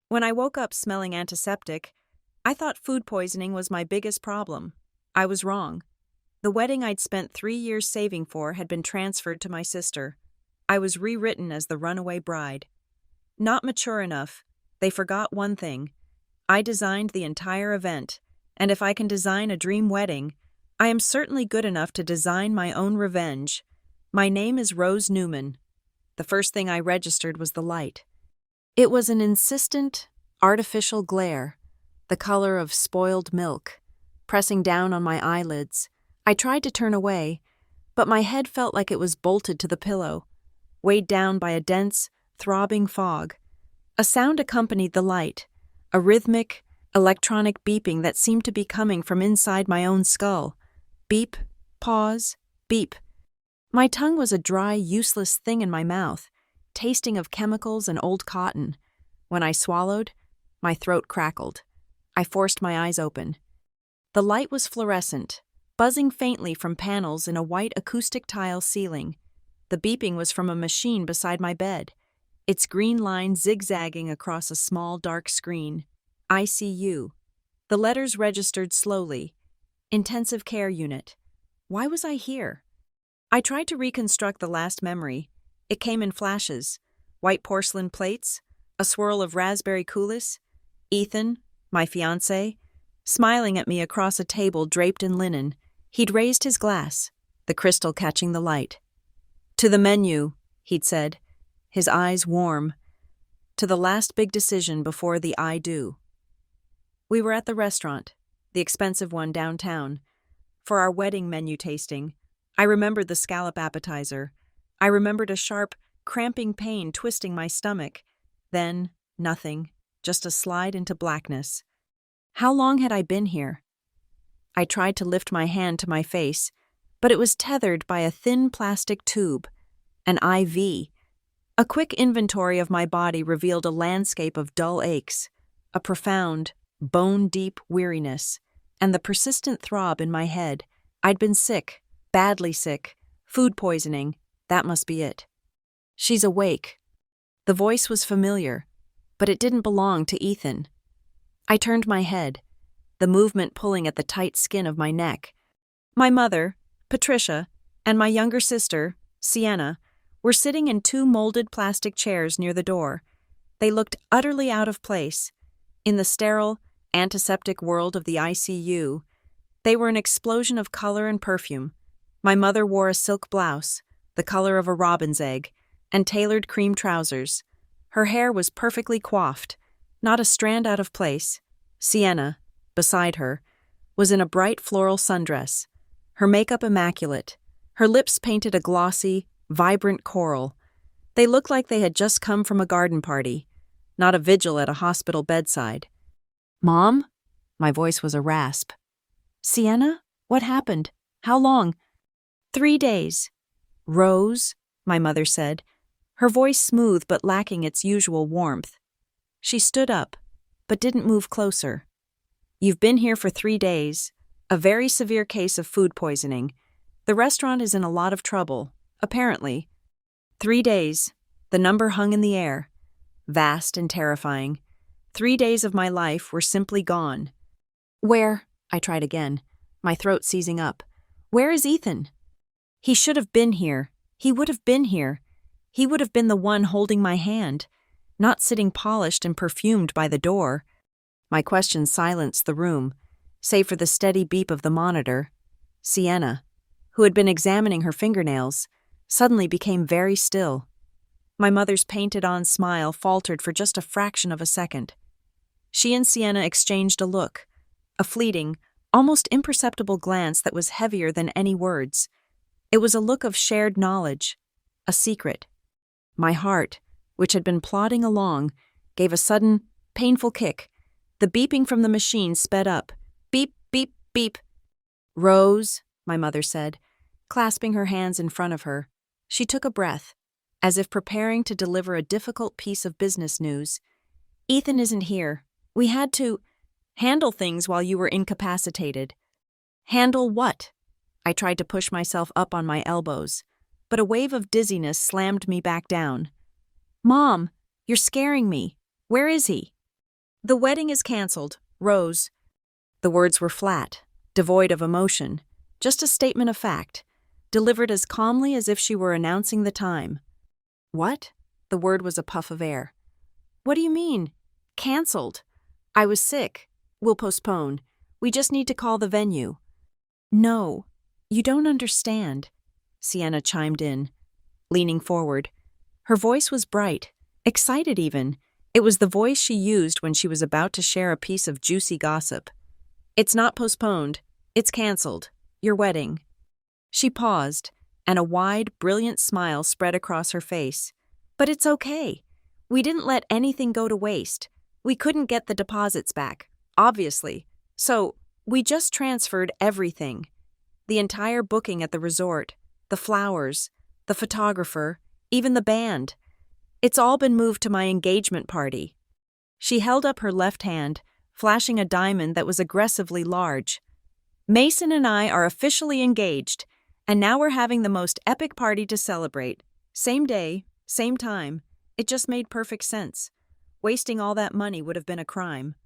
When I woke up smelling antiseptic, I thought food poisoning was my biggest problem. I was wrong. The wedding I'd spent 3 years saving for had been transferred to my sister. I was rewritten as the runaway bride. Not mature enough, they forgot one thing. I designed the entire event, and if I can design a dream wedding, I am certainly good enough to design my own revenge. My name is Rose Newman. The first thing I registered was the light. It was an insistent, artificial glare, the color of spoiled milk, pressing down on my eyelids. I tried to turn away, but my head felt like it was bolted to the pillow, weighed down by a dense, throbbing fog. A sound accompanied the light, a rhythmic, electronic beeping that seemed to be coming from inside my own skull. Beep, pause, beep. My tongue was a dry, useless thing in my mouth, tasting of chemicals and old cotton. When I swallowed, my throat crackled. I forced my eyes open. The light was fluorescent, buzzing faintly from panels in a white acoustic tile ceiling. The beeping was from a machine beside my bed, its green line zigzagging across a small dark screen. ICU. The letters registered slowly. Intensive care unit. Why was I here? I tried to reconstruct the last memory. It came in flashes. White porcelain plates, a swirl of raspberry coulis, Ethan, my fiancé, smiling at me across a table draped in linen. He'd raised his glass, the crystal catching the light. "To the menu," he'd said, his eyes warm. "To the last big decision before the I do." We were at the restaurant, the expensive one downtown, for our wedding menu tasting. I remembered the scallop appetizer. I remembered a sharp, cramping pain twisting my stomach. Then, nothing, just a slide into blackness. How long had I been here? I tried to lift my hand to my face, but it was tethered by a thin plastic tube, an IV. A quick inventory of my body revealed a landscape of dull aches, a profound, bone-deep weariness, and the persistent throb in my head. I'd been sick, badly sick, food poisoning, that must be it. "She's awake." The voice was familiar, but it didn't belong to Ethan. I turned my head, the movement pulling at the tight skin of my neck. My mother, Patricia, and my younger sister, Sienna, were sitting in two molded plastic chairs near the door. They looked utterly out of place. In the sterile, antiseptic world of the ICU, they were an explosion of color and perfume. My mother wore a silk blouse, the color of a robin's egg, and tailored cream trousers. Her hair was perfectly coiffed, not a strand out of place. Sienna, beside her, was in a bright floral sundress, her makeup immaculate, her lips painted a glossy, vibrant coral. They looked like they had just come from a garden party, not a vigil at a hospital bedside. "Mom?" My voice was a rasp. "Sienna? What happened? How long?" "3 days. "Rose," my mother said, her voice smooth but lacking its usual warmth. She stood up, but didn't move closer. "You've been here for 3 days. A very severe case of food poisoning. The restaurant is in a lot of trouble, apparently. 3 days. The number hung in the air. Vast and terrifying. 3 days of my life were simply gone." "Where?" I tried again, my throat seizing up. "Where is Ethan?" "He should have been here. He would have been here. He would have been the one holding my hand, not sitting polished and perfumed by the door." My question silenced the room, save for the steady beep of the monitor. Sienna, who had been examining her fingernails, suddenly became very still. My mother's painted-on smile faltered for just a fraction of a second. She and Sienna exchanged a look, a fleeting, almost imperceptible glance that was heavier than any words. It was a look of shared knowledge, a secret. My heart, which had been plodding along, gave a sudden, painful kick. The beeping from the machine sped up. Beep, beep, beep. "Rose," my mother said, clasping her hands in front of her. She took a breath, as if preparing to deliver a difficult piece of business news. "Ethan isn't here. We had to handle things while you were incapacitated." "Handle what?" I tried to push myself up on my elbows, but a wave of dizziness slammed me back down. "Mom, you're scaring me. Where is he?" The wedding is cancelled, Rose. The words were flat, devoid of emotion, just a statement of fact, delivered as calmly as if she were announcing the time. What? The word was a puff of air. What do you mean? Cancelled. I was sick. We'll postpone. We just need to call the venue. No, you don't understand, Sienna chimed in, leaning forward. Her voice was bright, excited even. It was the voice she used when she was about to share a piece of juicy gossip. It's not postponed. It's cancelled. Your wedding. She paused, and a wide, brilliant smile spread across her face. But it's okay. We didn't let anything go to waste. We couldn't get the deposits back, obviously. So, we just transferred everything. The entire booking at the resort, the flowers, the photographer, even the band. It's all been moved to my engagement party. She held up her left hand, flashing a diamond that was aggressively large. Mason and I are officially engaged, and now we're having the most epic party to celebrate. Same day, same time. It just made perfect sense. Wasting all that money would have been a crime.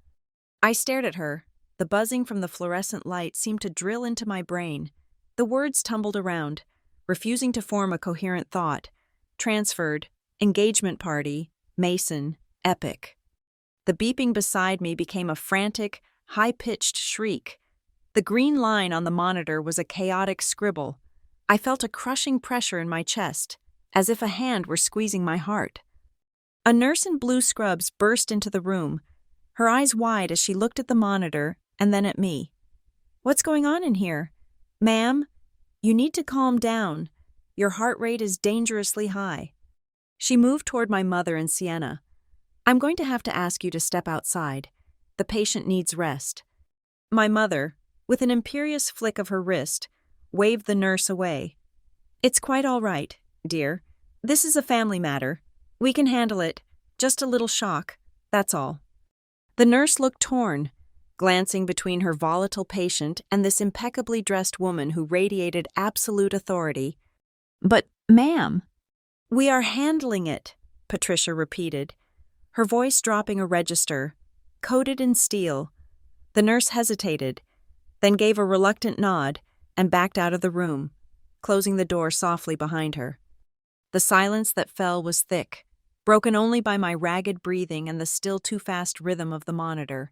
I stared at her. The buzzing from the fluorescent light seemed to drill into my brain. The words tumbled around, refusing to form a coherent thought. Transferred, engagement party, Mason, epic. The beeping beside me became a frantic, high-pitched shriek. The green line on the monitor was a chaotic scribble. I felt a crushing pressure in my chest, as if a hand were squeezing my heart. A nurse in blue scrubs burst into the room, her eyes wide as she looked at the monitor and then at me. What's going on in here? Ma'am, you need to calm down. Your heart rate is dangerously high. She moved toward my mother and Sienna. I'm going to have to ask you to step outside. The patient needs rest. My mother, with an imperious flick of her wrist, waved the nurse away. It's quite all right, dear. This is a family matter. We can handle it. Just a little shock, that's all. The nurse looked torn, glancing between her volatile patient and this impeccably dressed woman who radiated absolute authority. But, ma'am, we are handling it, Patricia repeated, her voice dropping a register, coated in steel. The nurse hesitated, then gave a reluctant nod and backed out of the room, closing the door softly behind her. The silence that fell was thick, broken only by my ragged breathing and the still-too-fast rhythm of the monitor.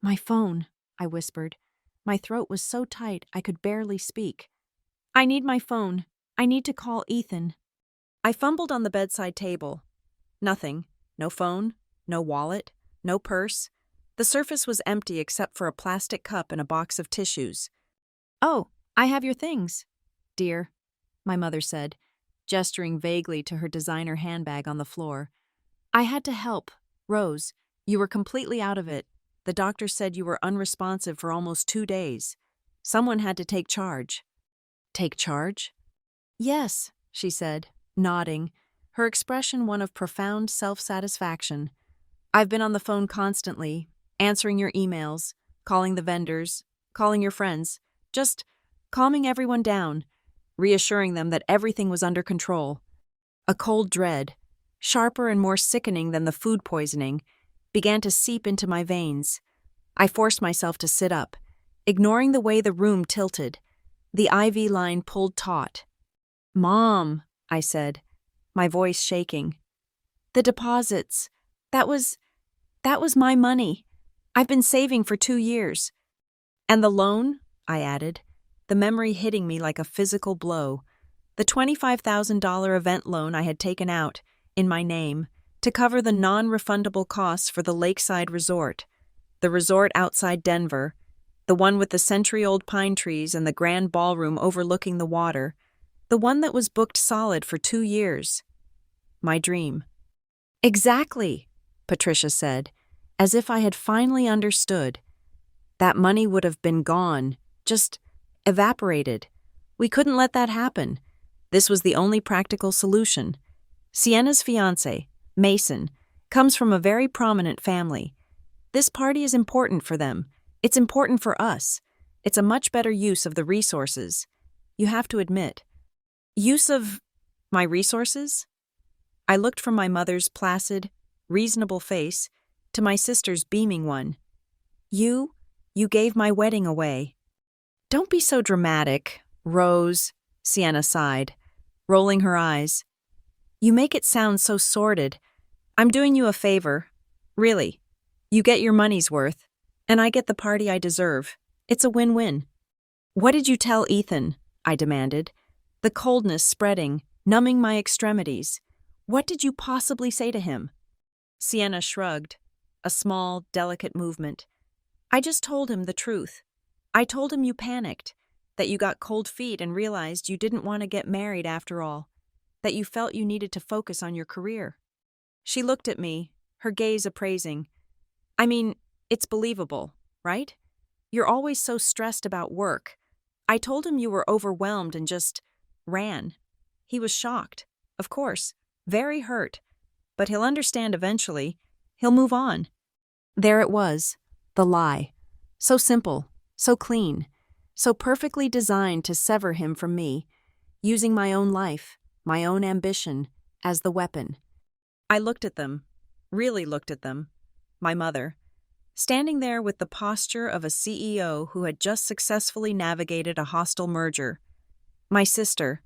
My phone, I whispered. My throat was so tight I could barely speak. I need my phone. I need to call Ethan. I fumbled on the bedside table. Nothing. No phone, no wallet, no purse. The surface was empty except for a plastic cup and a box of tissues. Oh, I have your things, dear, my mother said, gesturing vaguely to her designer handbag on the floor. I had to help. Rose, you were completely out of it. The doctor said you were unresponsive for almost 2 days. Someone had to take charge. Take charge? Yes, she said, nodding, her expression one of profound self-satisfaction. I've been on the phone constantly, answering your emails, calling the vendors, calling your friends, just calming everyone down, reassuring them that everything was under control. A cold dread, sharper and more sickening than the food poisoning, began to seep into my veins. I forced myself to sit up, ignoring the way the room tilted. The IV line pulled taut. Mom, I said, my voice shaking. The deposits. That was my money. I've been saving for 2 years. And the loan, I added, the memory hitting me like a physical blow. The $25,000 event loan I had taken out, in my name, to cover the non-refundable costs for the lakeside resort, the resort outside Denver, the one with the century-old pine trees and the grand ballroom overlooking the water, the one that was booked solid for 2 years. My dream. Exactly, Patricia said, as if I had finally understood. That money would have been gone, just evaporated. We couldn't let that happen. This was the only practical solution. Sienna's fiancé, Mason, comes from a very prominent family. This party is important for them. It's important for us. It's a much better use of the resources. You have to admit. Use of my resources? I looked from my mother's placid, reasonable face to my sister's beaming one. You gave my wedding away." "Don't be so dramatic, Rose," Sienna sighed, rolling her eyes. "You make it sound so sordid. I'm doing you a favor. Really. You get your money's worth, and I get the party I deserve. It's a win-win." "What did you tell Ethan?" I demanded, the coldness spreading, numbing my extremities. "What did you possibly say to him?" Sienna shrugged, a small, delicate movement. "I just told him the truth. I told him you panicked, that you got cold feet and realized you didn't want to get married after all, that you felt you needed to focus on your career." She looked at me, her gaze appraising. "I mean, it's believable, right? You're always so stressed about work. I told him you were overwhelmed and just ran. He was shocked, of course, very hurt, but he'll understand eventually. He'll move on." There it was, the lie. So simple, so clean, so perfectly designed to sever him from me, using my own life, my own ambition, as the weapon. I looked at them, really looked at them, my mother, standing there with the posture of a CEO who had just successfully navigated a hostile merger. My sister,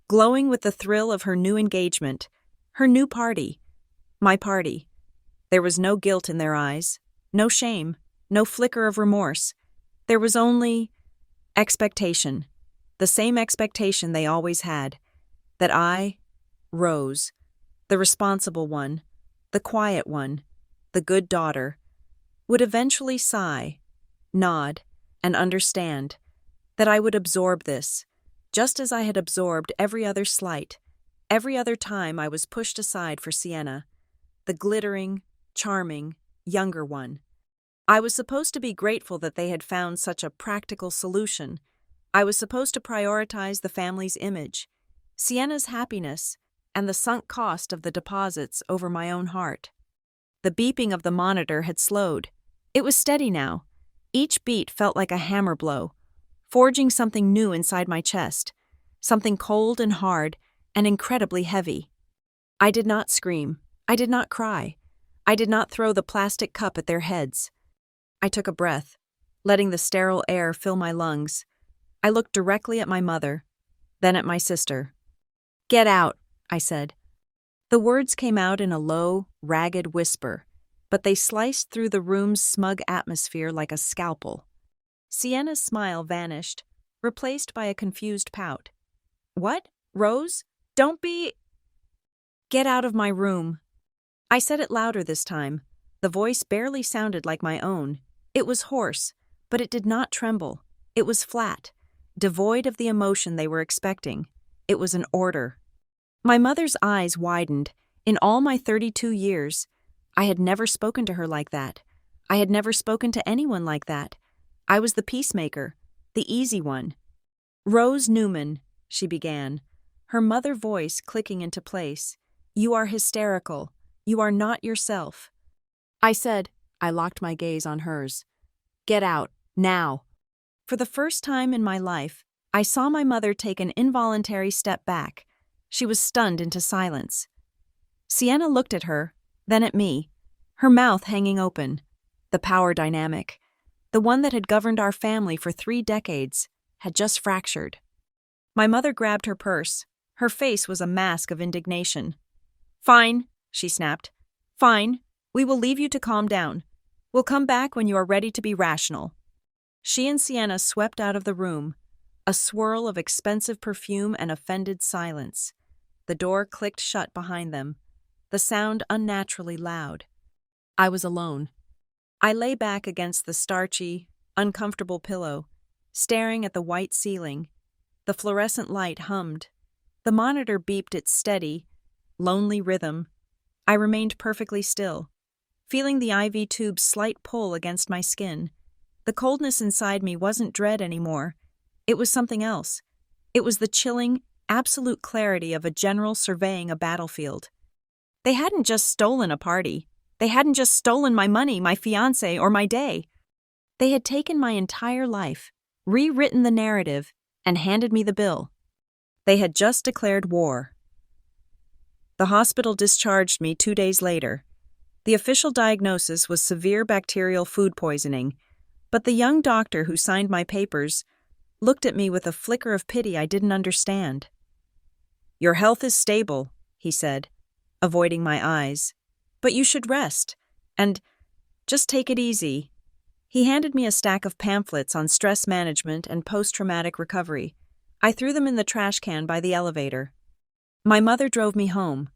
glowing with the thrill of her new engagement, her new party, my party. There was no guilt in their eyes, no shame, no flicker of remorse. There was only expectation, the same expectation they always had, that I, Rose, the responsible one, the quiet one, the good daughter, would eventually sigh, nod, and understand, that I would absorb this, just as I had absorbed every other slight, every other time I was pushed aside for Sienna, the glittering, charming, younger one. I was supposed to be grateful that they had found such a practical solution. I was supposed to prioritize the family's image, Sienna's happiness, and the sunk cost of the deposits over my own heart. The beeping of the monitor had slowed. It was steady now. Each beat felt like a hammer blow, forging something new inside my chest, something cold and hard and incredibly heavy. I did not scream. I did not cry. I did not throw the plastic cup at their heads. I took a breath, letting the sterile air fill my lungs. I looked directly at my mother, then at my sister. "Get out," I said. The words came out in a low, ragged whisper, but they sliced through the room's smug atmosphere like a scalpel. Sienna's smile vanished, replaced by a confused pout. "What? Rose? Don't be—" "Get out of my room." I said it louder this time. The voice barely sounded like my own. It was hoarse, but it did not tremble. It was flat, devoid of the emotion they were expecting. It was an order. My mother's eyes widened. In all my 32 years, I had never spoken to her like that. I had never spoken to anyone like that. I was the peacemaker, the easy one. "Rose Newman," she began, her mother voice clicking into place. "You are hysterical. You are not yourself." I said, I locked my gaze on hers. "Get out, now." For the first time in my life, I saw my mother take an involuntary step back. She was stunned into silence. Sienna looked at her, then at me, her mouth hanging open. The power dynamic, the one that had governed our family for 3 decades, had just fractured. My mother grabbed her purse. Her face was a mask of indignation. "Fine," she snapped. "Fine. We will leave you to calm down. We'll come back when you are ready to be rational." She and Sienna swept out of the room, a swirl of expensive perfume and offended silence. The door clicked shut behind them, the sound unnaturally loud. I was alone. I lay back against the starchy, uncomfortable pillow, staring at the white ceiling. The fluorescent light hummed. The monitor beeped its steady, lonely rhythm. I remained perfectly still, feeling the IV tube's slight pull against my skin. The coldness inside me wasn't dread anymore. It was something else. It was the chilling, absolute clarity of a general surveying a battlefield. They hadn't just stolen a party. They hadn't just stolen my money, my fiancé, or my day. They had taken my entire life, rewritten the narrative, and handed me the bill. They had just declared war. The hospital discharged me 2 days later. The official diagnosis was severe bacterial food poisoning, but the young doctor who signed my papers looked at me with a flicker of pity I didn't understand. "Your health is stable," he said, avoiding my eyes. "But you should rest, and just take it easy." He handed me a stack of pamphlets on stress management and post-traumatic recovery. I threw them in the trash can by the elevator. My mother drove me home.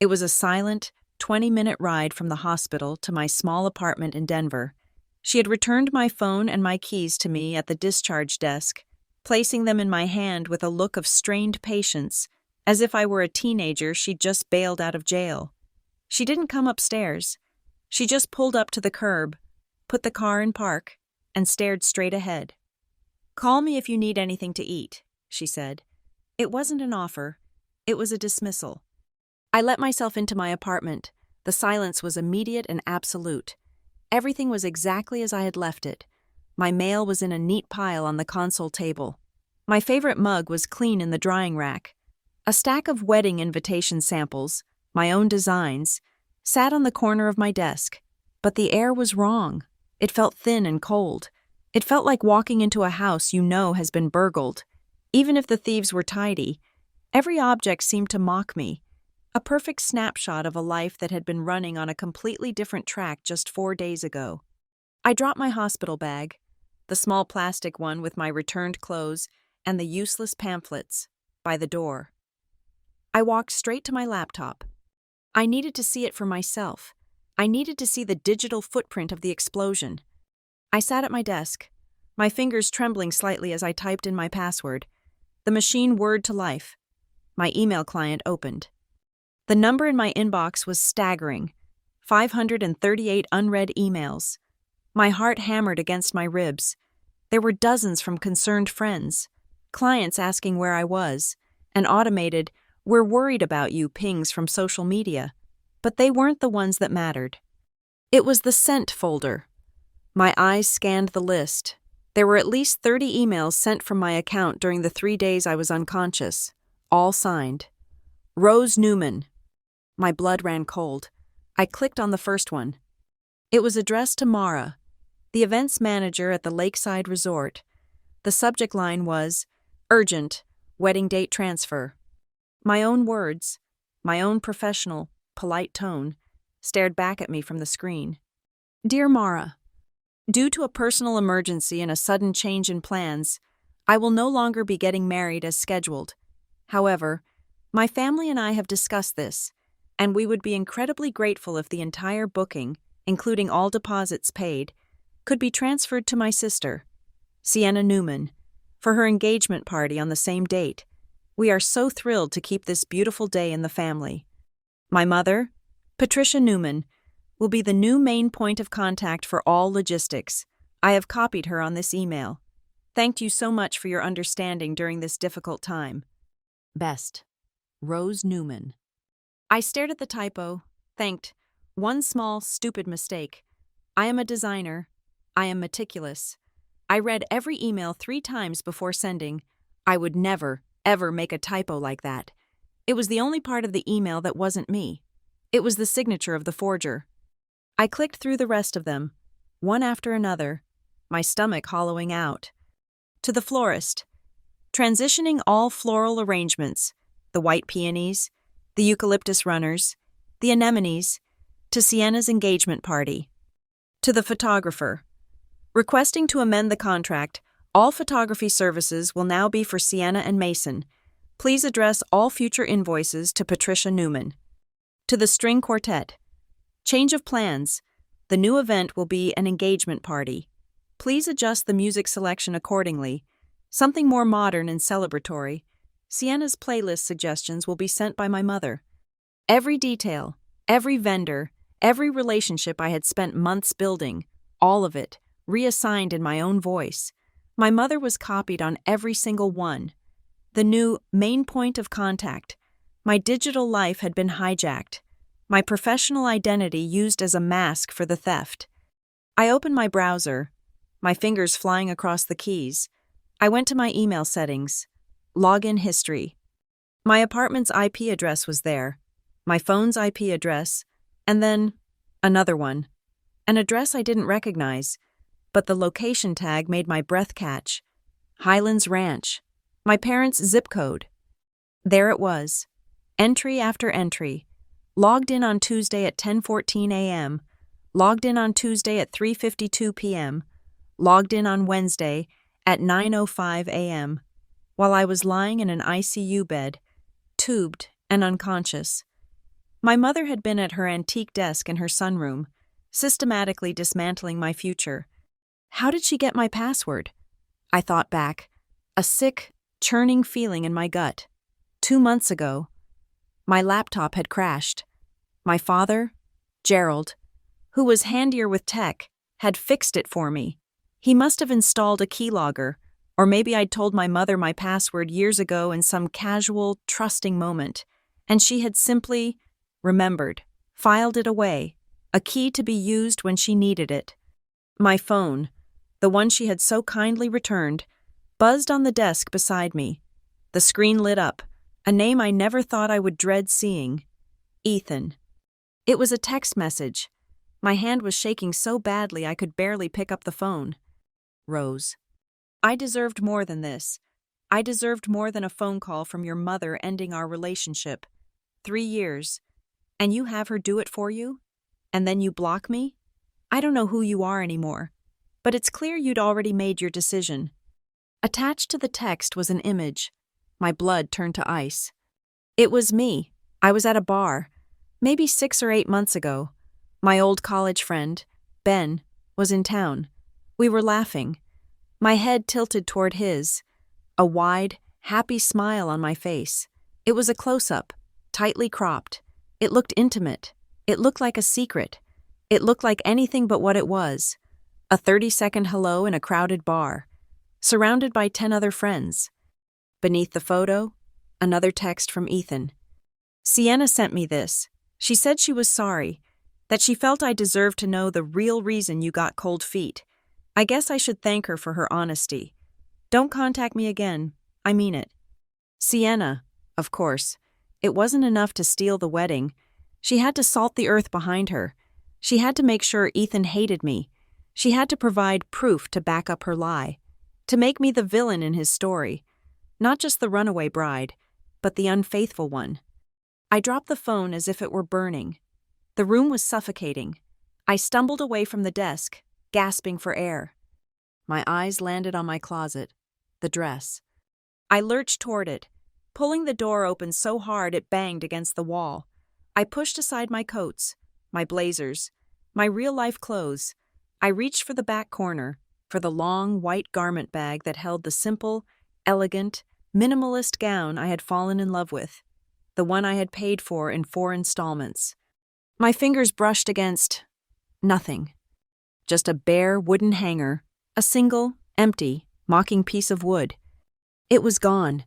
It was a silent, 20-minute ride from the hospital to my small apartment in Denver. She had returned my phone and my keys to me at the discharge desk, placing them in my hand with a look of strained patience, as if I were a teenager she'd just bailed out of jail. She didn't come upstairs. She just pulled up to the curb, put the car in park, and stared straight ahead. "Call me if you need anything to eat," she said. It wasn't an offer. It was a dismissal. I let myself into my apartment. The silence was immediate and absolute. Everything was exactly as I had left it. My mail was in a neat pile on the console table. My favorite mug was clean in the drying rack. A stack of wedding invitation samples, my own designs, sat on the corner of my desk. But the air was wrong. It felt thin and cold. It felt like walking into a house you know has been burgled. Even if the thieves were tidy, every object seemed to mock me. A perfect snapshot of a life that had been running on a completely different track just 4 days ago. I dropped my hospital bag, the small plastic one with my returned clothes and the useless pamphlets, by the door. I walked straight to my laptop. I needed to see it for myself. I needed to see the digital footprint of the explosion. I sat at my desk, my fingers trembling slightly as I typed in my password. The machine whirred to life. My email client opened. The number in my inbox was staggering. 538 unread emails. My heart hammered against my ribs. There were dozens from concerned friends, clients asking where I was, and automated, "We're worried about you" pings from social media. But they weren't the ones that mattered. It was the sent folder. My eyes scanned the list. There were at least 30 emails sent from my account during the 3 days I was unconscious, all signed. Rose Newman. My blood ran cold. I clicked on the first one. It was addressed to Mara, the events manager at the Lakeside Resort. The subject line was, "Urgent, wedding date transfer." My own words, my own professional, polite tone, stared back at me from the screen. "Dear Mara, due to a personal emergency and a sudden change in plans, I will no longer be getting married as scheduled. However, my family and I have discussed this, and we would be incredibly grateful if the entire booking, including all deposits paid, could be transferred to my sister, Sienna Newman, for her engagement party on the same date. We are so thrilled to keep this beautiful day in the family. My mother, Patricia Newman, will be the new main point of contact for all logistics. I have copied her on this email. Thanked you so much for your understanding during this difficult time. Best, Rose Newman." I stared at the typo, thanked. One small, stupid mistake. I am a designer. I am meticulous. I read every email 3 times before sending. I would never, ever make a typo like that. It was the only part of the email that wasn't me. It was the signature of the forger. I clicked through the rest of them, one after another, my stomach hollowing out. To the florist. Transitioning all floral arrangements, the white peonies, the eucalyptus runners, the anemones, to Sienna's engagement party. To the photographer. Requesting to amend the contract, all photography services will now be for Sienna and Mason. Please address all future invoices to Patricia Newman. To the string quartet. Change of plans. The new event will be an engagement party. Please adjust the music selection accordingly. Something more modern and celebratory. Sienna's playlist suggestions will be sent by my mother. Every detail, every vendor, every relationship I had spent months building, all of it, reassigned in my own voice. My mother was copied on every single one. The new main point of contact. My digital life had been hijacked. My professional identity used as a mask for the theft. I opened my browser, my fingers flying across the keys. I went to my email settings. Login history. My apartment's IP address was there, my phone's IP address, and then Another one. An address I didn't recognize, but the location tag made my breath catch. Highlands Ranch. My parents' zip code. There it was. Entry after entry. Logged in on Tuesday at 10:14 a.m. Logged in on Tuesday at 3:52 p.m. Logged in on Wednesday at 9:05 a.m. while I was lying in an ICU bed, tubed and unconscious. My mother had been at her antique desk in her sunroom, systematically dismantling my future. How did she get my password? I thought back, a sick, churning feeling in my gut. 2 months ago, my laptop had crashed. My father, Gerald, who was handier with tech, had fixed it for me. He must have installed a keylogger, or maybe I'd told my mother my password years ago in some casual, trusting moment, and she had simply remembered, filed it away, a key to be used when she needed it. My phone, the one she had so kindly returned, buzzed on the desk beside me. The screen lit up, a name I never thought I would dread seeing. Ethan. It was a text message. My hand was shaking so badly I could barely pick up the phone. Rose. I deserved more than this. I deserved more than a phone call from your mother ending our relationship. 3 years. And you have her do it for you? And then you block me? I don't know who you are anymore, but it's clear you'd already made your decision. Attached to the text was an image. My blood turned to ice. It was me. I was at a bar, maybe 6 or 8 months ago. My old college friend, Ben, was in town. We were laughing. My head tilted toward his, a wide, happy smile on my face. It was a close-up, tightly cropped. It looked intimate. It looked like a secret. It looked like anything but what it was. A 30-second hello in a crowded bar, surrounded by 10 other friends. Beneath the photo, another text from Ethan. Sienna sent me this. She said she was sorry, that she felt I deserved to know the real reason you got cold feet. I guess I should thank her for her honesty. Don't contact me again. I mean it. Sienna, of course. It wasn't enough to steal the wedding. She had to salt the earth behind her. She had to make sure Ethan hated me. She had to provide proof to back up her lie, to make me the villain in his story. Not just the runaway bride, but the unfaithful one. I dropped the phone as if it were burning. The room was suffocating. I stumbled away from the desk, gasping for air. My eyes landed on my closet, the dress. I lurched toward it, pulling the door open so hard it banged against the wall. I pushed aside my coats, my blazers, my real-life clothes. I reached for the back corner, for the long, white garment bag that held the simple, elegant, minimalist gown I had fallen in love with, the one I had paid for in 4 installments. My fingers brushed against nothing. Just a bare wooden hanger, a single, empty, mocking piece of wood. It was gone.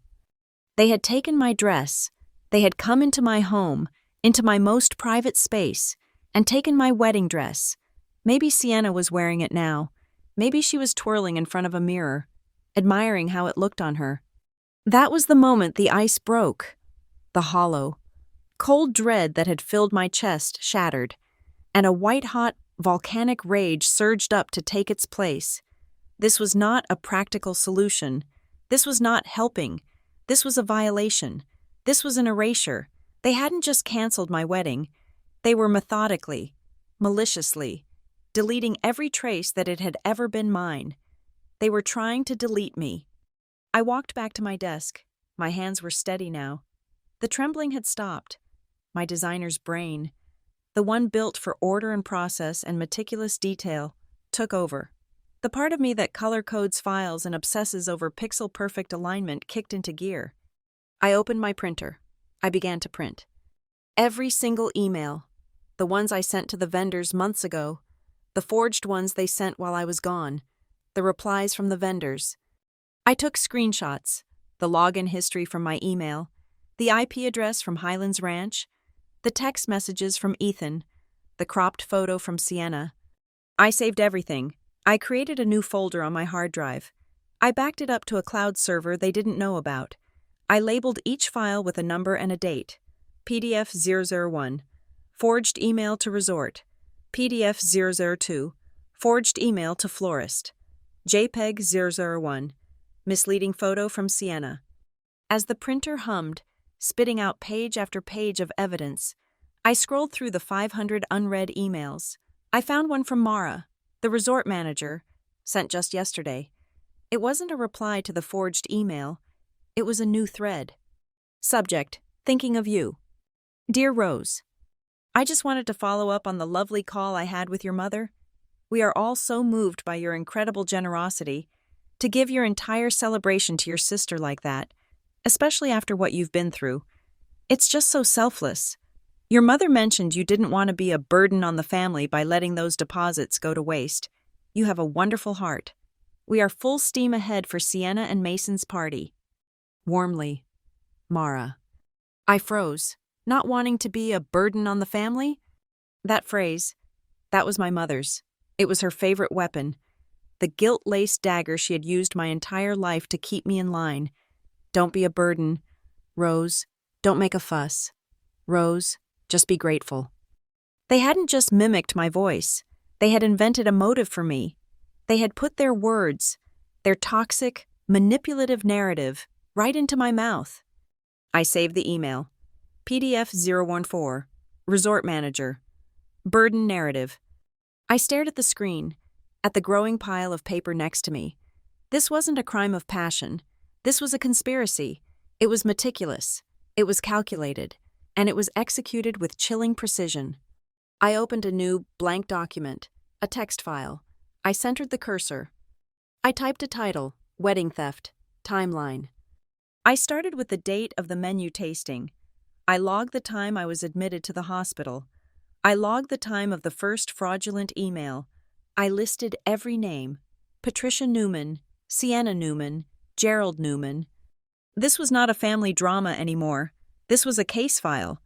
They had taken my dress. They had come into my home, into my most private space, and taken my wedding dress. Maybe Sienna was wearing it now. Maybe she was twirling in front of a mirror, admiring how it looked on her. That was the moment the ice broke. The hollow, cold dread that had filled my chest shattered, and a white-hot, volcanic rage surged up to take its place. This was not a practical solution. This was not helping. This was a violation. This was an erasure. They hadn't just canceled my wedding. They were methodically, maliciously, deleting every trace that it had ever been mine. They were trying to delete me. I walked back to my desk. My hands were steady now. The trembling had stopped. My designer's brain, the one built for order and process and meticulous detail, took over. The part of me that color codes files and obsesses over pixel-perfect alignment kicked into gear. I opened my printer. I began to print. Every single email, the ones I sent to the vendors months ago, the forged ones they sent while I was gone, the replies from the vendors. I took screenshots, the login history from my email, the IP address from Highlands Ranch, the text messages from Ethan, the cropped photo from Sienna. I saved everything. I created a new folder on my hard drive. I backed it up to a cloud server they didn't know about. I labeled each file with a number and a date. PDF 001. Forged email to resort. PDF 002, forged email to florist. JPEG 001, misleading photo from Sienna. As the printer hummed, spitting out page after page of evidence, I scrolled through the 500 unread emails. I found one from Mara, the resort manager, sent just yesterday. It wasn't a reply to the forged email. It was a new thread. Subject: thinking of you. Dear Rose, I just wanted to follow up on the lovely call I had with your mother. We are all so moved by your incredible generosity. To give your entire celebration to your sister like that, especially after what you've been through, it's just so selfless. Your mother mentioned you didn't want to be a burden on the family by letting those deposits go to waste. You have a wonderful heart. We are full steam ahead for Sienna and Mason's party. Warmly, Mara. I froze, not wanting to be a burden on the family. That phrase, that was my mother's. It was her favorite weapon, the gilt-laced dagger she had used my entire life to keep me in line. Don't be a burden. Rose, don't make a fuss. Rose, just be grateful. They hadn't just mimicked my voice. They had invented a motive for me. They had put their words, their toxic, manipulative narrative, right into my mouth. I saved the email. PDF 014, resort manager. Burden narrative. I stared at the screen, at the growing pile of paper next to me. This wasn't a crime of passion. This was a conspiracy. It was meticulous. It was calculated. And it was executed with chilling precision. I opened a new, blank document, a text file. I centered the cursor. I typed a title, Wedding Theft, Timeline. I started with the date of the menu tasting. I logged the time I was admitted to the hospital. I logged the time of the first fraudulent email. I listed every name: Patricia Newman, Sienna Newman, Gerald Newman. This was not a family drama anymore. This was a case file.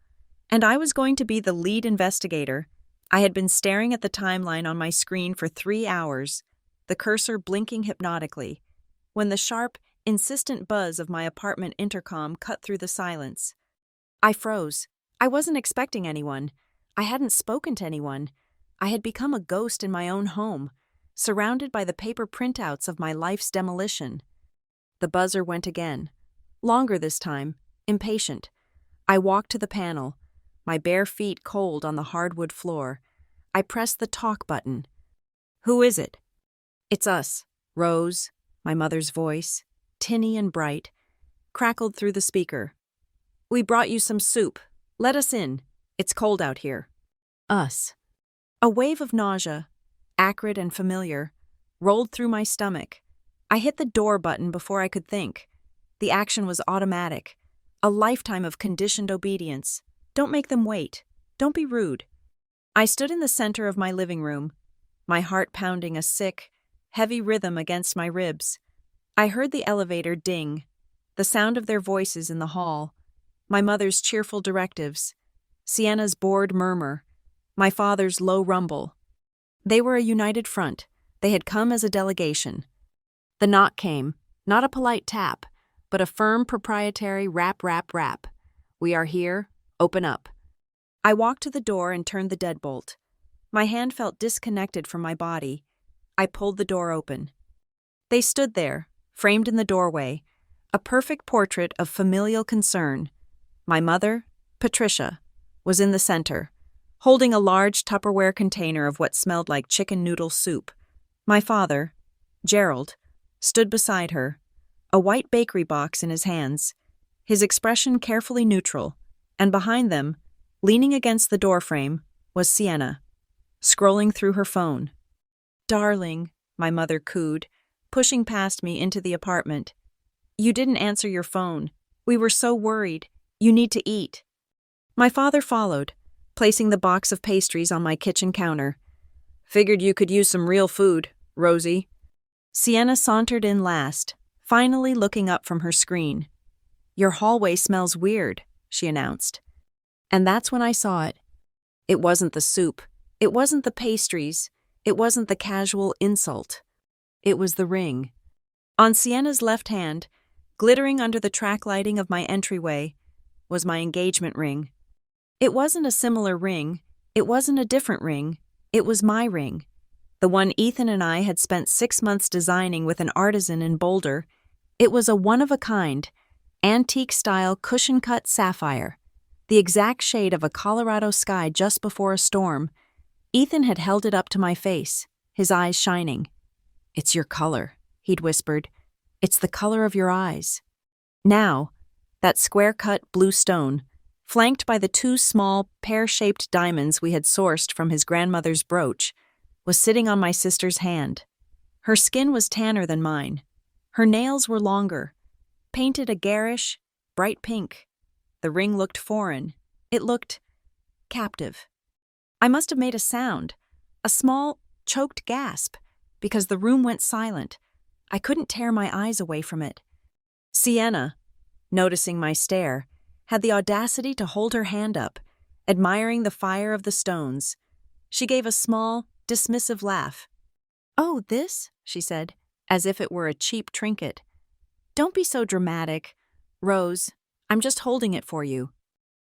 And I was going to be the lead investigator. I had been staring at the timeline on my screen for 3 hours, the cursor blinking hypnotically, when the sharp, insistent buzz of my apartment intercom cut through the silence. I froze. I wasn't expecting anyone. I hadn't spoken to anyone. I had become a ghost in my own home, surrounded by the paper printouts of my life's demolition. The buzzer went again. Longer this time, impatient. I walked to the panel, my bare feet cold on the hardwood floor. I pressed the talk button. Who is it? It's us, Rose, my mother's voice, tinny and bright, crackled through the speaker. We brought you some soup. Let us in. It's cold out here. Us. A wave of nausea, acrid and familiar, rolled through my stomach. I hit the door button before I could think. The action was automatic. A lifetime of conditioned obedience. Don't make them wait. Don't be rude. I stood in the center of my living room, my heart pounding a sick, heavy rhythm against my ribs. I heard the elevator ding, the sound of their voices in the hall, my mother's cheerful directives, Sienna's bored murmur, my father's low rumble. They were a united front. They had come as a delegation. The knock came, not a polite tap, but a firm proprietary rap, rap, rap. We are here. Open up. I walked to the door and turned the deadbolt. My hand felt disconnected from my body. I pulled the door open. They stood there, framed in the doorway, a perfect portrait of familial concern. My mother, Patricia, was in the center, holding a large Tupperware container of what smelled like chicken noodle soup. My father, Gerald, stood beside her, a white bakery box in his hands, his expression carefully neutral, and behind them, leaning against the doorframe, was Sienna, scrolling through her phone. Darling, my mother cooed, pushing past me into the apartment. You didn't answer your phone. We were so worried. You need to eat. My father followed, placing the box of pastries on my kitchen counter. Figured you could use some real food, Rosie. Sienna sauntered in last, finally looking up from her screen. Your hallway smells weird, she announced. And that's when I saw it. It wasn't the soup. It wasn't the pastries. It wasn't the casual insult. It was the ring. On Sienna's left hand, glittering under the track lighting of my entryway, was my engagement ring. It wasn't a similar ring. It wasn't a different ring. It was my ring, the one Ethan and I had spent 6 months designing with an artisan in Boulder. It was a one-of-a-kind, antique-style cushion-cut sapphire, the exact shade of a Colorado sky just before a storm. Ethan had held it up to my face, his eyes shining. "It's your color," he'd whispered. "It's the color of your eyes." Now, that square-cut blue stone, flanked by the two small, pear-shaped diamonds we had sourced from his grandmother's brooch, was sitting on my sister's hand. Her skin was tanner than mine. Her nails were longer, painted a garish, bright pink. The ring looked foreign. It looked captive. I must have made a sound, a small, choked gasp, because the room went silent. I couldn't tear my eyes away from it. Sienna, noticing my stare, had the audacity to hold her hand up, admiring the fire of the stones. She gave a small, dismissive laugh. "Oh, this?" she said, as if it were a cheap trinket. "Don't be so dramatic. Rose, I'm just holding it for you."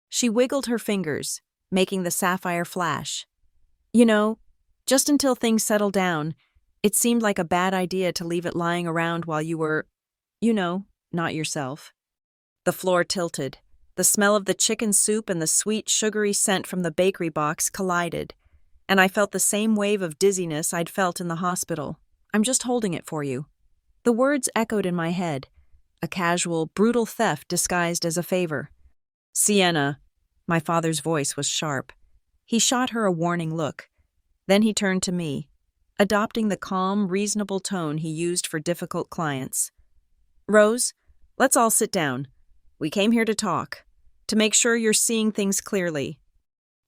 She wiggled her fingers, making the sapphire flash. "You know, just until things settled down, it seemed like a bad idea to leave it lying around while you were, not yourself." The floor tilted. The smell of the chicken soup and the sweet, sugary scent from the bakery box collided, and I felt the same wave of dizziness I'd felt in the hospital. "I'm just holding it for you." The words echoed in my head, a casual, brutal theft disguised as a favor. "Sienna," my father's voice was sharp. He shot her a warning look. Then he turned to me, adopting the calm, reasonable tone he used for difficult clients. "Rose, let's all sit down. We came here to talk, to make sure you're seeing things clearly."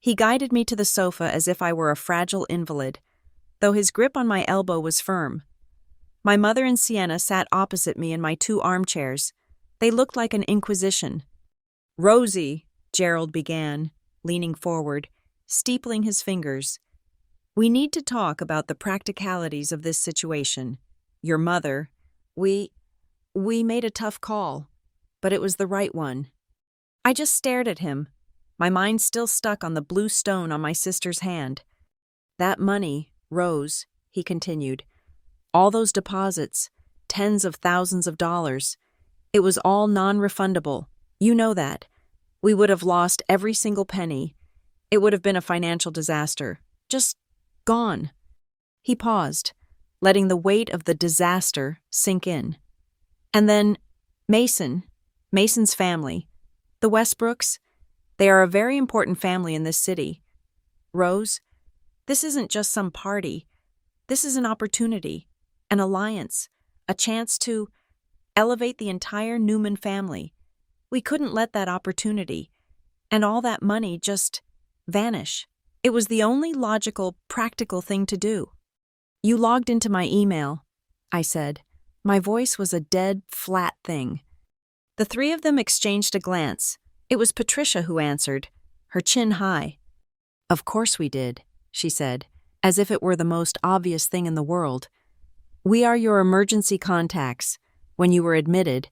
He guided me to the sofa as if I were a fragile invalid, though his grip on my elbow was firm. My mother and Sienna sat opposite me in my two armchairs. They looked like an inquisition. "Rosie," Gerald began, leaning forward, steepling his fingers. "We need to talk about the practicalities of this situation. Your mother, we made a tough call, but it was the right one." I just stared at him, my mind still stuck on the blue stone on my sister's hand. "That money, Rose," he continued, "all those deposits, tens of thousands of dollars, it was all non-refundable. You know that. We would have lost every single penny. It would have been a financial disaster. Just gone." He paused, letting the weight of the disaster sink in. "And then Mason's family, the Westbrooks, they are a very important family in this city. Rose, this isn't just some party. This is an opportunity, an alliance, a chance to elevate the entire Newman family. We couldn't let that opportunity and all that money just vanish. It was the only logical, practical thing to do." "You logged into my email," I said. My voice was a dead, flat thing. The three of them exchanged a glance. It was Patricia who answered, her chin high. "Of course we did," she said, as if it were the most obvious thing in the world. "We are your emergency contacts. When you were admitted,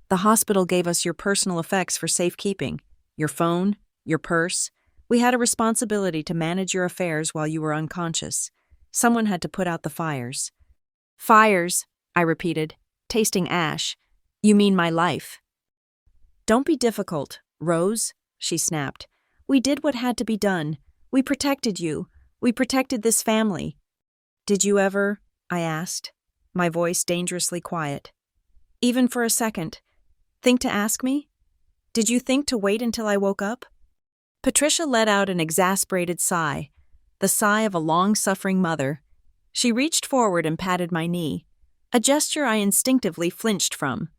the hospital gave us your personal effects for safekeeping. Your phone, your purse. We had a responsibility to manage your affairs while you were unconscious. Someone had to put out the fires." "Fires," I repeated, tasting ash. "You mean my life." "Don't be difficult, Rose," she snapped. "We did what had to be done. We protected you. We protected this family." "Did you ever," I asked, my voice dangerously quiet, "even for a second, think to ask me? Did you think to wait until I woke up?" Patricia let out an exasperated sigh, the sigh of a long-suffering mother. She reached forward and patted my knee, a gesture I instinctively flinched from.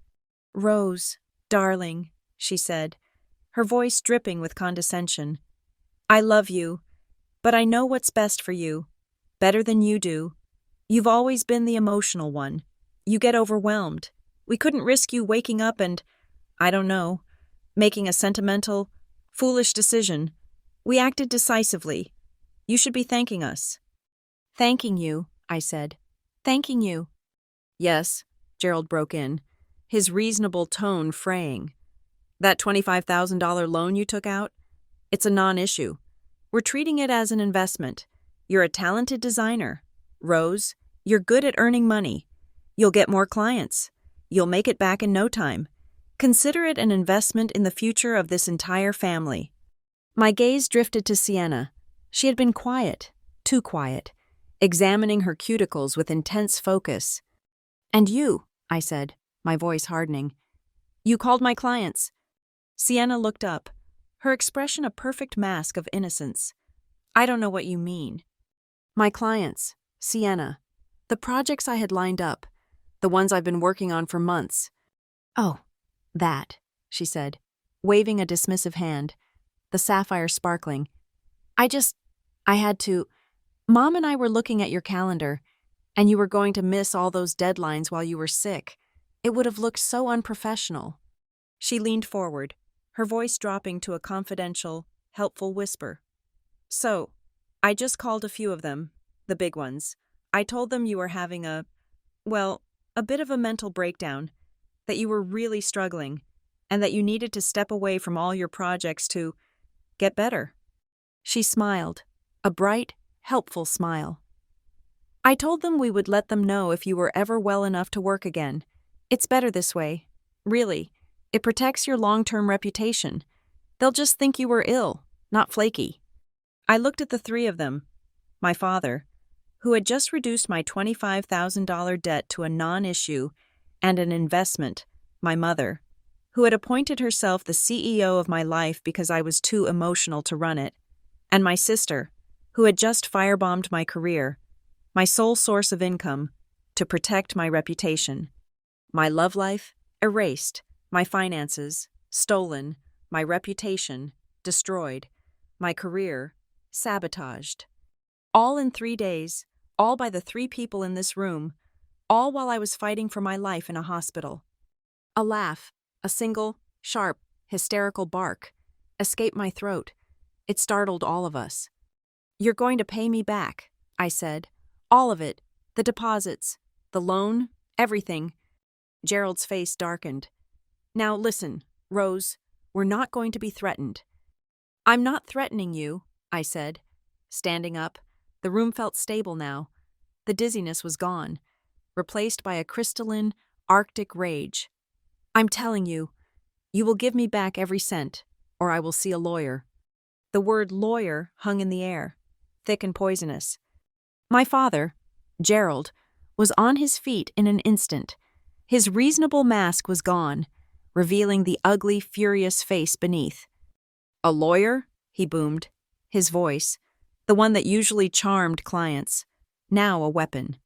"Rose, darling," she said, her voice dripping with condescension. "I love you, but I know what's best for you, better than you do. You've always been the emotional one. You get overwhelmed. We couldn't risk you waking up and, I don't know, making a sentimental, foolish decision. We acted decisively. You should be thanking us." "Thanking you," I said. "Thanking you." "Yes," Gerald broke in, his reasonable tone fraying. "That $25,000 loan you took out? It's a non-issue. We're treating it as an investment. You're a talented designer. Rose, you're good at earning money. You'll get more clients. You'll make it back in no time. Consider it an investment in the future of this entire family." My gaze drifted to Sienna. She had been quiet, too quiet, examining her cuticles with intense focus. "And you," I said, my voice hardening. "You called my clients." Sienna looked up, her expression a perfect mask of innocence. "I don't know what you mean." "My clients, Sienna. The projects I had lined up. The ones I've been working on for months." "Oh, that," she said, waving a dismissive hand, the sapphire sparkling. I had to. Mom and I were looking at your calendar, and you were going to miss all those deadlines while you were sick. It would have looked so unprofessional." She leaned forward, her voice dropping to a confidential, helpful whisper. "So, I just called a few of them, the big ones. I told them you were having a bit of a mental breakdown, that you were really struggling, and that you needed to step away from all your projects to get better." She smiled, a bright, helpful smile. "I told them we would let them know if you were ever well enough to work again. It's better this way. Really, it protects your long-term reputation. They'll just think you were ill, not flaky." I looked at the three of them. My father, who had just reduced my $25,000 debt to a non-issue and an investment, my mother, who had appointed herself the CEO of my life because I was too emotional to run it, and my sister, who had just firebombed my career, my sole source of income, to protect my reputation. My love life, erased. My finances, stolen. My reputation, destroyed. My career, sabotaged. All in 3 days, all by the 3 people in this room, all while I was fighting for my life in a hospital. A laugh, a single, sharp, hysterical bark, escaped my throat. It startled all of us. "You're going to pay me back," I said. "All of it. The deposits, the loan, everything." Gerald's face darkened. "Now listen, Rose, we're not going to be threatened." "I'm not threatening you," I said. Standing up, the room felt stable now. The dizziness was gone, replaced by a crystalline, Arctic rage. "I'm telling you, you will give me back every cent, or I will see a lawyer." The word lawyer hung in the air, thick and poisonous. My father, Gerald, was on his feet in an instant. His reasonable mask was gone, revealing the ugly, furious face beneath. "A lawyer?" he boomed, his voice, the one that usually charmed clients, now a weapon.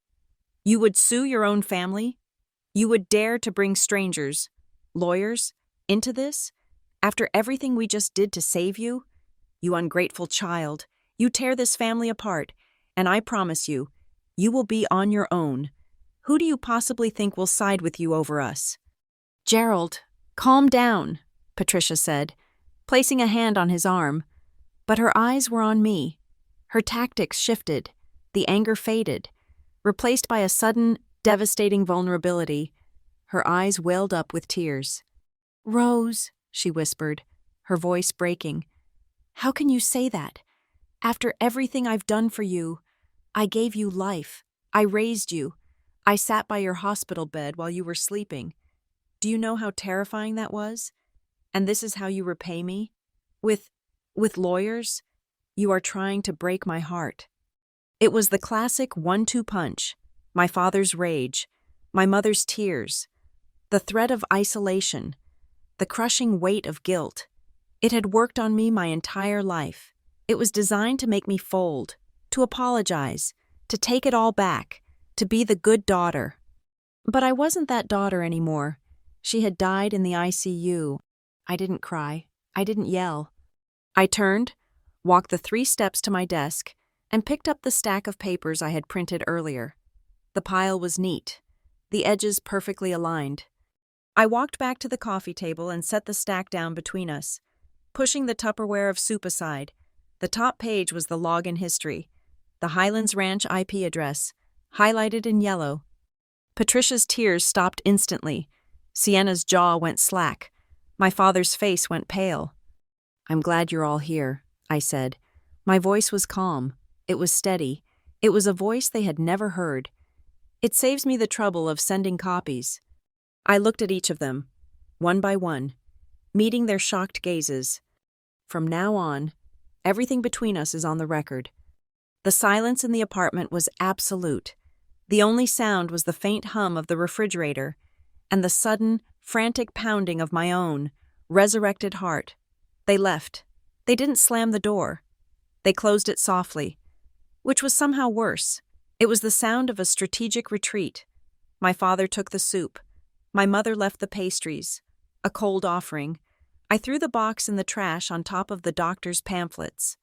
"You would sue your own family? You would dare to bring strangers, lawyers, into this? After everything we just did to save you? You ungrateful child, you tear this family apart, and I promise you, you will be on your own. Who do you possibly think will side with you over us?" "Gerald, calm down," Patricia said, placing a hand on his arm. But her eyes were on me. Her tactics shifted, the anger faded, replaced by a sudden, devastating vulnerability. Her eyes welled up with tears. "Rose," she whispered, her voice breaking. "How can you say that? After everything I've done for you, I gave you life. I raised you. I sat by your hospital bed while you were sleeping. Do you know how terrifying that was? And this is how you repay me? With lawyers? You are trying to break my heart." It was the classic 1-2 punch, my father's rage, my mother's tears, the threat of isolation, the crushing weight of guilt. It had worked on me my entire life. It was designed to make me fold, to apologize, to take it all back, to be the good daughter. But I wasn't that daughter anymore. She had died in the ICU. I didn't cry. I didn't yell. I turned, walked the 3 steps to my desk, and picked up the stack of papers I had printed earlier. The pile was neat, the edges perfectly aligned. I walked back to the coffee table and set the stack down between us. Pushing the Tupperware of soup aside, the top page was the login history, the Highlands Ranch IP address, highlighted in yellow. Patricia's tears stopped instantly. Sienna's jaw went slack. My father's face went pale. "I'm glad you're all here," I said. My voice was calm, It was steady. It was a voice they had never heard. It saves me the trouble of sending copies. I looked at each of them, one by one, meeting their shocked gazes. From now on, everything between us is on the record. The silence in the apartment was absolute. The only sound was the faint hum of the refrigerator and the sudden, frantic pounding of my own, resurrected heart. They left. They didn't slam the door. They closed it softly, which was somehow worse. It was the sound of a strategic retreat. My father took the soup. My mother left the pastries. A cold offering. I threw the box in the trash on top of the doctor's pamphlets.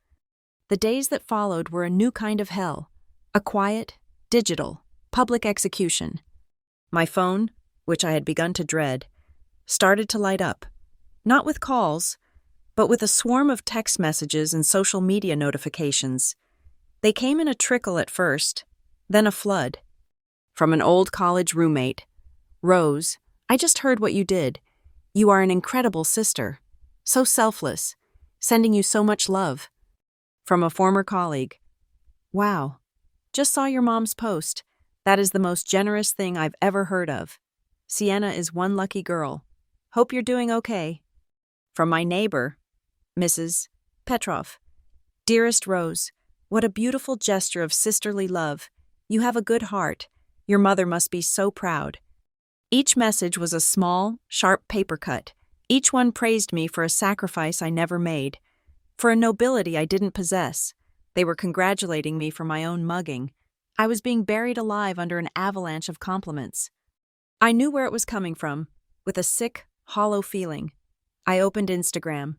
The days that followed were a new kind of hell. A quiet, digital, public execution. My phone, which I had begun to dread, started to light up. Not with calls, but with a swarm of text messages and social media notifications. They came in a trickle at first, then a flood. From an old college roommate, "Rose, I just heard what you did. You are an incredible sister. So selfless. Sending you so much love." From a former colleague, "Wow, just saw your mom's post. That is the most generous thing I've ever heard of. Sienna is one lucky girl. Hope you're doing okay." From my neighbor, Mrs. Petrov, "Dearest Rose, what a beautiful gesture of sisterly love. You have a good heart. Your mother must be so proud." Each message was a small, sharp paper cut. Each one praised me for a sacrifice I never made, for a nobility I didn't possess. They were congratulating me for my own mugging. I was being buried alive under an avalanche of compliments. I knew where it was coming from, with a sick, hollow feeling. I opened Instagram.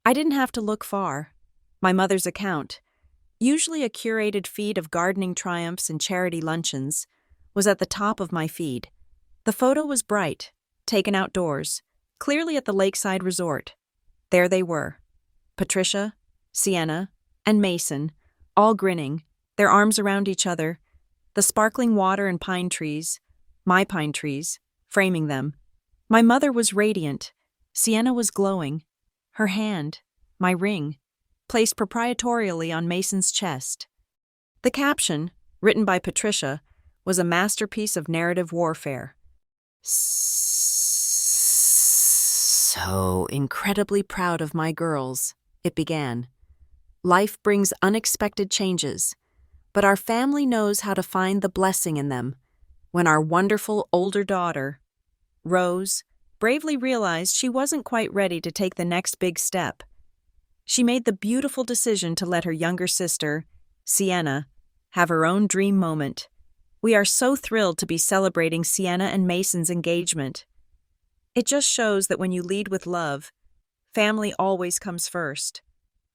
I didn't have to look far. My mother's account, usually a curated feed of gardening triumphs and charity luncheons, was at the top of my feed. The photo was bright, taken outdoors, clearly at the lakeside resort. There they were, Patricia, Sienna, and Mason, all grinning, their arms around each other, the sparkling water and pine trees, my pine trees, framing them. My mother was radiant. Sienna was glowing. Her hand, my ring, placed proprietorially on Mason's chest. The caption, written by Patricia, was a masterpiece of narrative warfare. "So incredibly proud of my girls," it began. "Life brings unexpected changes, but our family knows how to find the blessing in them. When our wonderful older daughter, Rose, bravely realized she wasn't quite ready to take the next big step, she made the beautiful decision to let her younger sister, Sienna, have her own dream moment. We are so thrilled to be celebrating Sienna and Mason's engagement. It just shows that when you lead with love, family always comes first.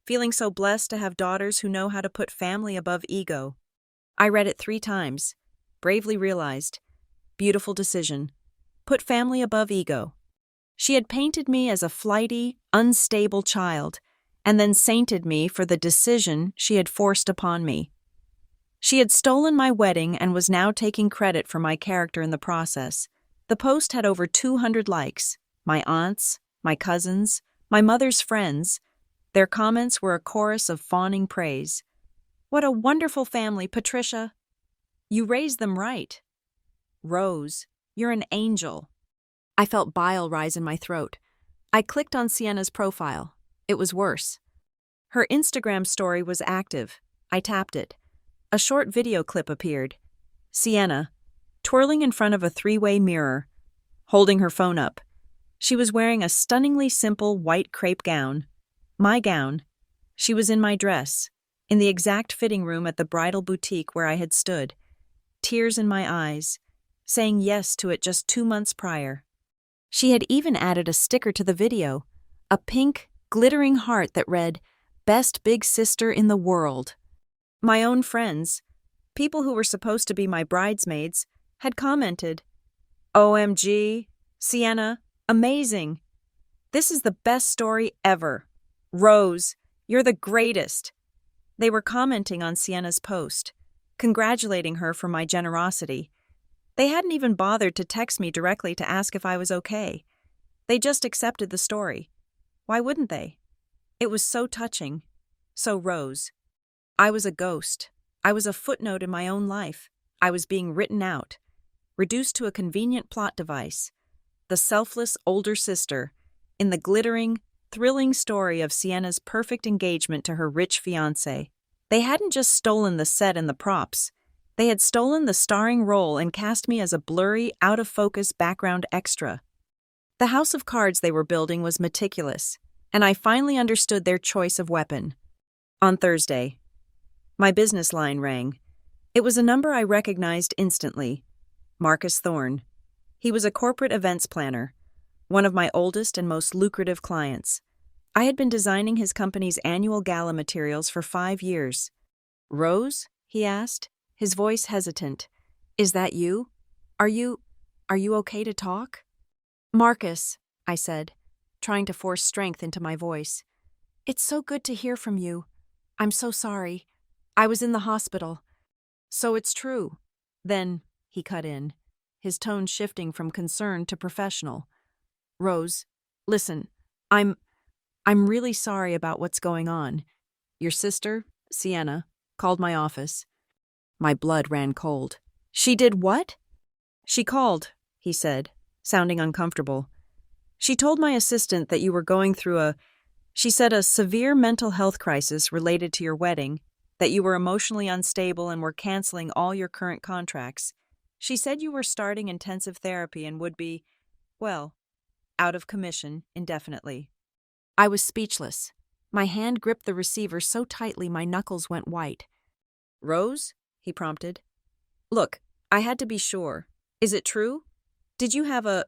Feeling so blessed to have daughters who know how to put family above ego." I read it 3 times, bravely realized. Beautiful decision. Put family above ego. She had painted me as a flighty, unstable child, and then sainted me for the decision she had forced upon me. She had stolen my wedding and was now taking credit for my character in the process. The post had over 200 likes. My aunts, my cousins, my mother's friends. Their comments were a chorus of fawning praise. "What a wonderful family, Patricia. You raised them right. Rose, you're an angel." I felt bile rise in my throat. I clicked on Sienna's profile. It was worse. Her Instagram story was active. I tapped it. A short video clip appeared. Sienna, twirling in front of a 3-way mirror, holding her phone up. She was wearing a stunningly simple white crepe gown. My gown. She was in my dress, in the exact fitting room at the bridal boutique where I had stood, tears in my eyes, saying yes to it just 2 months prior. She had even added a sticker to the video, a pink, glittering heart that read, "Best big sister in the world." My own friends, people who were supposed to be my bridesmaids, had commented, "OMG, Sienna, amazing. This is the best story ever. Rose, you're the greatest." They were commenting on Sienna's post, congratulating her for my generosity. They hadn't even bothered to text me directly to ask if I was okay. They just accepted the story. Why wouldn't they? It was so touching, so Rose. I was a ghost. I was a footnote in my own life. I was being written out, reduced to a convenient plot device. The selfless older sister, in the glittering, thrilling story of Sienna's perfect engagement to her rich fiancé. They hadn't just stolen the set and the props. They had stolen the starring role and cast me as a blurry, out-of-focus background extra. The house of cards they were building was meticulous, and I finally understood their choice of weapon. On Thursday, my business line rang. It was a number I recognized instantly. Marcus Thorne. He was a corporate events planner, one of my oldest and most lucrative clients. I had been designing his company's annual gala materials for 5 years. "Rose?" he asked, his voice hesitant. "Is that you? Are you okay to talk?" "Marcus," I said, trying to force strength into my voice. "It's so good to hear from you. I'm so sorry. I was in the hospital." "So it's true." "Then," he cut in, his tone shifting from concern to professional. "Rose, listen, I'm really sorry about what's going on. Your sister, Sienna, called my office." My blood ran cold. "She did what?" "She called," he said, sounding uncomfortable. "She told my assistant that you were going through a severe mental health crisis related to your wedding, that you were emotionally unstable and were canceling all your current contracts. She said you were starting intensive therapy and would be, well, out of commission indefinitely." I was speechless. My hand gripped the receiver so tightly my knuckles went white. "Rose?" he prompted. "Look, I had to be sure. Is it true? Did you have a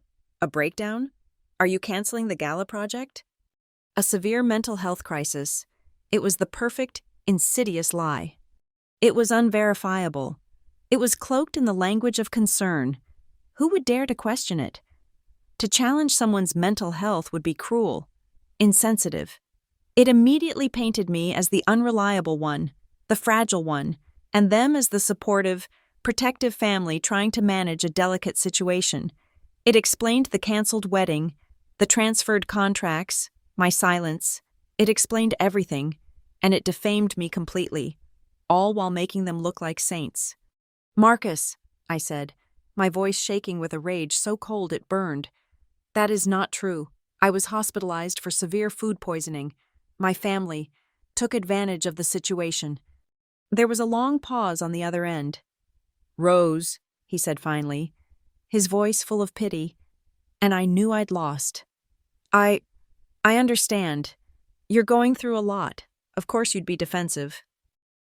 breakdown? Are you canceling the gala project?" A severe mental health crisis. It was the perfect, insidious lie. It was unverifiable. It was cloaked in the language of concern. Who would dare to question it? To challenge someone's mental health would be cruel, insensitive. It immediately painted me as the unreliable one, the fragile one, and them as the supportive, protective family trying to manage a delicate situation. It explained the canceled wedding, the transferred contracts, my silence. It explained everything, and it defamed me completely, all while making them look like saints. "Marcus," I said, my voice shaking with a rage so cold it burned. "That is not true. I was hospitalized for severe food poisoning. My family took advantage of the situation." There was a long pause on the other end. "Rose," he said finally, his voice full of pity, and I knew I'd lost. I understand. You're going through a lot. Of course you'd be defensive."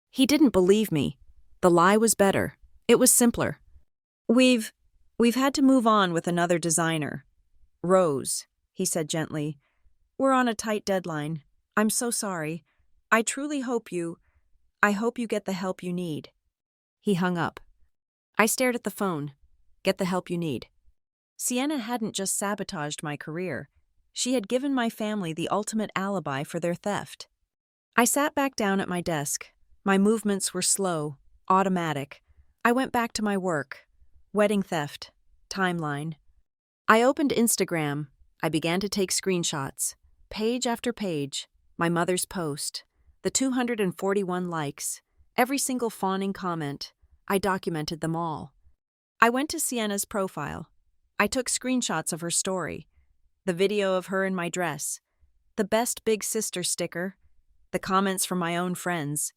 He didn't believe me. The lie was better. It was simpler. We've had to move on with another designer. "Rose," he said gently, "we're on a tight deadline. I'm so sorry. I truly hope you get the help you need." He hung up. I stared at the phone. Get the help you need. Sienna hadn't just sabotaged my career. She had given my family the ultimate alibi for their theft. I sat back down at my desk. My movements were slow, automatic. I went back to my work. Wedding theft. Timeline. I opened Instagram. I began to take screenshots. Page after page. My mother's post. The 241 likes. Every single fawning comment. I documented them all. I went to Sienna's profile. I took screenshots of her story. The video of her in my dress. The best big sister sticker. The comments from my own friends.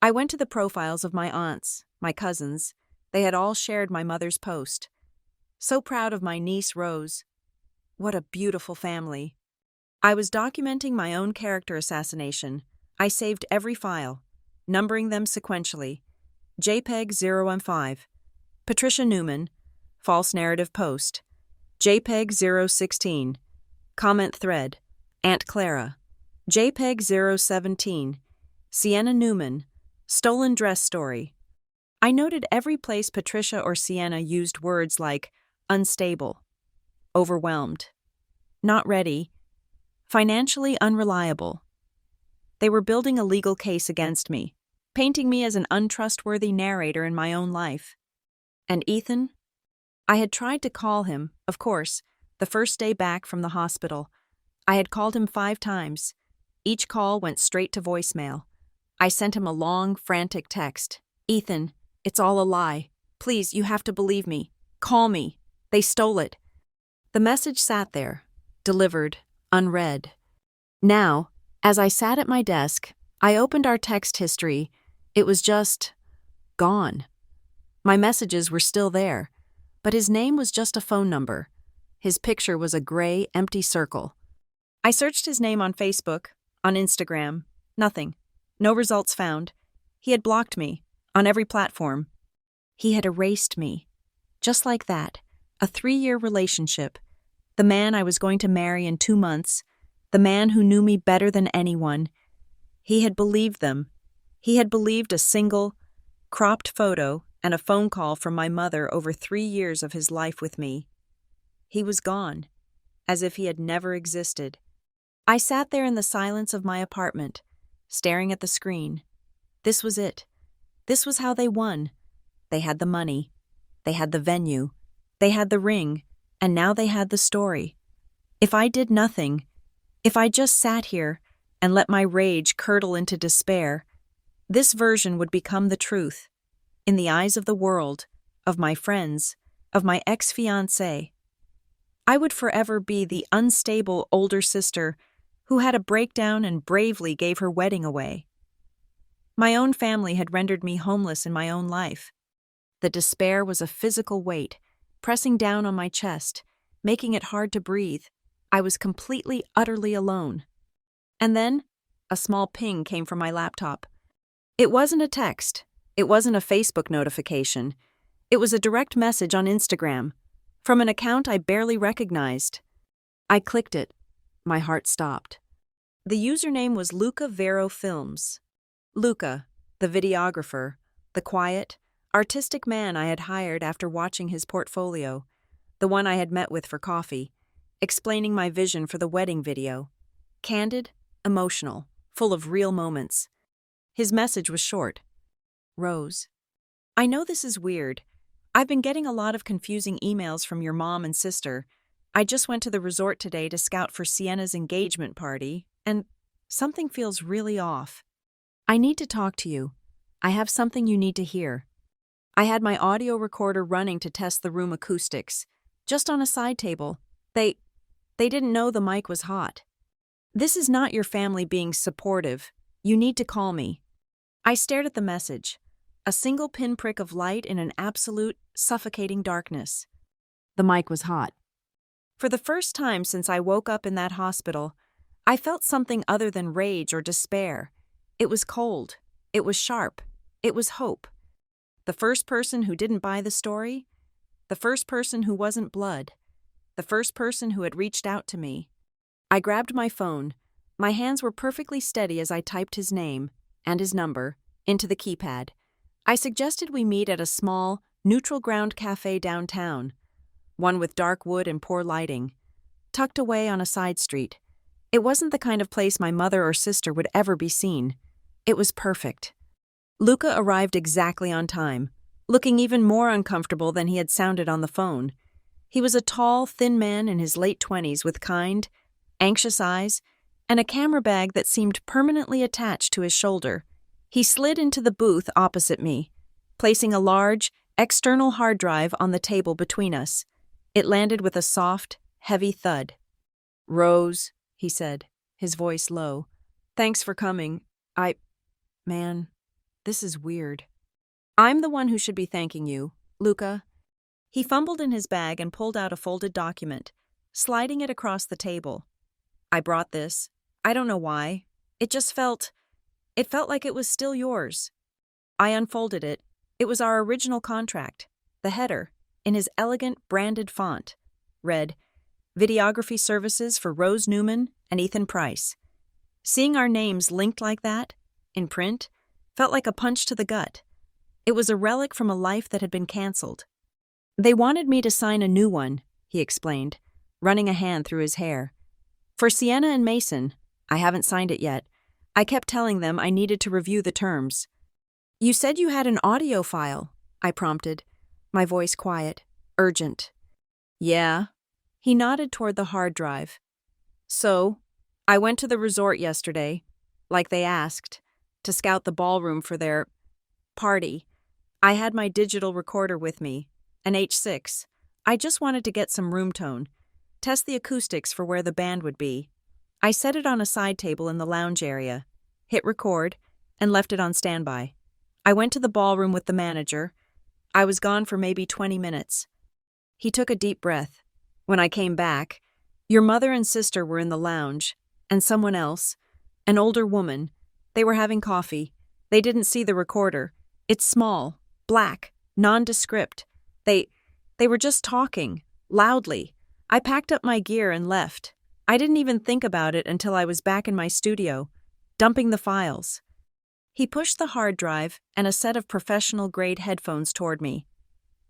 I went to the profiles of my aunts, my cousins. They had all shared my mother's post. So proud of my niece Rose. What a beautiful family. I was documenting my own character assassination. I saved every file, numbering them sequentially. JPEG 015. Patricia Newman. False narrative post. JPEG 016. Comment thread. Aunt Clara. JPEG 017. Sienna Newman. Stolen dress story. I noted every place Patricia or Sienna used words like unstable, overwhelmed, not ready, financially unreliable. They were building a legal case against me, painting me as an untrustworthy narrator in my own life. And Ethan? I had tried to call him, of course, the first day back from the hospital. I had called him 5 times. Each call went straight to voicemail. I sent him a long, frantic text. "Ethan, it's all a lie. Please, you have to believe me. Call me. They stole it." The message sat there, delivered, unread. Now, as I sat at my desk, I opened our text history. It was just gone. My messages were still there, but his name was just a phone number. His picture was a gray, empty circle. I searched his name on Facebook, on Instagram. Nothing. No results found. He had blocked me, on every platform. He had erased me. Just like that. A 3-year relationship. The man I was going to marry in 2 months. The man who knew me better than anyone. He had believed them. He had believed a single, cropped photo and a phone call from my mother over 3 years of his life with me. He was gone, as if he had never existed. I sat there in the silence of my apartment, staring at the screen. This was it. This was how they won. They had the money. They had the venue. They had the ring. And now they had the story. If I did nothing, if I just sat here and let my rage curdle into despair, this version would become the truth. In the eyes of the world, of my friends, of my ex-fiancé. I would forever be the unstable older sister who had a breakdown and bravely gave her wedding away. My own family had rendered me homeless in my own life. The despair was a physical weight, pressing down on my chest, making it hard to breathe. I was completely, utterly alone. And then, a small ping came from my laptop. It wasn't a text. It wasn't a Facebook notification. It was a direct message on Instagram, from an account I barely recognized. I clicked it. My heart stopped. The username was Luca Vero Films. Luca, the videographer, the quiet, artistic man I had hired after watching his portfolio, the one I had met with for coffee, explaining my vision for the wedding video. Candid, emotional, full of real moments. His message was short. Rose, I know this is weird. I've been getting a lot of confusing emails from your mom and sister. I just went to the resort today to scout for Sienna's engagement party, and something feels really off. I need to talk to you. I have something you need to hear. I had my audio recorder running to test the room acoustics, just on a side table. They didn't know the mic was hot. This is not your family being supportive. You need to call me. I stared at the message, a single pinprick of light in an absolute, suffocating darkness. The mic was hot. For the first time since I woke up in that hospital, I felt something other than rage or despair. It was cold. It was sharp. It was hope. The first person who didn't buy the story, the first person who wasn't blood, the first person who had reached out to me. I grabbed my phone. My hands were perfectly steady as I typed his name and his number into the keypad. I suggested we meet at a small, neutral ground cafe downtown, one with dark wood and poor lighting, tucked away on a side street. It wasn't the kind of place my mother or sister would ever be seen. It was perfect. Luca arrived exactly on time, looking even more uncomfortable than he had sounded on the phone. He was a tall, thin man in his late 20s with kind, anxious eyes and a camera bag that seemed permanently attached to his shoulder. He slid into the booth opposite me, placing a large, external hard drive on the table between us. It landed with a soft, heavy thud. "Rose," he said, his voice low. "Thanks for coming. Man, this is weird. I'm the one who should be thanking you, Luca." He fumbled in his bag and pulled out a folded document, sliding it across the table. "I brought this. I don't know why. It felt like it was still yours." I unfolded it. It was our original contract. The header, in his elegant, branded font, read, "Videography services for Rose Newman and Ethan Price." Seeing our names linked like that, in print, felt like a punch to the gut. It was a relic from a life that had been canceled. "They wanted me to sign a new one," he explained, running a hand through his hair. "For Sienna and Mason. I haven't signed it yet. I kept telling them I needed to review the terms." "You said you had an audio file," I prompted, my voice quiet, urgent. "Yeah." He nodded toward the hard drive. "So, I went to the resort yesterday, like they asked. to scout the ballroom for their party. I had my digital recorder with me, an H6. I just wanted to get some room tone, test the acoustics for where the band would be. I set it on a side table in the lounge area, hit record, and left it on standby. I went to the ballroom with the manager. I was gone for maybe 20 minutes. He took a deep breath. When I came back, your mother and sister were in the lounge, and someone else, an older woman. They were having coffee. They didn't see the recorder. It's small, black, nondescript. They were just talking, loudly. I packed up my gear and left. I didn't even think about it until I was back in my studio, dumping the files. He pushed the hard drive and a set of professional-grade headphones toward me.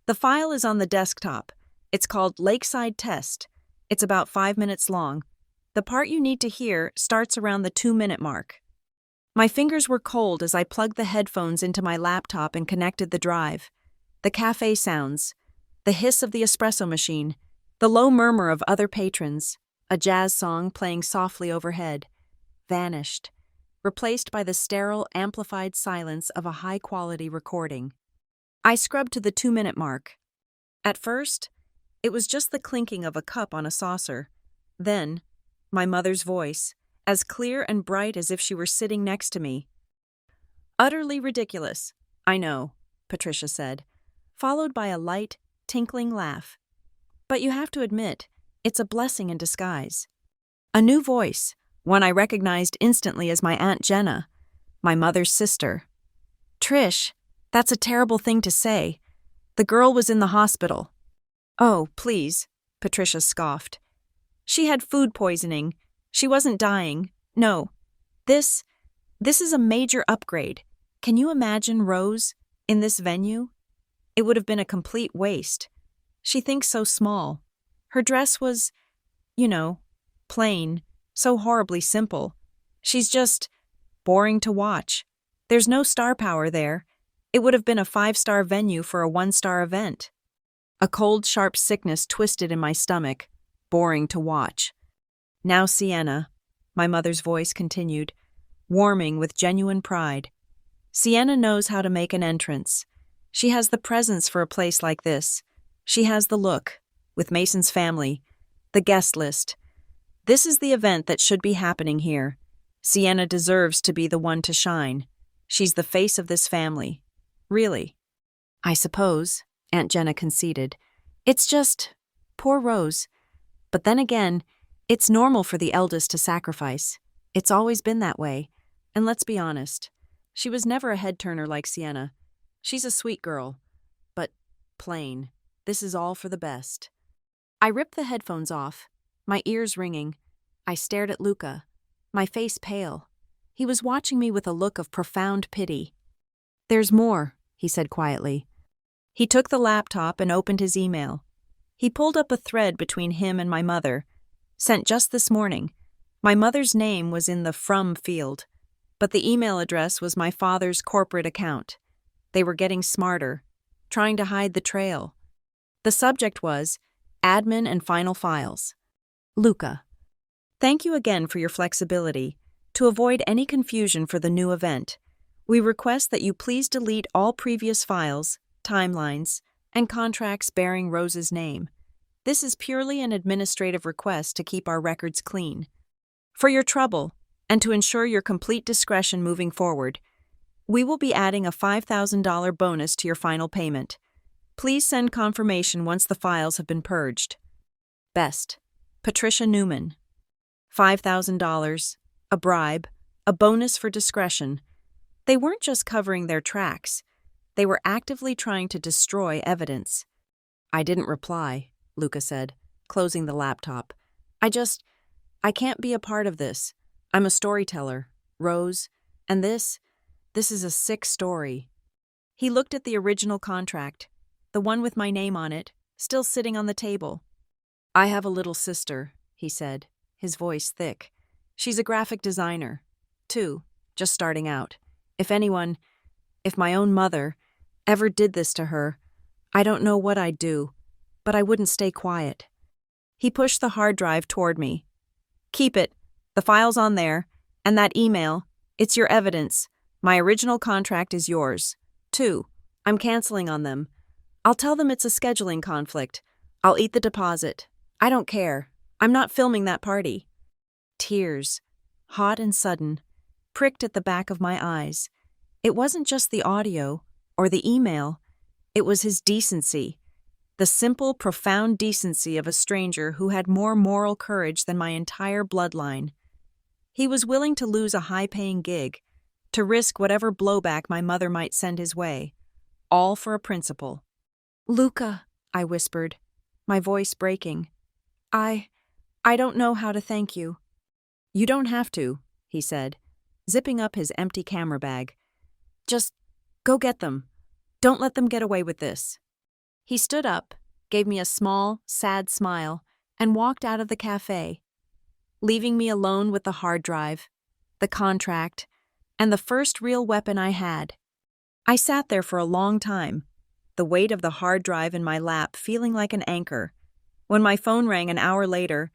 The file is on the desktop. It's called Lakeside Test. It's about 5 minutes long. The part you need to hear starts around the 2-minute mark. My fingers were cold as I plugged the headphones into my laptop and connected the drive. The cafe sounds, the hiss of the espresso machine, the low murmur of other patrons, a jazz song playing softly overhead, vanished, replaced by the sterile, amplified silence of a high-quality recording. I scrubbed to the 2-minute mark. At first, it was just the clinking of a cup on a saucer. Then, my mother's voice, as clear and bright as if she were sitting next to me. "Utterly ridiculous, I know," Patricia said, followed by a light, tinkling laugh. "But you have to admit, it's a blessing in disguise." A new voice, one I recognized instantly as my Aunt Jenna, my mother's sister. "Trish, that's a terrible thing to say. The girl was in the hospital." "Oh, please," Patricia scoffed. "She had food poisoning. She wasn't dying. No. This is a major upgrade. Can you imagine Rose in this venue? It would have been a complete waste. She thinks so small. Her dress was, plain, so horribly simple. She's just boring to watch. There's no star power there. It would have been a 5-star venue for a 1-star event." A cold, sharp sickness twisted in my stomach. Boring to watch. "Now Sienna," my mother's voice continued, warming with genuine pride. "Sienna knows how to make an entrance. She has the presence for a place like this. She has the look, with Mason's family, the guest list. This is the event that should be happening here. Sienna deserves to be the one to shine. She's the face of this family. Really." "I suppose," Aunt Jenna conceded. "It's just, poor Rose. But then again, it's normal for the eldest to sacrifice. It's always been that way. And let's be honest, she was never a head-turner like Sienna. She's a sweet girl. But plain, this is all for the best." I ripped the headphones off, my ears ringing. I stared at Luca, my face pale. He was watching me with a look of profound pity. "There's more," he said quietly. He took the laptop and opened his email. He pulled up a thread between him and my mother, sent just this morning. My mother's name was in the from field, but the email address was my father's corporate account. They were getting smarter, trying to hide the trail. The subject was admin and final files. Luca. "Thank you again for your flexibility. To avoid any confusion for the new event, we request that you please delete all previous files, timelines, and contracts bearing Rose's name. This is purely an administrative request to keep our records clean. For your trouble, and to ensure your complete discretion moving forward, we will be adding a $5,000 bonus to your final payment. Please send confirmation once the files have been purged. Best, Patricia Newman." $5,000, a bribe, a bonus for discretion. They weren't just covering their tracks. They were actively trying to destroy evidence. "I didn't reply," Luca said, closing the laptop. I can't be a part of this. I'm a storyteller, Rose, and this is a sick story." He looked at the original contract, the one with my name on it, still sitting on the table. "I have a little sister," he said, his voice thick. "She's a graphic designer, too, just starting out. If my own mother, ever did this to her, I don't know what I'd do, but I wouldn't stay quiet." He pushed the hard drive toward me. "Keep it. The file's on there. And that email, it's your evidence. My original contract is yours. 2. I'm canceling on them. I'll tell them it's a scheduling conflict. I'll eat the deposit. I don't care. I'm not filming that party. Tears, hot and sudden, pricked at the back of my eyes. It wasn't just the audio or the email. It was his decency. The simple, profound decency of a stranger who had more moral courage than my entire bloodline. He was willing to lose a high-paying gig, to risk whatever blowback my mother might send his way, all for a principle. "Luca," I whispered, my voice breaking. I don't know how to thank you." "You don't have to," he said, zipping up his empty camera bag. "Just go get them. Don't let them get away with this." He stood up, gave me a small, sad smile, and walked out of the cafe, leaving me alone with the hard drive, the contract, and the first real weapon I had. I sat there for a long time, the weight of the hard drive in my lap feeling like an anchor. When my phone rang an hour later,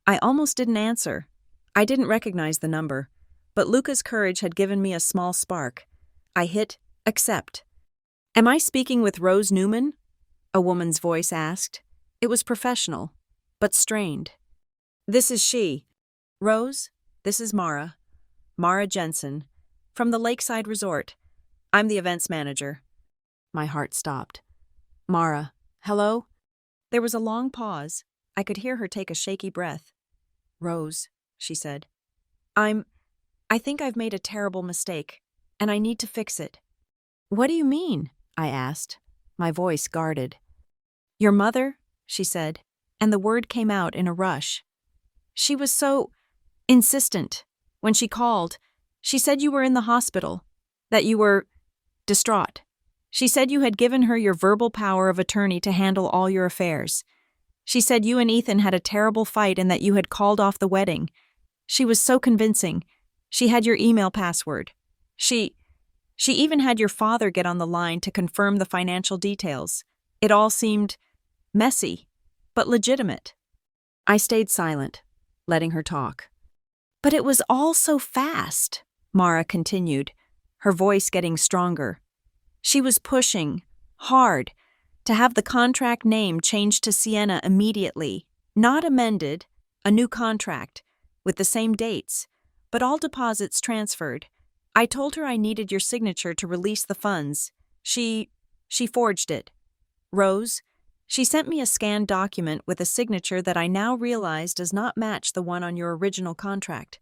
I almost didn't answer. I didn't recognize the number, but Luca's courage had given me a small spark. I hit accept. "Am I speaking with Rose Newman?" a woman's voice asked. It was professional, but strained. "This is she. Rose, this is Mara. Mara Jensen, from the Lakeside Resort. I'm the events manager." My heart stopped. "Mara, hello?" There was a long pause. I could hear her take a shaky breath. "Rose," she said. I think I've made a terrible mistake, and I need to fix it." "What do you mean?" I asked, my voice guarded. "Your mother," she said, and the word came out in a rush. "She was so insistent. When she called, she said you were in the hospital, that you were distraught. She said you had given her your verbal power of attorney to handle all your affairs. She said you and Ethan had a terrible fight and that you had called off the wedding. She was so convincing. She had your email password. She even had your father get on the line to confirm the financial details. It all seemed messy, but legitimate." I stayed silent, letting her talk. "But it was all so fast," Mara continued, her voice getting stronger. "She was pushing, hard, to have the contract name changed to Sienna immediately, not amended, a new contract, with the same dates, but all deposits transferred. I told her I needed your signature to release the funds. She forged it. Rose, she sent me a scanned document with a signature that I now realize does not match the one on your original contract."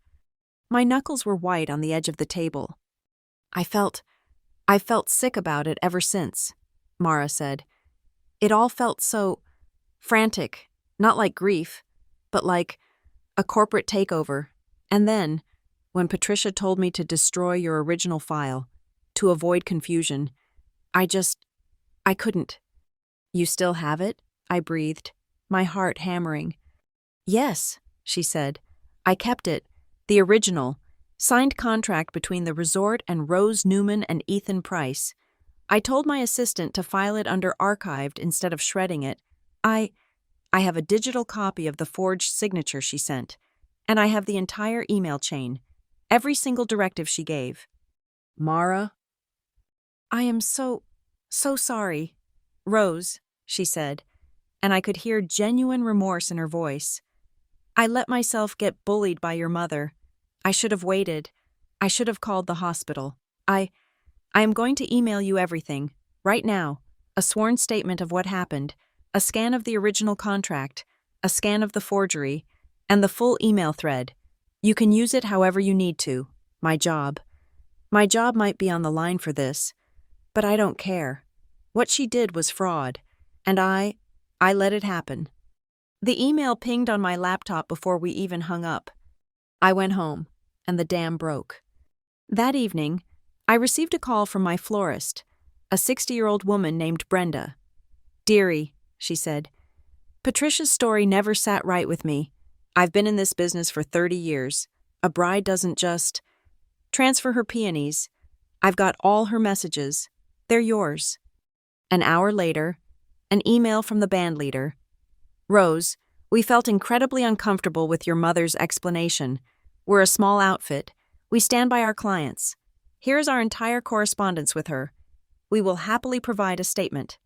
My knuckles were white on the edge of the table. I felt sick about it ever since," Mara said. "It all felt so frantic, not like grief, but like a corporate takeover. And then, when Patricia told me to destroy your original file, to avoid confusion, I couldn't." "You still have it?" I breathed, my heart hammering. "Yes," she said. "I kept it, the original, signed contract between the resort and Rose Newman and Ethan Price. I told my assistant to file it under archived instead of shredding it. I have a digital copy of the forged signature she sent, and I have the entire email chain, every single directive she gave." "Mara?" "I am so sorry, Rose," she said, and I could hear genuine remorse in her voice. "I let myself get bullied by your mother. I should have waited. I should have called the hospital. I am going to email you everything, right now, a sworn statement of what happened, a scan of the original contract, a scan of the forgery, and the full email thread. You can use it however you need to. My job might be on the line for this, but I don't care. What she did was fraud, and I let it happen." The email pinged on my laptop before we even hung up. I went home, and the dam broke. That evening, I received a call from my florist, a 60-year-old woman named Brenda. "Dearie," she said, "Patricia's story never sat right with me. I've been in this business for 30 years. A bride doesn't just transfer her peonies. I've got all her messages. They're yours." An hour later, an email from the band leader. "Rose, we felt incredibly uncomfortable with your mother's explanation. We're a small outfit. We stand by our clients. Here's our entire correspondence with her. We will happily provide a statement.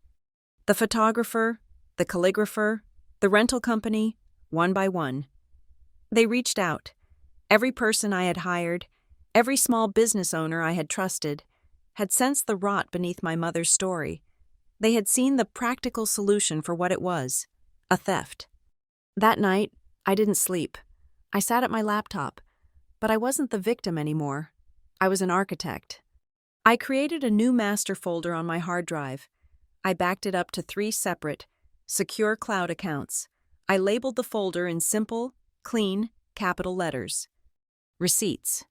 The photographer, the calligrapher, the rental company, one by one. They reached out. Every person I had hired, every small business owner I had trusted, had sensed the rot beneath my mother's story. They had seen the practical solution for what it was, a theft. That night, I didn't sleep. I sat at my laptop, but I wasn't the victim anymore. I was an architect. I created a new master folder on my hard drive. I backed it up to 3 separate, secure cloud accounts. I labeled the folder in simple, clean, capital letters. Receipts.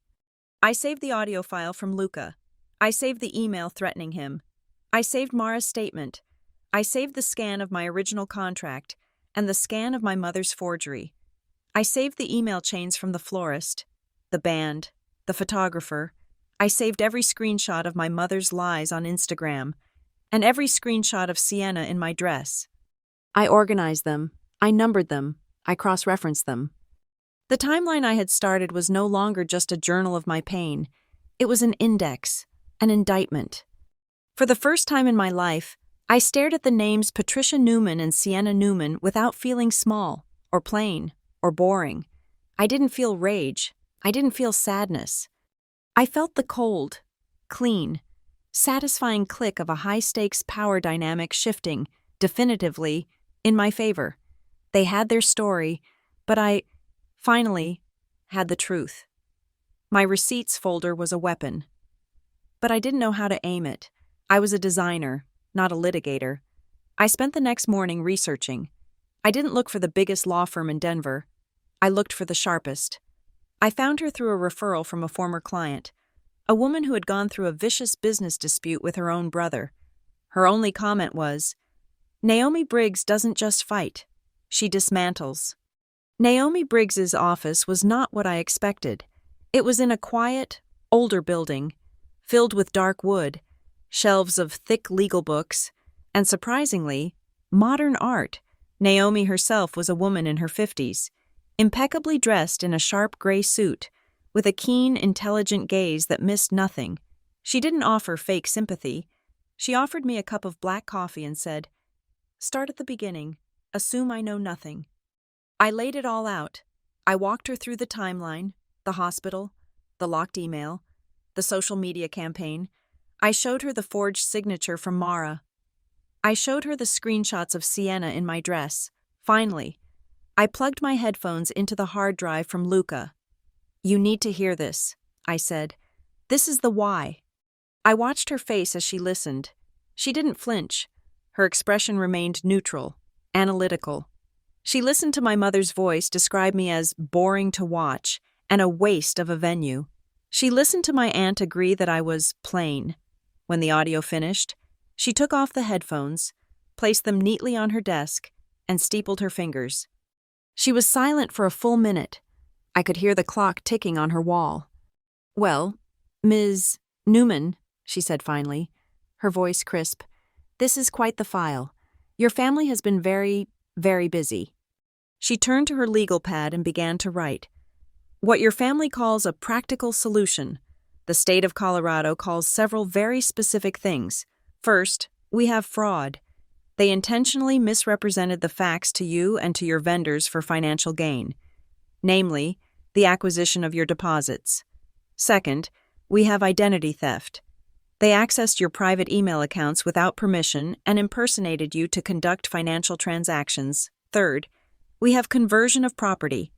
I saved the audio file from Luca. I saved the email threatening him. I saved Mara's statement. I saved the scan of my original contract and the scan of my mother's forgery. I saved the email chains from the florist, the band, the photographer. I saved every screenshot of my mother's lies on Instagram and every screenshot of Sienna in my dress. I organized them. I numbered them. I cross-referenced them. The timeline I had started was no longer just a journal of my pain. It was an index, an indictment. For the first time in my life, I stared at the names Patricia Newman and Sienna Newman without feeling small, or plain, or boring. I didn't feel rage. I didn't feel sadness. I felt the cold, clean, satisfying click of a high-stakes power dynamic shifting, definitively, in my favor. They had their story, but I, finally, had the truth. My receipts folder was a weapon. But I didn't know how to aim it. I was a designer, not a litigator. I spent the next morning researching. I didn't look for the biggest law firm in Denver. I looked for the sharpest. I found her through a referral from a former client, a woman who had gone through a vicious business dispute with her own brother. Her only comment was, "Naomi Briggs doesn't just fight. She dismantles." Naomi Briggs's office was not what I expected. It was in a quiet, older building, filled with dark wood, shelves of thick legal books, and surprisingly, modern art. Naomi herself was a woman in her 50s, impeccably dressed in a sharp gray suit, with a keen, intelligent gaze that missed nothing. She didn't offer fake sympathy. She offered me a cup of black coffee and said, "Start at the beginning. Assume I know nothing." I laid it all out. I walked her through the timeline, the hospital, the locked email, the social media campaign. I showed her the forged signature from Mara. I showed her the screenshots of Sienna in my dress. Finally, I plugged my headphones into the hard drive from Luca. "You need to hear this," I said. "This is the why." I watched her face as she listened. She didn't flinch. Her expression remained neutral, analytical. She listened to my mother's voice describe me as boring to watch and a waste of a venue. She listened to my aunt agree that I was plain. When the audio finished, she took off the headphones, placed them neatly on her desk, and steepled her fingers. She was silent for a full minute. I could hear the clock ticking on her wall. "Well, Ms. Newman," she said finally, her voice crisp, "this is quite the file. Your family has been very, very busy." She turned to her legal pad and began to write. "What your family calls a practical solution, the state of Colorado calls several very specific things. First, we have fraud. They intentionally misrepresented the facts to you and to your vendors for financial gain, namely, the acquisition of your deposits. Second, we have identity theft. They accessed your private email accounts without permission and impersonated you to conduct financial transactions. Third, we have conversion of property.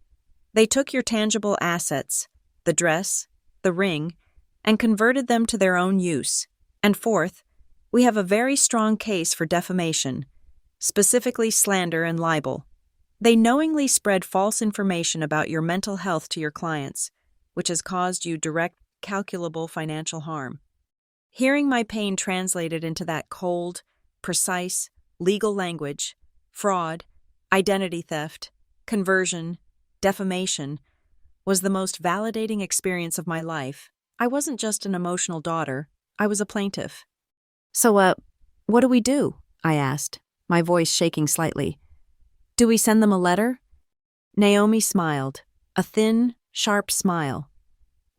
They took your tangible assets, the dress, the ring, and converted them to their own use. And fourth, we have a very strong case for defamation, specifically slander and libel. They knowingly spread false information about your mental health to your clients, which has caused you direct, calculable financial harm." Hearing my pain translated into that cold, precise, legal language, fraud, identity theft, conversion, defamation, was the most validating experience of my life. I wasn't just an emotional daughter, I was a plaintiff. "So, what do we do?" I asked, my voice shaking slightly. "Do we send them a letter?" Naomi smiled, a thin, sharp smile.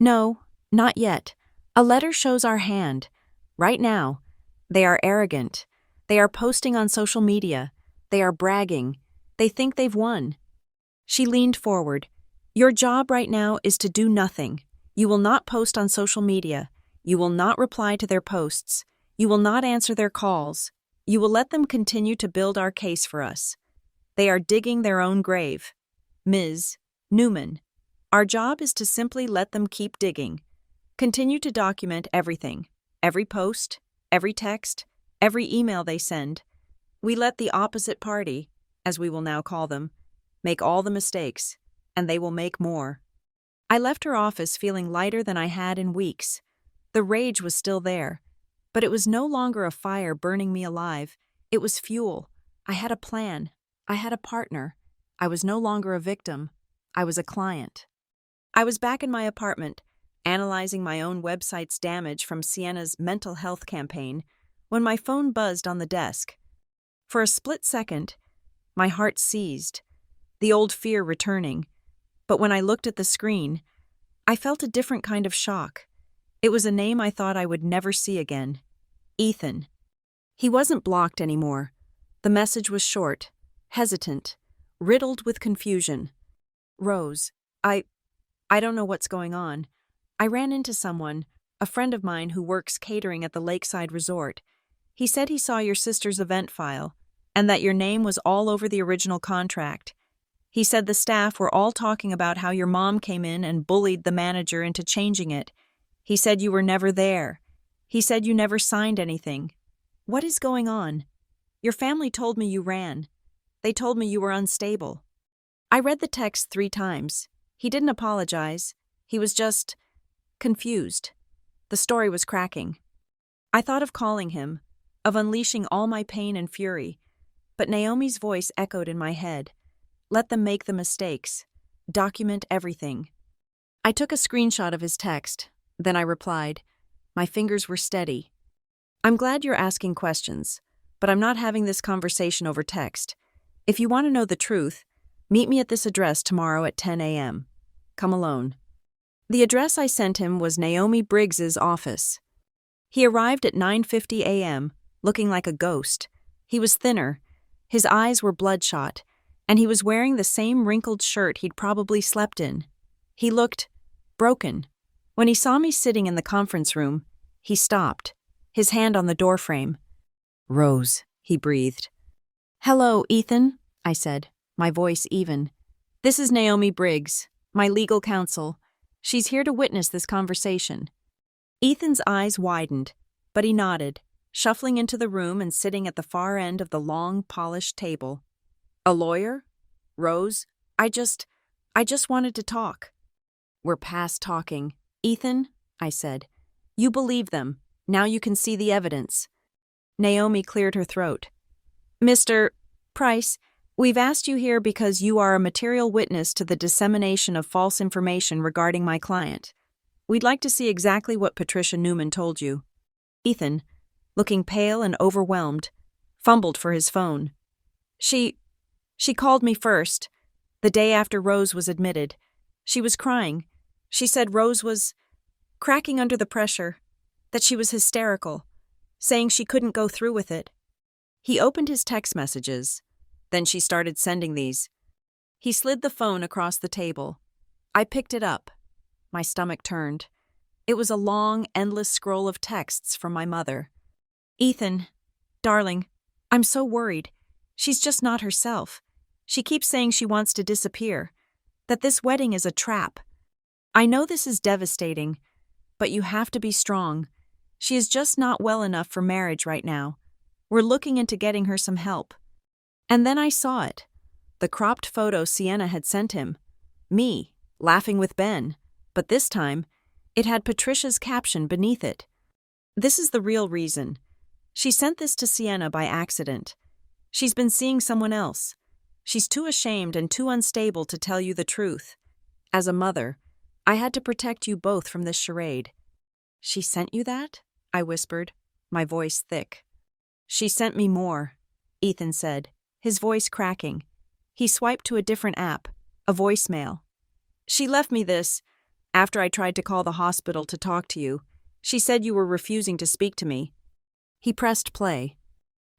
"No, not yet. A letter shows our hand. Right now. They are arrogant. They are posting on social media. They are bragging. They think they've won. She leaned forward. Your job right now is to do nothing. You will not post on social media. You will not reply to their posts. You will not answer their calls. You will let them continue to build our case for us. They are digging their own grave. Ms. Newman, our job is to simply let them keep digging. Continue to document everything, every post, every text, every email they send. We let the opposite party, as we will now call them, make all the mistakes, and they will make more. I left her office feeling lighter than I had in weeks. The rage was still there, but it was no longer a fire burning me alive. It was fuel. I had a plan. I had a partner. I was no longer a victim. I was a client. I was back in my apartment, analyzing my own website's damage from Sienna's mental health campaign, when my phone buzzed on the desk. For a split second, my heart seized, the old fear returning. But when I looked at the screen, I felt a different kind of shock. It was a name I thought I would never see again. Ethan. He wasn't blocked anymore. The message was short, hesitant, riddled with confusion. Rose, I don't know what's going on. I ran into someone, a friend of mine who works catering at the Lakeside Resort. He said he saw your sister's event file, and that your name was all over the original contract. He said the staff were all talking about how your mom came in and bullied the manager into changing it. He said you were never there. He said you never signed anything. What is going on? Your family told me you ran. They told me you were unstable. I read the text 3 times. He didn't apologize. He was just confused. The story was cracking. I thought of calling him, of unleashing all my pain and fury, but Naomi's voice echoed in my head. Let them make the mistakes. Document everything. I took a screenshot of his text. Then I replied. My fingers were steady. I'm glad you're asking questions, but I'm not having this conversation over text. If you want to know the truth, meet me at this address tomorrow at 10 a.m. Come alone. The address I sent him was Naomi Briggs's office. He arrived at 9:50 a.m., looking like a ghost. He was thinner, his eyes were bloodshot, and he was wearing the same wrinkled shirt he'd probably slept in. He looked broken. When he saw me sitting in the conference room, he stopped, his hand on the doorframe. Rose, he breathed. Hello, Ethan, I said, my voice even. This is Naomi Briggs, my legal counsel. She's here to witness this conversation. Ethan's eyes widened, but he nodded, shuffling into the room and sitting at the far end of the long, polished table. A lawyer? Rose, I just wanted to talk. We're past talking. Ethan, I said, you believe them. Now you can see the evidence. Naomi cleared her throat. Mr. Price, we've asked you here because you are a material witness to the dissemination of false information regarding my client. We'd like to see exactly what Patricia Newman told you. Ethan, looking pale and overwhelmed, fumbled for his phone. She called me first, the day after Rose was admitted. She was crying. She said Rose was cracking under the pressure, that she was hysterical, saying she couldn't go through with it. He opened his text messages. Then she started sending these. He slid the phone across the table. I picked it up. My stomach turned. It was a long, endless scroll of texts from my mother. Ethan, darling, I'm so worried. She's just not herself. She keeps saying she wants to disappear, that this wedding is a trap. I know this is devastating, but you have to be strong. She is just not well enough for marriage right now. We're looking into getting her some help. And then I saw it. The cropped photo Sienna had sent him. Me, laughing with Ben. But this time, it had Patricia's caption beneath it. This is the real reason. She sent this to Sienna by accident. She's been seeing someone else. She's too ashamed and too unstable to tell you the truth. As a mother, I had to protect you both from this charade. She sent you that? I whispered, my voice thick. She sent me more, Ethan said, his voice cracking. He swiped to a different app, a voicemail. She left me this after I tried to call the hospital to talk to you. She said you were refusing to speak to me. He pressed play.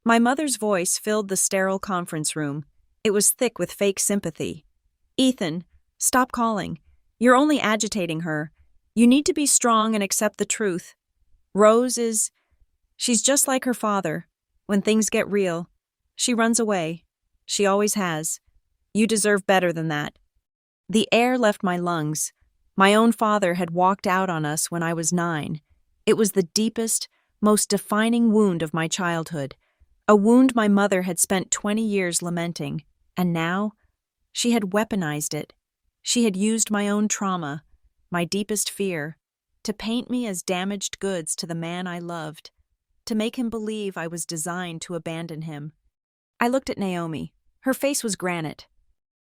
My mother's voice filled the sterile conference room. It was thick with fake sympathy. Ethan, stop calling. You're only agitating her. You need to be strong and accept the truth. Rose is... She's just like her father. When things get real, she runs away. She always has. You deserve better than that. The air left my lungs. My own father had walked out on us when I was 9. It was the deepest, most defining wound of my childhood. A wound my mother had spent 20 years lamenting. And now, she had weaponized it. She had used my own trauma, my deepest fear, to paint me as damaged goods to the man I loved, to make him believe I was designed to abandon him. I looked at Naomi. Her face was granite.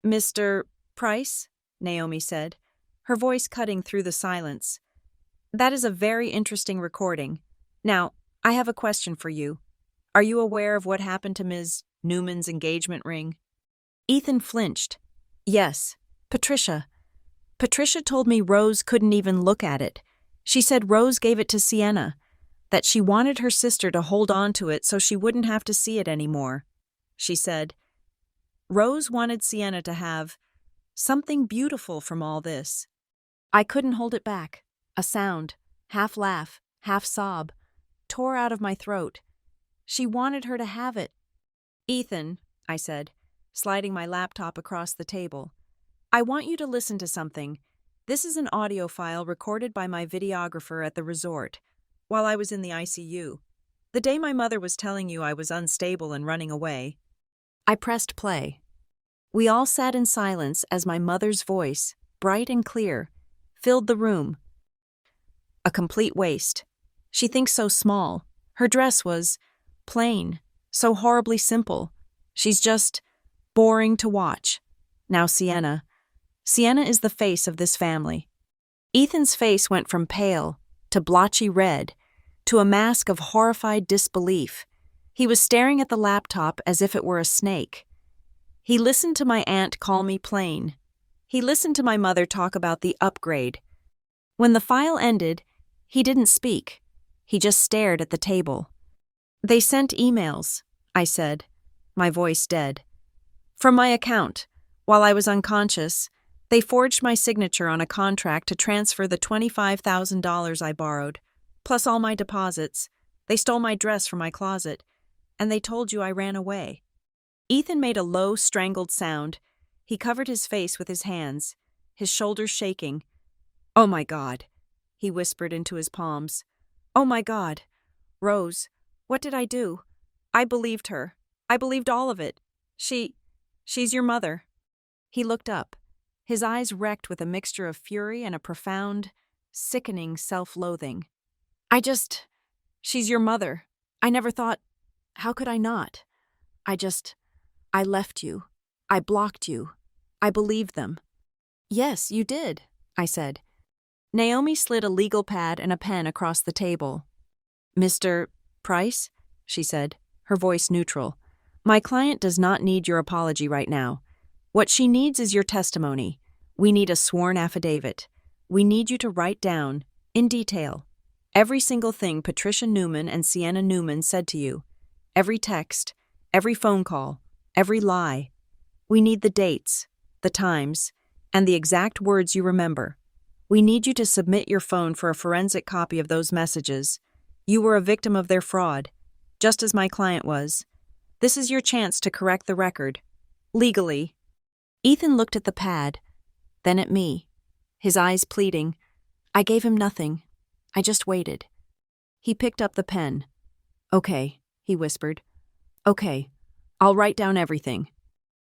"Mr. Price?" Naomi said, her voice cutting through the silence. "That is a very interesting recording. Now, I have a question for you. Are you aware of what happened to Ms. Newman's engagement ring?" Ethan flinched. "Yes, Patricia. Patricia told me Rose couldn't even look at it. She said Rose gave it to Sienna, that she wanted her sister to hold on to it so she wouldn't have to see it anymore. She said, Rose wanted Sienna to have something beautiful from all this." I couldn't hold it back. A sound, half laugh, half sob, tore out of my throat. She wanted her to have it. "Ethan," I said, sliding my laptop across the table, "I want you to listen to something. This is an audio file recorded by my videographer at the resort, while I was in the ICU. The day my mother was telling you I was unstable and running away." I pressed play. We all sat in silence as my mother's voice, bright and clear, filled the room. A complete waste. She thinks so small. Her dress was plain, so horribly simple. She's just boring to watch. Now Sienna. Sienna is the face of this family. Ethan's face went from pale to blotchy red to a mask of horrified disbelief. He was staring at the laptop as if it were a snake. He listened to my aunt call me plain. He listened to my mother talk about the upgrade. When the file ended, he didn't speak. He just stared at the table. "They sent emails," I said, my voice dead. "From my account. While I was unconscious, they forged my signature on a contract to transfer the $25,000 I borrowed, plus all my deposits. They stole my dress from my closet, and they told you I ran away." Ethan made a low, strangled sound. He covered his face with his hands, his shoulders shaking. "Oh my God," he whispered into his palms. "Oh my God. Rose, what did I do? I believed her. I believed all of it. She's your mother." He looked up, his eyes wrecked with a mixture of fury and a profound, sickening self-loathing. She's your mother. I never thought, how could I not? I left you. I blocked you. I believed them." "Yes, you did," I said. Naomi slid a legal pad and a pen across the table. "Mr. Price," she said, her voice neutral, "my client does not need your apology right now. What she needs is your testimony. We need a sworn affidavit. We need you to write down, in detail, every single thing Patricia Newman and Sienna Newman said to you. Every text, every phone call, every lie. We need the dates, the times, and the exact words you remember. We need you to submit your phone for a forensic copy of those messages. You were a victim of their fraud, just as my client was. This is your chance to correct the record. Legally." Ethan looked at the pad, then at me, his eyes pleading. I gave him nothing. I just waited. He picked up the pen. "Okay," he whispered. "Okay, I'll write down everything."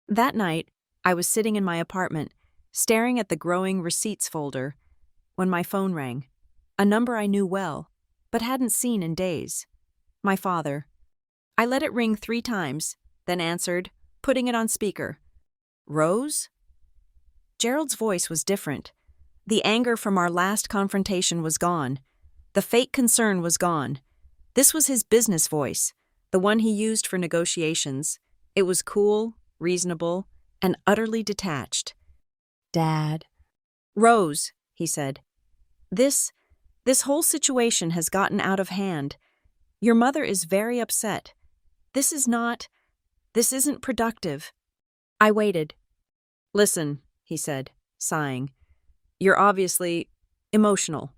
That night, I was sitting in my apartment, staring at the growing receipts folder, when my phone rang. A number I knew well, but hadn't seen in days. My father. I let it ring 3 times, then answered, putting it on speaker. "Rose?" Gerald's voice was different. The anger from our last confrontation was gone. The fake concern was gone. This was his business voice, the one he used for negotiations. It was cool, reasonable, and utterly detached. "Dad." "Rose," he said. This whole situation has gotten out of hand. Your mother is very upset. This isn't productive. I waited. Listen, he said, sighing. You're obviously emotional.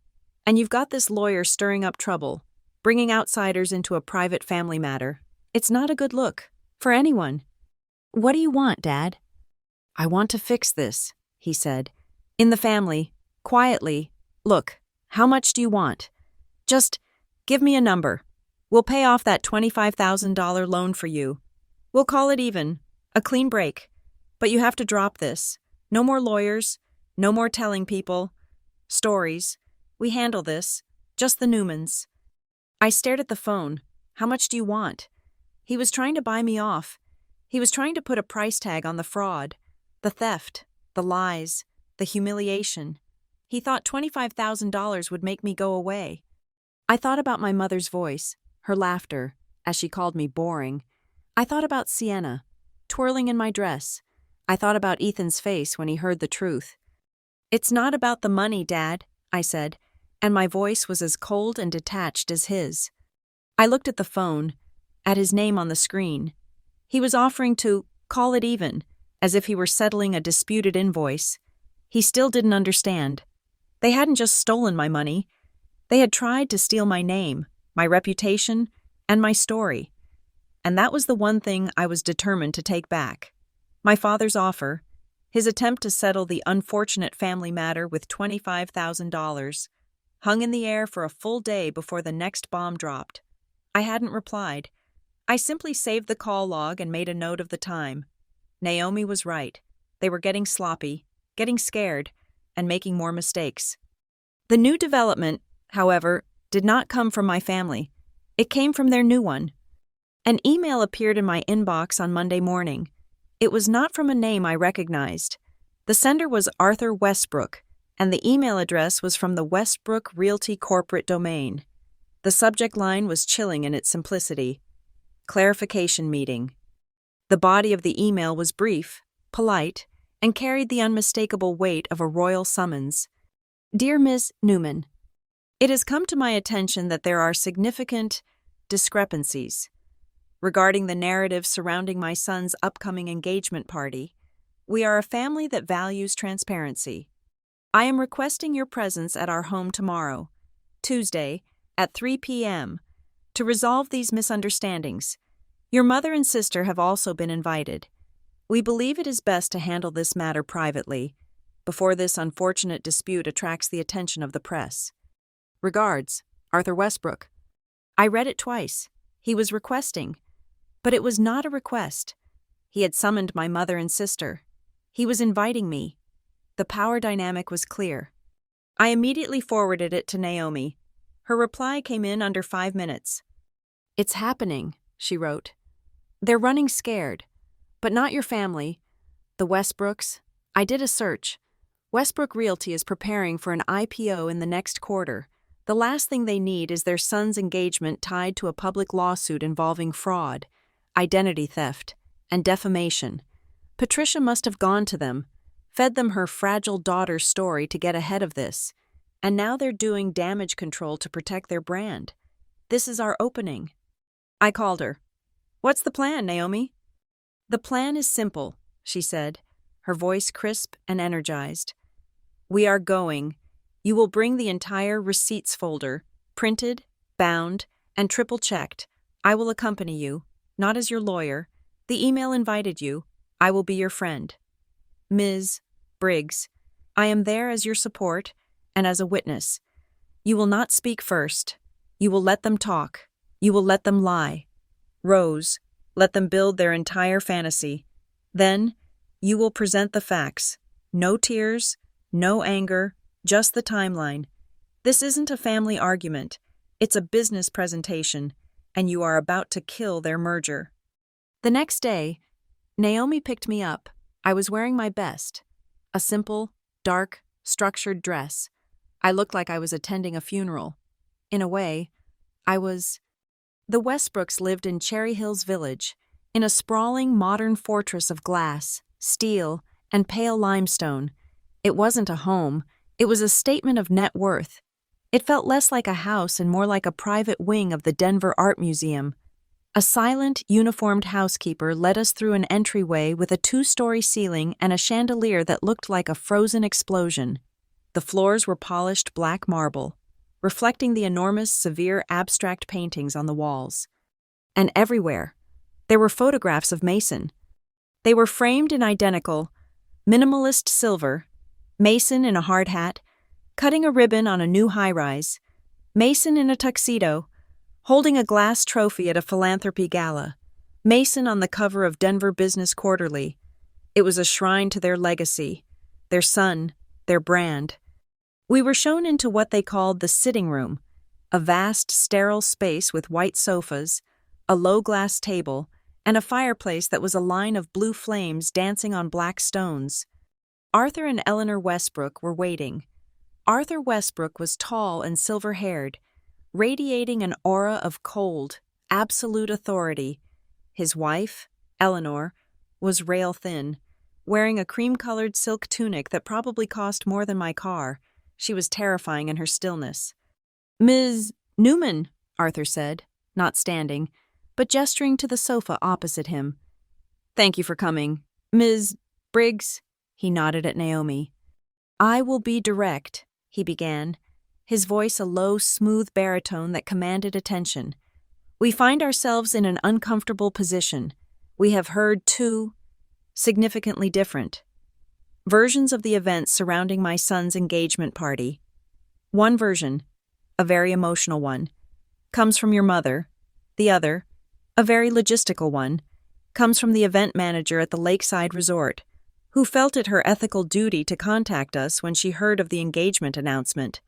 And you've got this lawyer stirring up trouble, bringing outsiders into a private family matter. It's not a good look. For anyone. What do you want, Dad? I want to fix this, he said. In the family, quietly. Look, how much do you want? Just give me a number. We'll pay off that $25,000 loan for you. We'll call it even, a clean break. But you have to drop this. No more lawyers, no more telling people. Stories. We handle this. Just the Newmans. I stared at the phone. How much do you want? He was trying to buy me off. He was trying to put a price tag on the fraud, the theft, the lies, the humiliation. He thought $25,000 would make me go away. I thought about my mother's voice, her laughter, as she called me boring. I thought about Sienna, twirling in my dress. I thought about Ethan's face when he heard the truth. It's not about the money, Dad, I said, and my voice was as cold and detached as his. I looked at the phone, at his name on the screen. He was offering to call it even, as if he were settling a disputed invoice. He still didn't understand. They hadn't just stolen my money. They had tried to steal my name, my reputation, and my story. And that was the one thing I was determined to take back. My father's offer, his attempt to settle the unfortunate family matter with $25,000, hung in the air for a full day before the next bomb dropped. I hadn't replied. I simply saved the call log and made a note of the time. Naomi was right. They were getting sloppy, getting scared, and making more mistakes. The new development, however, did not come from my family. It came from their new one. An email appeared in my inbox on Monday morning. It was not from a name I recognized. The sender was Arthur Westbrook, and the email address was from the Westbrook Realty corporate domain. The subject line was chilling in its simplicity. Clarification meeting. The body of the email was brief, polite, and carried the unmistakable weight of a royal summons. Dear Ms. Newman, it has come to my attention that there are significant discrepancies regarding the narrative surrounding my son's upcoming engagement party. We are a family that values transparency. I am requesting your presence at our home tomorrow, Tuesday, at 3 p.m., to resolve these misunderstandings. Your mother and sister have also been invited. We believe it is best to handle this matter privately, before this unfortunate dispute attracts the attention of the press. Regards, Arthur Westbrook. I read it twice. He was requesting. But it was not a request. He had summoned my mother and sister. He was inviting me. The power dynamic was clear. I immediately forwarded it to Naomi. Her reply came in under 5 minutes. It's happening, she wrote. They're running scared. But not your family. The Westbrooks. I did a search. Westbrook Realty is preparing for an IPO in the next quarter. The last thing they need is their son's engagement tied to a public lawsuit involving fraud, identity theft, and defamation. Patricia must have gone to them, fed them her fragile daughter's story to get ahead of this, and now they're doing damage control to protect their brand. This is our opening. I called her. What's the plan, Naomi? The plan is simple, she said, her voice crisp and energized. We are going. You will bring the entire receipts folder, printed, bound, and triple-checked. I will accompany you, not as your lawyer. The email invited you. I will be your friend. Ms. Briggs, I am there as your support and as a witness. You will not speak first. You will let them talk. You will let them lie. Rose, let them build their entire fantasy. Then, you will present the facts. No tears, no anger, just the timeline. This isn't a family argument. It's a business presentation, and you are about to kill their merger. The next day, Naomi picked me up. I was wearing my best. A simple, dark, structured dress. I looked like I was attending a funeral. In a way, I was. The Westbrooks lived in Cherry Hills Village, in a sprawling modern fortress of glass, steel, and pale limestone. It wasn't a home. It was a statement of net worth. It felt less like a house and more like a private wing of the Denver Art Museum. A silent, uniformed housekeeper led us through an entryway with a 2-story ceiling and a chandelier that looked like a frozen explosion. The floors were polished black marble, reflecting the enormous, severe abstract paintings on the walls. And everywhere, there were photographs of Mason. They were framed in identical, minimalist silver, Mason in a hard hat, cutting a ribbon on a new high-rise, Mason in a tuxedo, holding a glass trophy at a philanthropy gala, Mason on the cover of Denver Business Quarterly. It was a shrine to their legacy, their son, their brand. We were shown into what they called the sitting room, a vast, sterile space with white sofas, a low-glass table, and a fireplace that was a line of blue flames dancing on black stones. Arthur and Eleanor Westbrook were waiting. Arthur Westbrook was tall and silver-haired, radiating an aura of cold, absolute authority. His wife, Eleanor, was rail-thin, wearing a cream-colored silk tunic that probably cost more than my car. She was terrifying in her stillness. "Ms. Newman," Arthur said, not standing, but gesturing to the sofa opposite him. "Thank you for coming. Ms. Briggs," he nodded at Naomi. "I will be direct," he began, his voice a low, smooth baritone that commanded attention. "We find ourselves in an uncomfortable position. We have heard two significantly different versions of the events surrounding my son's engagement party. One version, a very emotional one, comes from your mother. The other, a very logistical one, comes from the event manager at the Lakeside Resort, who felt it her ethical duty to contact us when she heard of the engagement announcement."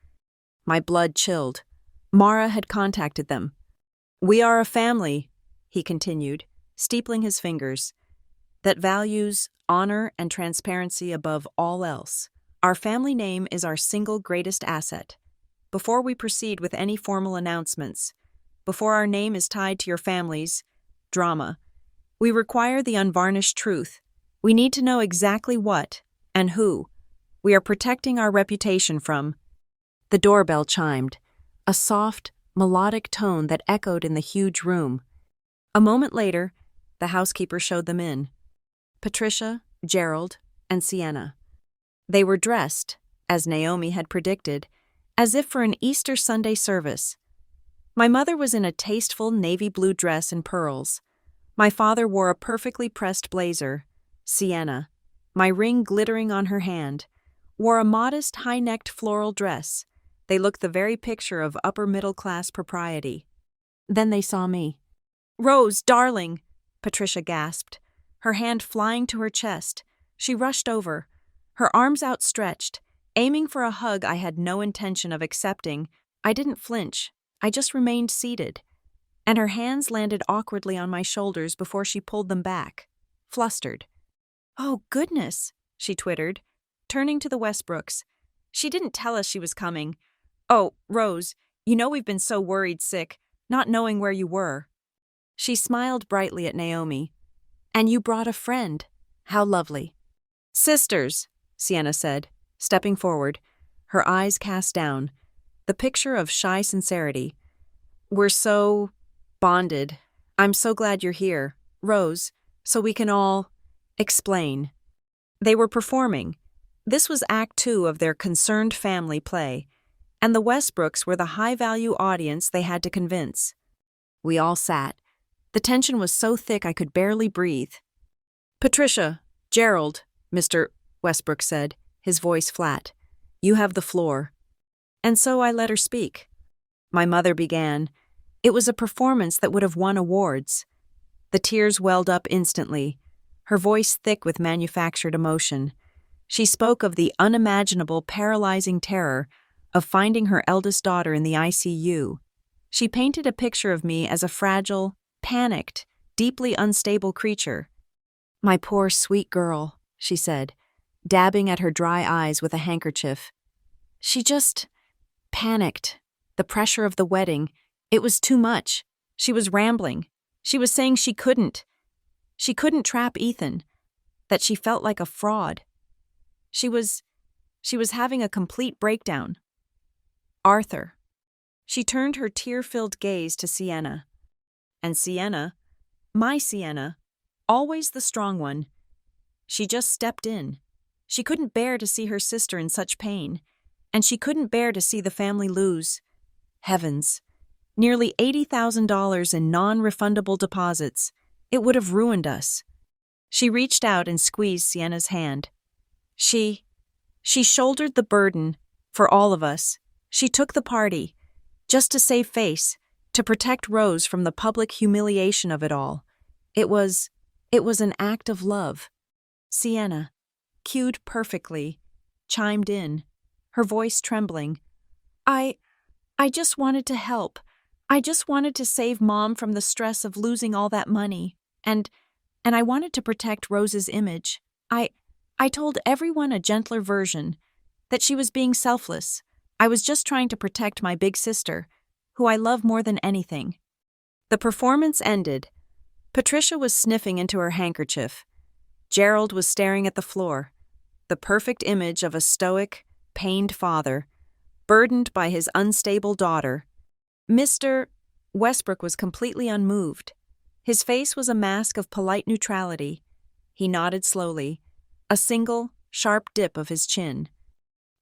My blood chilled. Mara had contacted them. "We are a family," he continued, steepling his fingers, "that values honor and transparency above all else. Our family name is our single greatest asset. Before we proceed with any formal announcements, before our name is tied to your family's drama, we require the unvarnished truth. We need to know exactly what and who we are protecting our reputation from." The doorbell chimed, a soft, melodic tone that echoed in the huge room. A moment later, the housekeeper showed them in. Patricia, Gerald, and Sienna. They were dressed, as Naomi had predicted, as if for an Easter Sunday service. My mother was in a tasteful navy blue dress and pearls. My father wore a perfectly pressed blazer. Sienna, my ring glittering on her hand, wore a modest high-necked floral dress. They looked the very picture of upper-middle-class propriety. Then they saw me. "Rose, darling," Patricia gasped, her hand flying to her chest. She rushed over, her arms outstretched, aiming for a hug I had no intention of accepting. I didn't flinch. I just remained seated. And her hands landed awkwardly on my shoulders before she pulled them back, flustered. "Oh, goodness," she twittered, turning to the Westbrooks. "She didn't tell us she was coming. Oh, Rose, you know we've been so worried sick, not knowing where you were." She smiled brightly at Naomi. "And you brought a friend. How lovely." "Sisters," Sienna said, stepping forward, her eyes cast down, the picture of shy sincerity. "We're so bonded. I'm so glad you're here, Rose, so we can all explain." They were performing. This was Act 2 of their concerned family play, and the Westbrooks were the high-value audience they had to convince. We all sat. The tension was so thick I could barely breathe. "Patricia, Gerald," Mr. Westbrook said, his voice flat, "you have the floor." And so I let her speak. My mother began. It was a performance that would have won awards. The tears welled up instantly, her voice thick with manufactured emotion. She spoke of the unimaginable, paralyzing terror of finding her eldest daughter in the ICU. She painted a picture of me as a fragile, panicked, deeply unstable creature. "My poor, sweet girl," she said, dabbing at her dry eyes with a handkerchief. "She just panicked. The pressure of the wedding, it was too much. She was rambling. She was saying she couldn't. She couldn't trap Ethan, that she felt like a fraud. She was having a complete breakdown. Arthur, She turned her tear-filled gaze to Sienna. And Sienna, my Sienna, always the strong one, she just stepped in. She couldn't bear to see her sister in such pain, and she couldn't bear to see the family lose. Heavens, nearly $80,000 in non-refundable deposits. It would have ruined us. She reached out and squeezed Sienna's hand. She shouldered the burden for all of us. She took the party, just to save face, to protect Rose from the public humiliation of it all. It was an act of love. Sienna, cued perfectly, chimed in, her voice trembling. I just wanted to help. I just wanted to save Mom from the stress of losing all that money. And I wanted to protect Rose's image. I told everyone a gentler version, that she was being selfless. I was just trying to protect my big sister, who I love more than anything. The performance ended. Patricia was sniffing into her handkerchief. Gerald was staring at the floor, the perfect image of a stoic, pained father, burdened by his unstable daughter. Mr. Westbrook was completely unmoved. His face was a mask of polite neutrality. He nodded slowly, a single, sharp dip of his chin.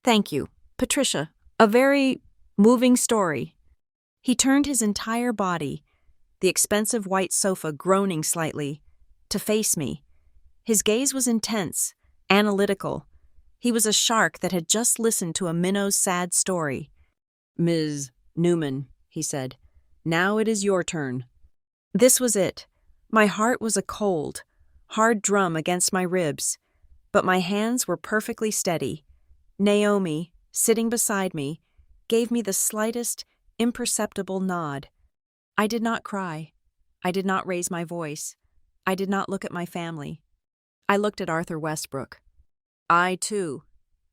Thank you, Patricia. A very moving story. He turned his entire body, the expensive white sofa groaning slightly, to face me. His gaze was intense, analytical. He was a shark that had just listened to a minnow's sad story. Ms. Newman, he said, now it is your turn. This was it. My heart was a cold, hard drum against my ribs, but my hands were perfectly steady. Naomi, sitting beside me, gave me the slightest, imperceptible nod. I did not cry. I did not raise my voice. I did not look at my family. I looked at Arthur Westbrook. I, too,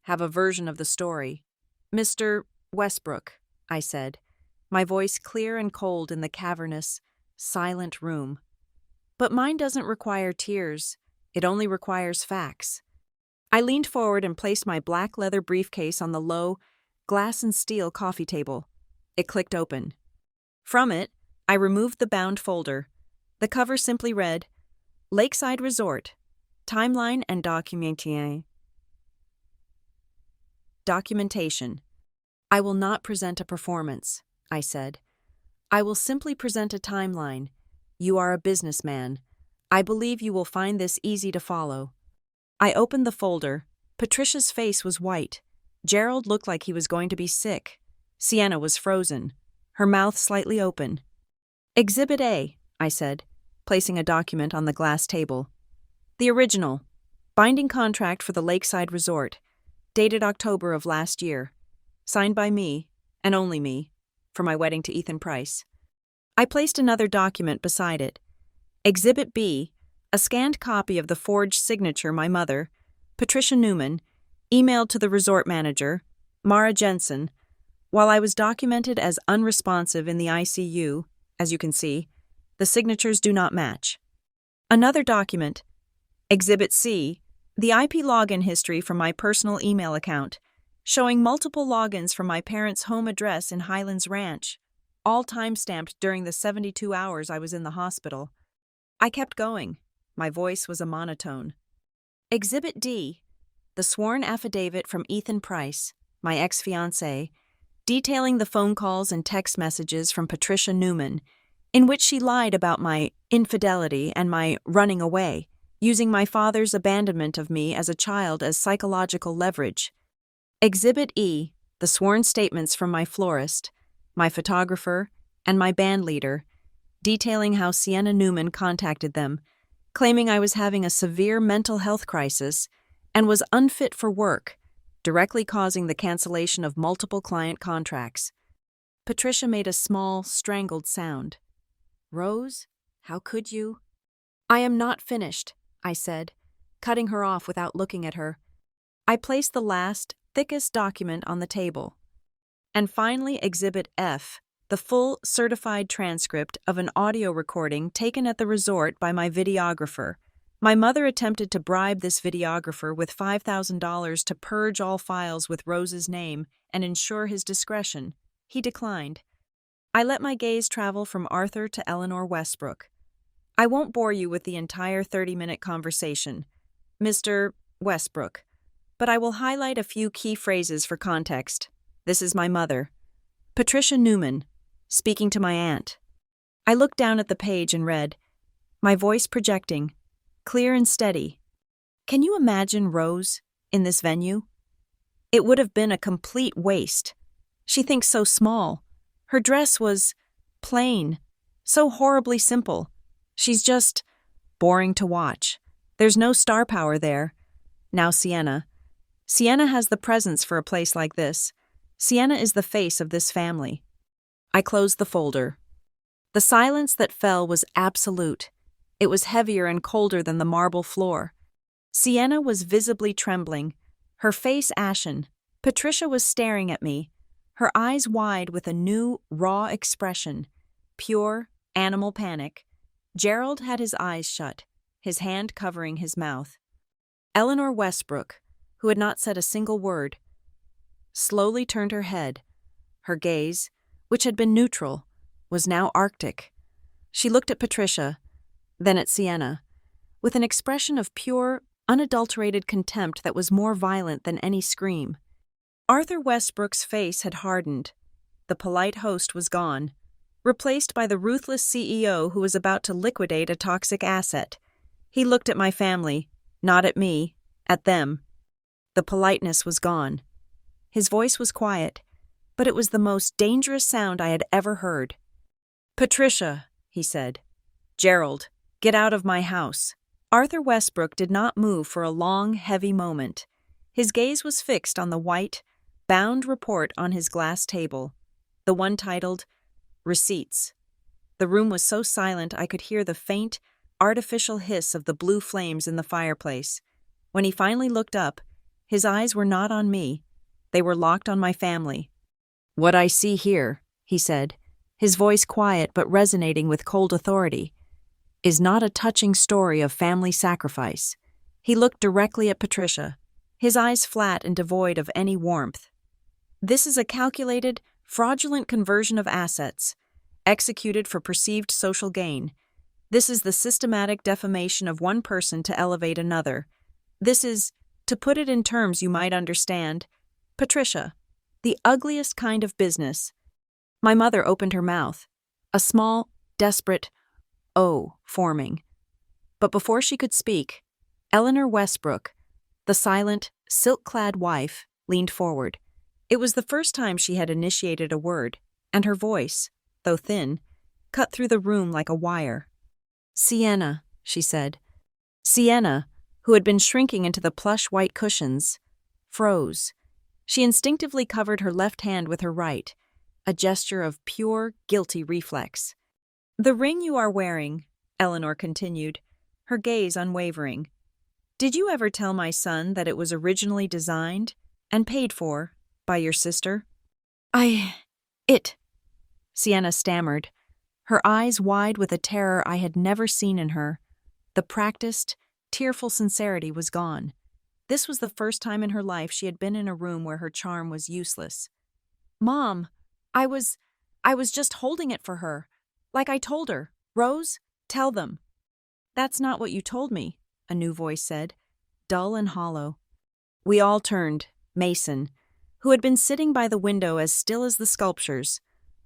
have a version of the story. Mr. Westbrook, I said, my voice clear and cold in the cavernous, silent room. But mine doesn't require tears. It only requires facts. I leaned forward and placed my black leather briefcase on the low, glass and steel coffee table. It clicked open. From it, I removed the bound folder. The cover simply read, Lakeside Resort, Timeline and Documentation. I will not present a performance, I said. I will simply present a timeline. You are a businessman. I believe you will find this easy to follow. I opened the folder. Patricia's face was white. Gerald looked like he was going to be sick. Sienna was frozen, her mouth slightly open. Exhibit A, I said, placing a document on the glass table. The original, binding contract for the Lakeside Resort, dated October of last year, signed by me, and only me, for my wedding to Ethan Price. I placed another document beside it. Exhibit B, a scanned copy of the forged signature my mother, Patricia Newman, emailed to the resort manager, Mara Jensen, while I was documented as unresponsive in the ICU. As you can see, the signatures do not match. Another document, Exhibit C, the IP login history from my personal email account, showing multiple logins from my parents' home address in Highlands Ranch, all time-stamped during the 72 hours I was in the hospital. I kept going. My voice was a monotone. Exhibit D, the sworn affidavit from Ethan Price, my ex-fiancé, detailing the phone calls and text messages from Patricia Newman, in which she lied about my infidelity and my running away, using my father's abandonment of me as a child as psychological leverage. Exhibit E, the sworn statements from my florist, my photographer, and my band leader, detailing how Sienna Newman contacted them, claiming I was having a severe mental health crisis and was unfit for work, directly causing the cancellation of multiple client contracts. Patricia made a small, strangled sound. Rose, how could you? I am not finished, I said, cutting her off without looking at her. I placed the last, thickest document on the table. And finally, Exhibit F, the full certified transcript of an audio recording taken at the resort by my videographer. My mother attempted to bribe this videographer with $5,000 to purge all files with Rose's name and ensure his discretion. He declined. I let my gaze travel from Arthur to Eleanor Westbrook. I won't bore you with the entire 30-minute conversation, Mr. Westbrook, but I will highlight a few key phrases for context. This is my mother, Patricia Newman, speaking to my aunt. I looked down at the page and read, my voice projecting, clear and steady. Can you imagine Rose in this venue? It would have been a complete waste. She thinks so small. Her dress was plain, so horribly simple. She's just boring to watch. There's no star power there. Now Sienna. Sienna has the presence for a place like this. Sienna is the face of this family. I closed the folder. The silence that fell was absolute. It was heavier and colder than the marble floor. Sienna was visibly trembling, her face ashen. Patricia was staring at me, her eyes wide with a new, raw expression, pure, animal panic. Gerald had his eyes shut, his hand covering his mouth. Eleanor Westbrook, who had not said a single word, slowly turned her head. Her gaze, which had been neutral, was now arctic. She looked at Patricia, then at Sienna, with an expression of pure, unadulterated contempt that was more violent than any scream. Arthur Westbrook's face had hardened. The polite host was gone, replaced by the ruthless CEO who was about to liquidate a toxic asset. He looked at my family, not at me, at them. The politeness was gone. His voice was quiet, but it was the most dangerous sound I had ever heard. Patricia, he said. Gerald, get out of my house. Arthur Westbrook did not move for a long, heavy moment. His gaze was fixed on the white, bound report on his glass table, the one titled, Receipts. The room was so silent I could hear the faint, artificial hiss of the blue flames in the fireplace. When he finally looked up, his eyes were not on me. They were locked on my family. What I see here, he said, his voice quiet but resonating with cold authority, is not a touching story of family sacrifice. He looked directly at Patricia, his eyes flat and devoid of any warmth. This is a calculated, fraudulent conversion of assets, executed for perceived social gain. This is the systematic defamation of one person to elevate another. This is, to put it in terms you might understand, Patricia, the ugliest kind of business. My mother opened her mouth, a small, desperate O forming. But before she could speak, Eleanor Westbrook, the silent, silk-clad wife, leaned forward. It was the first time she had initiated a word, and her voice, though thin, cut through the room like a wire. Sienna, she said. Sienna, who had been shrinking into the plush white cushions, froze. She instinctively covered her left hand with her right, a gesture of pure, guilty reflex. The ring you are wearing, Eleanor continued, her gaze unwavering. Did you ever tell my son that it was originally designed and paid for by your sister? Sienna stammered, her eyes wide with a terror I had never seen in her. The practiced, tearful sincerity was gone. This was the first time in her life she had been in a room where her charm was useless. Mom, I was just holding it for her. Like I told her. Rose, tell them. That's not what you told me, a new voice said, dull and hollow. We all turned. Mason, who had been sitting by the window as still as the sculptures,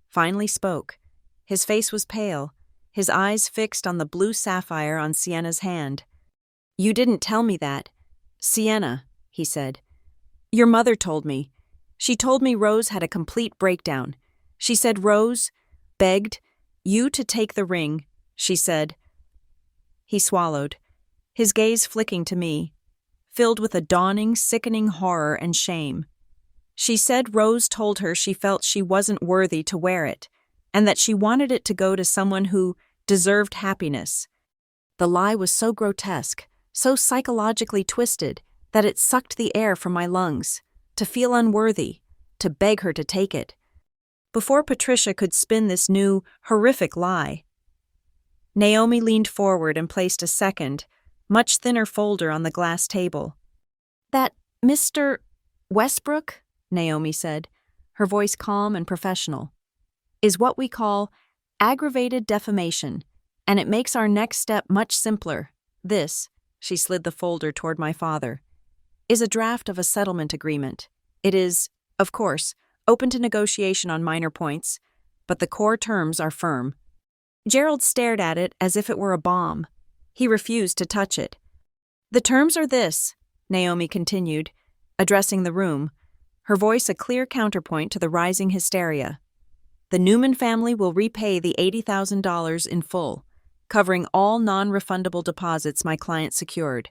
finally spoke. His face was pale, his eyes fixed on the blue sapphire on Sienna's hand. You didn't tell me that. Sienna, he said. Your mother told me. She told me Rose had a complete breakdown. She said Rose begged you to take the ring, she said. He swallowed, his gaze flicking to me, filled with a dawning, sickening horror and shame. She said Rose told her she felt she wasn't worthy to wear it, and that she wanted it to go to someone who deserved happiness. The lie was so grotesque, so psychologically twisted, that it sucked the air from my lungs, to feel unworthy, to beg her to take it. Before Patricia could spin this new, horrific lie, Naomi leaned forward and placed a second, much thinner folder on the glass table. That Mr. Westbrook? Naomi said, her voice calm and professional. is what we call aggravated defamation, and it makes our next step much simpler. This, she slid the folder toward my father, is a draft of a settlement agreement. It is, of course, open to negotiation on minor points, but the core terms are firm. Gerald stared at it as if it were a bomb. He refused to touch it. The terms are this, Naomi continued, addressing the room, her voice a clear counterpoint to the rising hysteria. The Newman family will repay the $80,000 in full, covering all non-refundable deposits my client secured.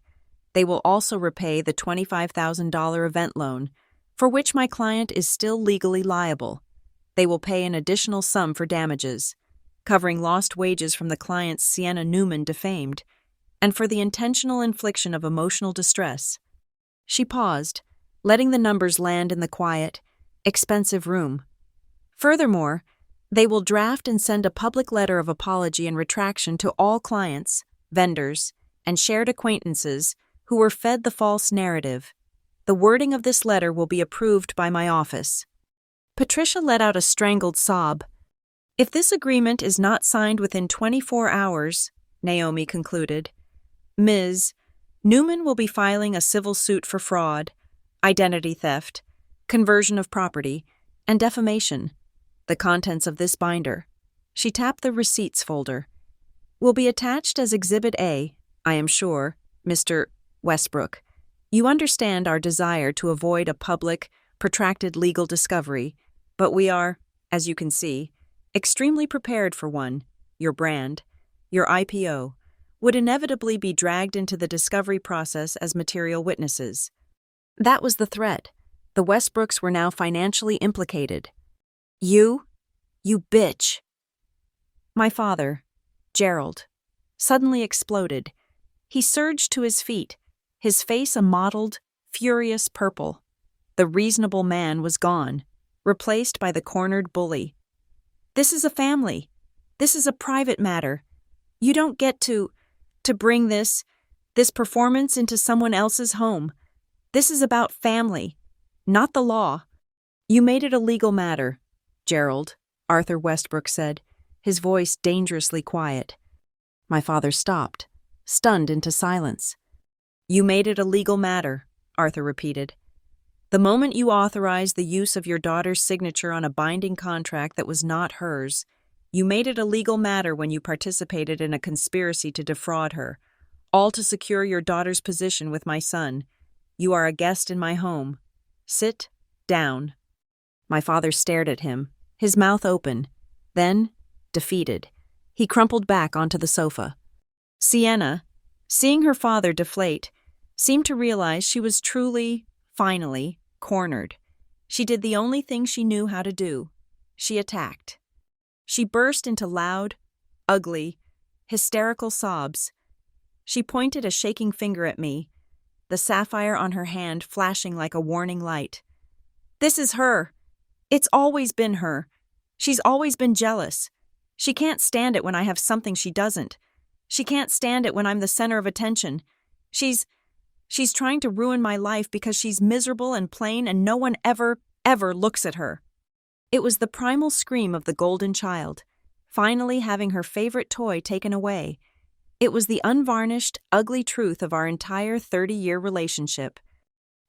They will also repay the $25,000 event loan, for which my client is still legally liable. They will pay an additional sum for damages, covering lost wages from the clients Sienna Newman defamed, and for the intentional infliction of emotional distress. She paused, letting the numbers land in the quiet, expensive room. Furthermore, they will draft and send a public letter of apology and retraction to all clients, vendors, and shared acquaintances who were fed the false narrative. The wording of this letter will be approved by my office. Patricia let out a strangled sob. If this agreement is not signed within 24 hours, Naomi concluded, Ms. Newman will be filing a civil suit for fraud, identity theft, conversion of property, and defamation. The contents of this binder, she tapped the receipts folder, will be attached as Exhibit A, I am sure, Mr. Westbrook. You understand our desire to avoid a public, protracted legal discovery, but we are, as you can see, extremely prepared for one. Your brand, your IPO, would inevitably be dragged into the discovery process as material witnesses. That was the threat. The Westbrooks were now financially implicated. You bitch. My father, Gerald, suddenly exploded. He surged to his feet, his face a mottled, furious purple. The reasonable man was gone, replaced by the cornered bully. This is a family. This is a private matter. You don't get to bring this performance into someone else's home. This is about family, not the law. You made it a legal matter, Gerald, Arthur Westbrook said, his voice dangerously quiet. My father stopped, stunned into silence. You made it a legal matter, Arthur repeated. The moment you authorized the use of your daughter's signature on a binding contract that was not hers, you made it a legal matter when you participated in a conspiracy to defraud her, all to secure your daughter's position with my son. You are a guest in my home. Sit down. My father stared at him, his mouth open. Then, defeated, he crumpled back onto the sofa. Sienna, seeing her father deflate, seemed to realize she was truly, finally, cornered. She did the only thing she knew how to do. She attacked. She burst into loud, ugly, hysterical sobs. She pointed a shaking finger at me, the sapphire on her hand flashing like a warning light. This is her. It's always been her. She's always been jealous. She can't stand it when I have something she doesn't. She can't stand it when I'm the center of attention. She's trying to ruin my life because she's miserable and plain and no one ever looks at her. It was the primal scream of the golden child, finally having her favorite toy taken away. It was the unvarnished, ugly truth of our entire 30-year relationship.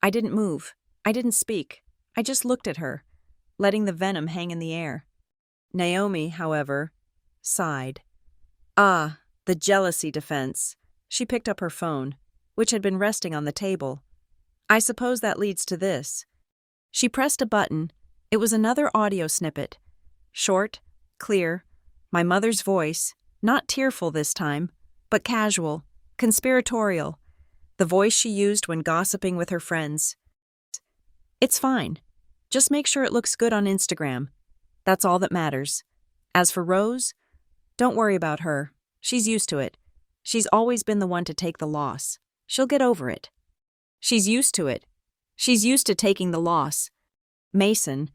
I didn't move. I didn't speak. I just looked at her, letting the venom hang in the air. Naomi, however, sighed. Ah, the jealousy defense. She picked up her phone, which had been resting on the table. I suppose that leads to this. She pressed a button. It was another audio snippet. Short, clear, my mother's voice, not tearful this time, but casual, conspiratorial, the voice she used when gossiping with her friends. It's fine. Just make sure it looks good on Instagram. That's all that matters. As for Rose, don't worry about her. She's used to it. She's always been the one to take the loss. She'll get over it. She's used to it. She's used to taking the loss. Mason,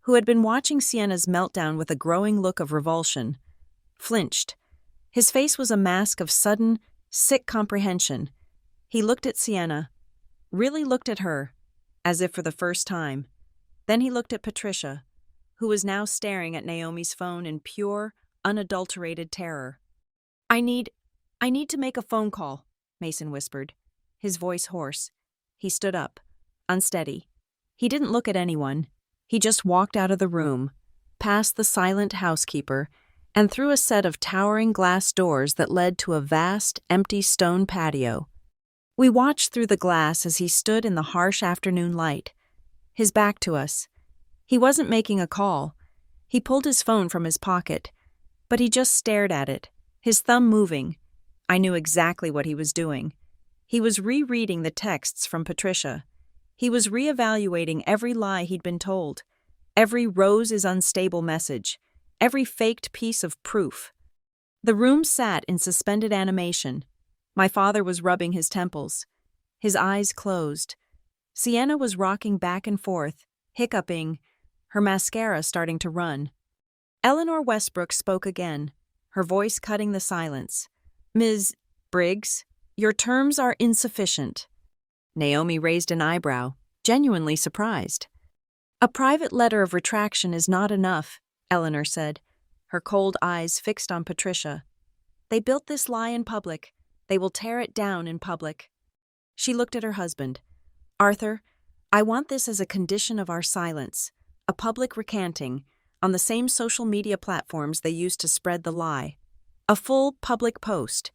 who had been watching Sienna's meltdown with a growing look of revulsion, flinched. His face was a mask of sudden, sick comprehension. He looked at Sienna, really looked at her, as if for the first time. Then he looked at Patricia, who was now staring at Naomi's phone in pure, unadulterated terror. I need to make a phone call, Mason whispered, his voice hoarse. He stood up, unsteady. He didn't look at anyone. He just walked out of the room, past the silent housekeeper, and through a set of towering glass doors that led to a vast, empty stone patio. We watched through the glass as he stood in the harsh afternoon light, his back to us. He wasn't making a call. He pulled his phone from his pocket, but he just stared at it, his thumb moving. I knew exactly what he was doing. He was rereading the texts from Patricia. He was reevaluating every lie he'd been told, every Rose is unstable message, every faked piece of proof. The room sat in suspended animation. My father was rubbing his temples, his eyes closed. Sienna was rocking back and forth, hiccuping, her mascara starting to run. Eleanor Westbrook spoke again, her voice cutting the silence. Ms. Briggs, your terms are insufficient. Naomi raised an eyebrow, genuinely surprised. A private letter of retraction is not enough, Eleanor said, her cold eyes fixed on Patricia. They built this lie in public. They will tear it down in public. She looked at her husband. Arthur, I want this as a condition of our silence, a public recanting, on the same social media platforms they used to spread the lie. A full public post,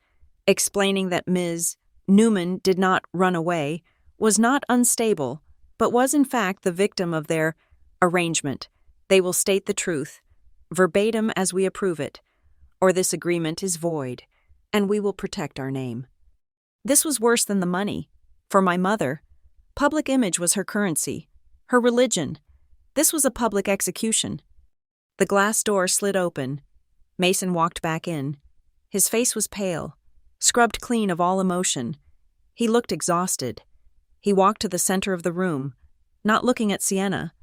explaining that Ms. Newman did not run away, was not unstable, but was in fact the victim of their arrangement. They will state the truth, verbatim as we approve it, or this agreement is void, and we will protect our name. This was worse than the money. For my mother, public image was her currency, her religion. This was a public execution. The glass door slid open. Mason walked back in. His face was pale, scrubbed clean of all emotion. He looked exhausted. He walked to the center of the room, not looking at Sienna,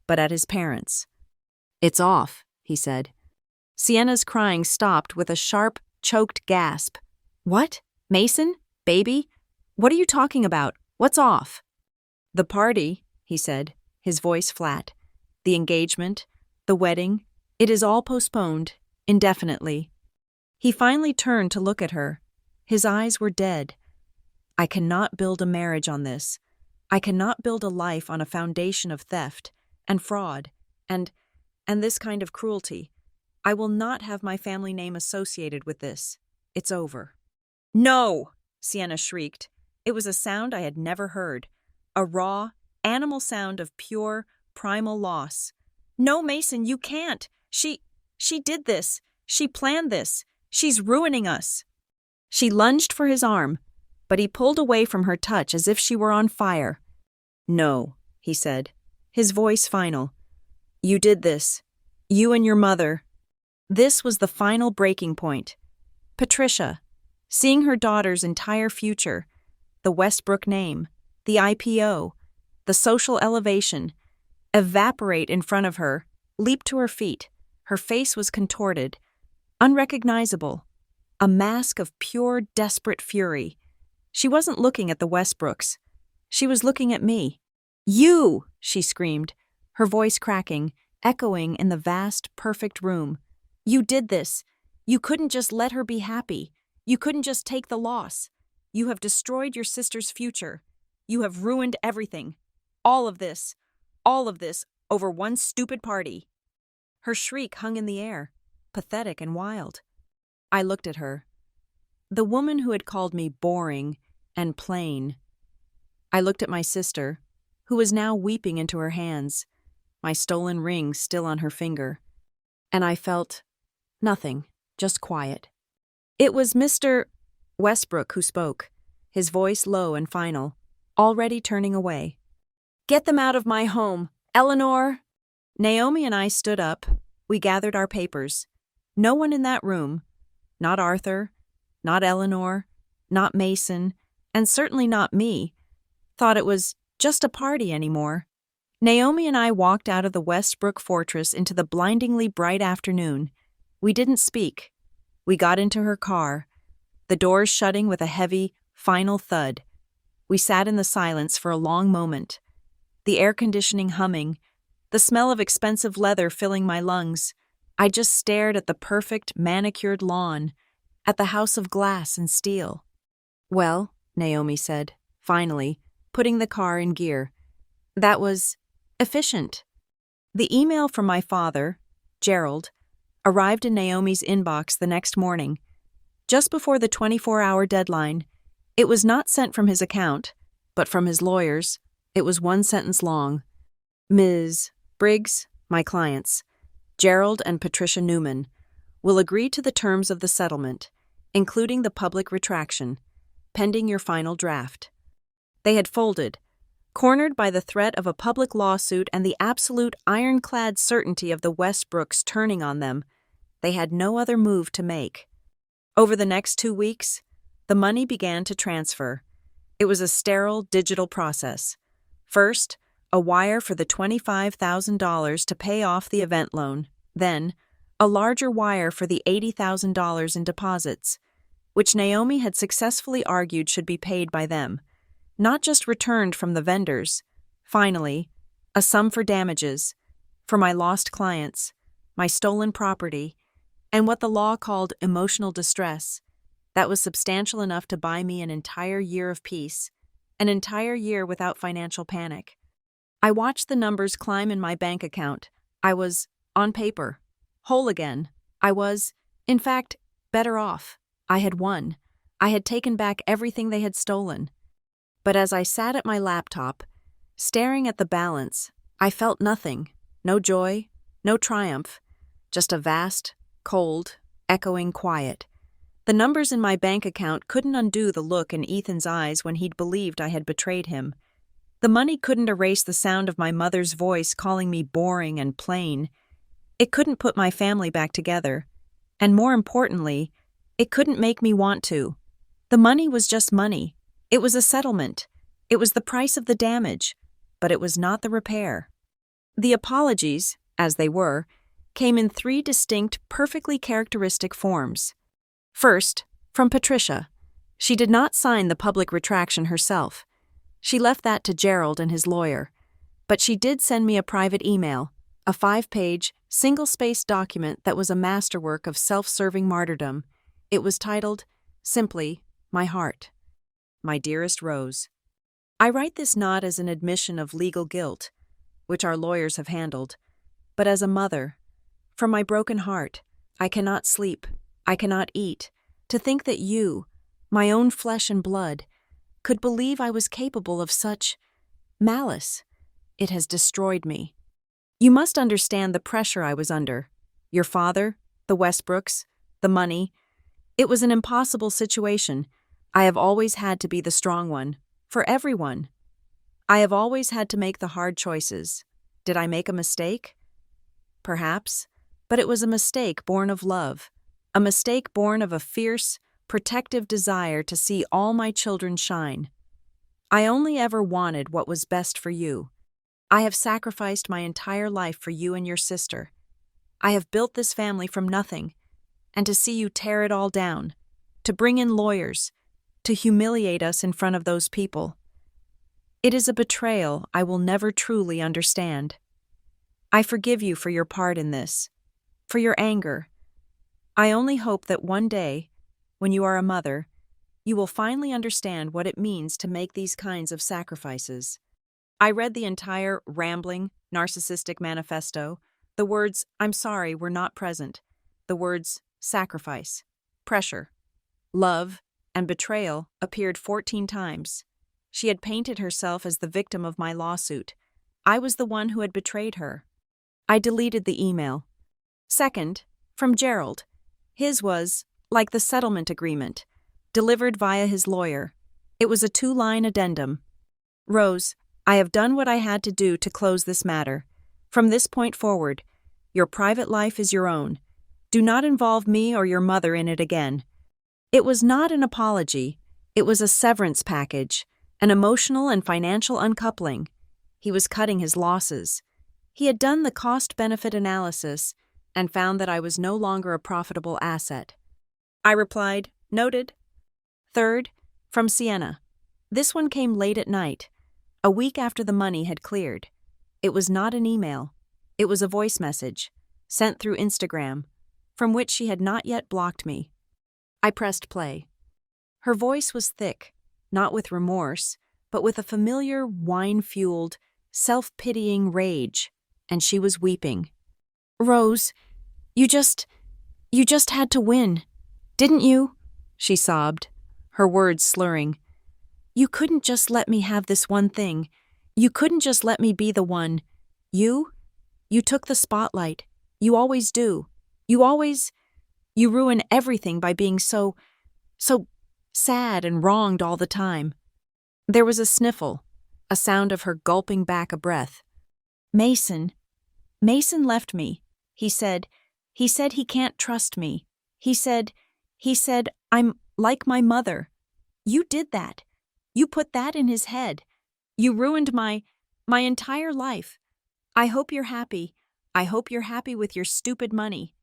but at his parents. It's off, he said. Sienna's crying stopped with a sharp, choked gasp. What? Mason? Baby? What are you talking about? What's off? The party, he said, his voice flat. The engagement, the wedding, it is all postponed, indefinitely. He finally turned to look at her. His eyes were dead. I cannot build a marriage on this. I cannot build a life on a foundation of theft and fraud and this kind of cruelty. I will not have my family name associated with this. It's over. No! Sienna shrieked. It was a sound I had never heard. A raw, animal sound of pure, primal loss. No, Mason, you can't. She did this. She planned this. She's ruining us. She lunged for his arm, but he pulled away from her touch as if she were on fire. No, he said, his voice final. You did this. You and your mother. This was the final breaking point. Patricia, seeing her daughter's entire future, the Westbrook name, the IPO, the social elevation, evaporate in front of her, leaped to her feet. Her face was contorted, unrecognizable, a mask of pure, desperate fury. She wasn't looking at the Westbrooks. She was looking at me. You! She screamed, her voice cracking, echoing in the vast, perfect room. You did this. You couldn't just let her be happy. You couldn't just take the loss. You have destroyed your sister's future. You have ruined everything. All of this over one stupid party. Her shriek hung in the air, pathetic and wild. I looked at her. The woman who had called me boring and plain. I looked at my sister, who was now weeping into her hands, my stolen ring still on her finger. And I felt nothing, just quiet. It was Mr. Westbrook who spoke, his voice low and final, already turning away. Get them out of my home, Eleanor! Naomi and I stood up. We gathered our papers. No one in that room, not Arthur, not Eleanor, not Mason, and certainly not me, thought it was just a party anymore. Naomi and I walked out of the Westbrook fortress into the blindingly bright afternoon. We didn't speak. We got into her car, the doors shutting with a heavy, final thud. We sat in the silence for a long moment, the air conditioning humming, the smell of expensive leather filling my lungs. I just stared at the perfect, manicured lawn, at the house of glass and steel. "Well," Naomi said, finally, putting the car in gear. "That was efficient." The email from my father, Gerald, arrived in Naomi's inbox the next morning, just before the 24-hour deadline. It was not sent from his account, but from his lawyers. It was one sentence long. "Ms. Briggs, my clients, Gerald and Patricia Newman, will agree to the terms of the settlement, including the public retraction, pending your final draft." They had folded, cornered by the threat of a public lawsuit and the absolute ironclad certainty of the Westbrooks turning on them. They had no other move to make. Over the next 2 weeks, the money began to transfer. It was a sterile digital process. First, a wire for the $25,000 to pay off the event loan, then, a larger wire for the $80,000 in deposits, which Naomi had successfully argued should be paid by them, not just returned from the vendors. Finally, a sum for damages, for my lost clients, my stolen property, and what the law called emotional distress, that was substantial enough to buy me an entire year of peace, an entire year without financial panic. I watched the numbers climb in my bank account. I was, on paper, whole again. I was, in fact, better off. I had won. I had taken back everything they had stolen. But as I sat at my laptop, staring at the balance, I felt nothing. No joy, no triumph, just a vast, cold, echoing quiet. The numbers in my bank account couldn't undo the look in Ethan's eyes when he'd believed I had betrayed him. The money couldn't erase the sound of my mother's voice calling me boring and plain. It couldn't put my family back together. And more importantly, it couldn't make me want to. The money was just money. It was a settlement. It was the price of the damage, but it was not the repair. The apologies, as they were, came in 3 distinct, perfectly characteristic forms. First, from Patricia. She did not sign the public retraction herself. She left that to Gerald and his lawyer. But she did send me a private email, a 5-page, single-spaced document that was a masterwork of self-serving martyrdom. It was titled, simply, "My Heart." My dearest Rose. I write this not as an admission of legal guilt, which our lawyers have handled, but as a mother. From my broken heart, I cannot sleep, I cannot eat, to think that you, my own flesh and blood, could believe I was capable of such malice. It has destroyed me. You must understand the pressure I was under. Your father, the Westbrooks, the money. It was an impossible situation. I have always had to be the strong one, for everyone. I have always had to make the hard choices. Did I make a mistake? Perhaps, but it was a mistake born of love, a mistake born of a fierce, protective desire to see all my children shine. I only ever wanted what was best for you. I have sacrificed my entire life for you and your sister. I have built this family from nothing, and to see you tear it all down, to bring in lawyers, to humiliate us in front of those people. It is a betrayal I will never truly understand. I forgive you for your part in this, for your anger. I only hope that one day, when you are a mother, you will finally understand what it means to make these kinds of sacrifices. I read the entire rambling, narcissistic manifesto. The words, "I'm sorry," were not present. The words, sacrifice, pressure, love, and betrayal appeared 14 times. She had painted herself as the victim of my lawsuit. I was the one who had betrayed her. I deleted the email. Second, from Gerald. His was, like the settlement agreement, delivered via his lawyer. It was a 2-line addendum. Rose, I have done what I had to do to close this matter. From this point forward, your private life is your own. Do not involve me or your mother in it again. It was not an apology. It was a severance package, an emotional and financial uncoupling. He was cutting his losses. He had done the cost-benefit analysis and found that I was no longer a profitable asset. I replied, noted. Third, from Sienna. This one came late at night, a week after the money had cleared. It was not an email. It was a voice message, sent through Instagram, from which she had not yet blocked me. I pressed play. Her voice was thick, not with remorse, but with a familiar, wine-fueled, self-pitying rage, and she was weeping. "Rose, you just had to win, didn't you?" she sobbed, her words slurring. "You couldn't just let me have this one thing. You couldn't just let me be the one. You took the spotlight. You always do. You ruin everything by being so sad and wronged all the time." There was a sniffle, a sound of her gulping back a breath. Mason left me. He said he can't trust me. He said I'm like my mother. You did that. You put that in his head. You ruined my entire life. I hope you're happy. I hope you're happy with your stupid money.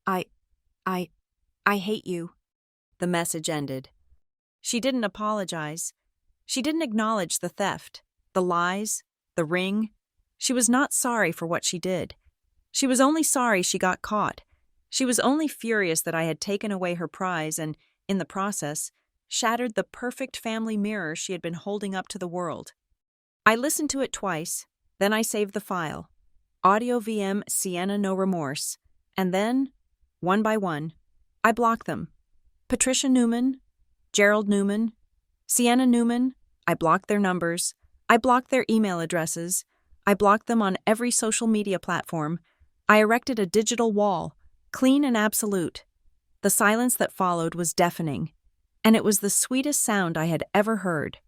I hate you." The message ended. She didn't apologize. She didn't acknowledge the theft, the lies, the ring. She was not sorry for what she did. She was only sorry she got caught. She was only furious that I had taken away her prize and, in the process, shattered the perfect family mirror she had been holding up to the world. I listened to it twice, then I saved the file. Audio VM Sienna No Remorse. And then, one by one, I blocked them. Patricia Newman, Gerald Newman, Sienna Newman. I blocked their numbers. I blocked their email addresses. I blocked them on every social media platform. I erected a digital wall, clean and absolute. The silence that followed was deafening, and it was the sweetest sound I had ever heard.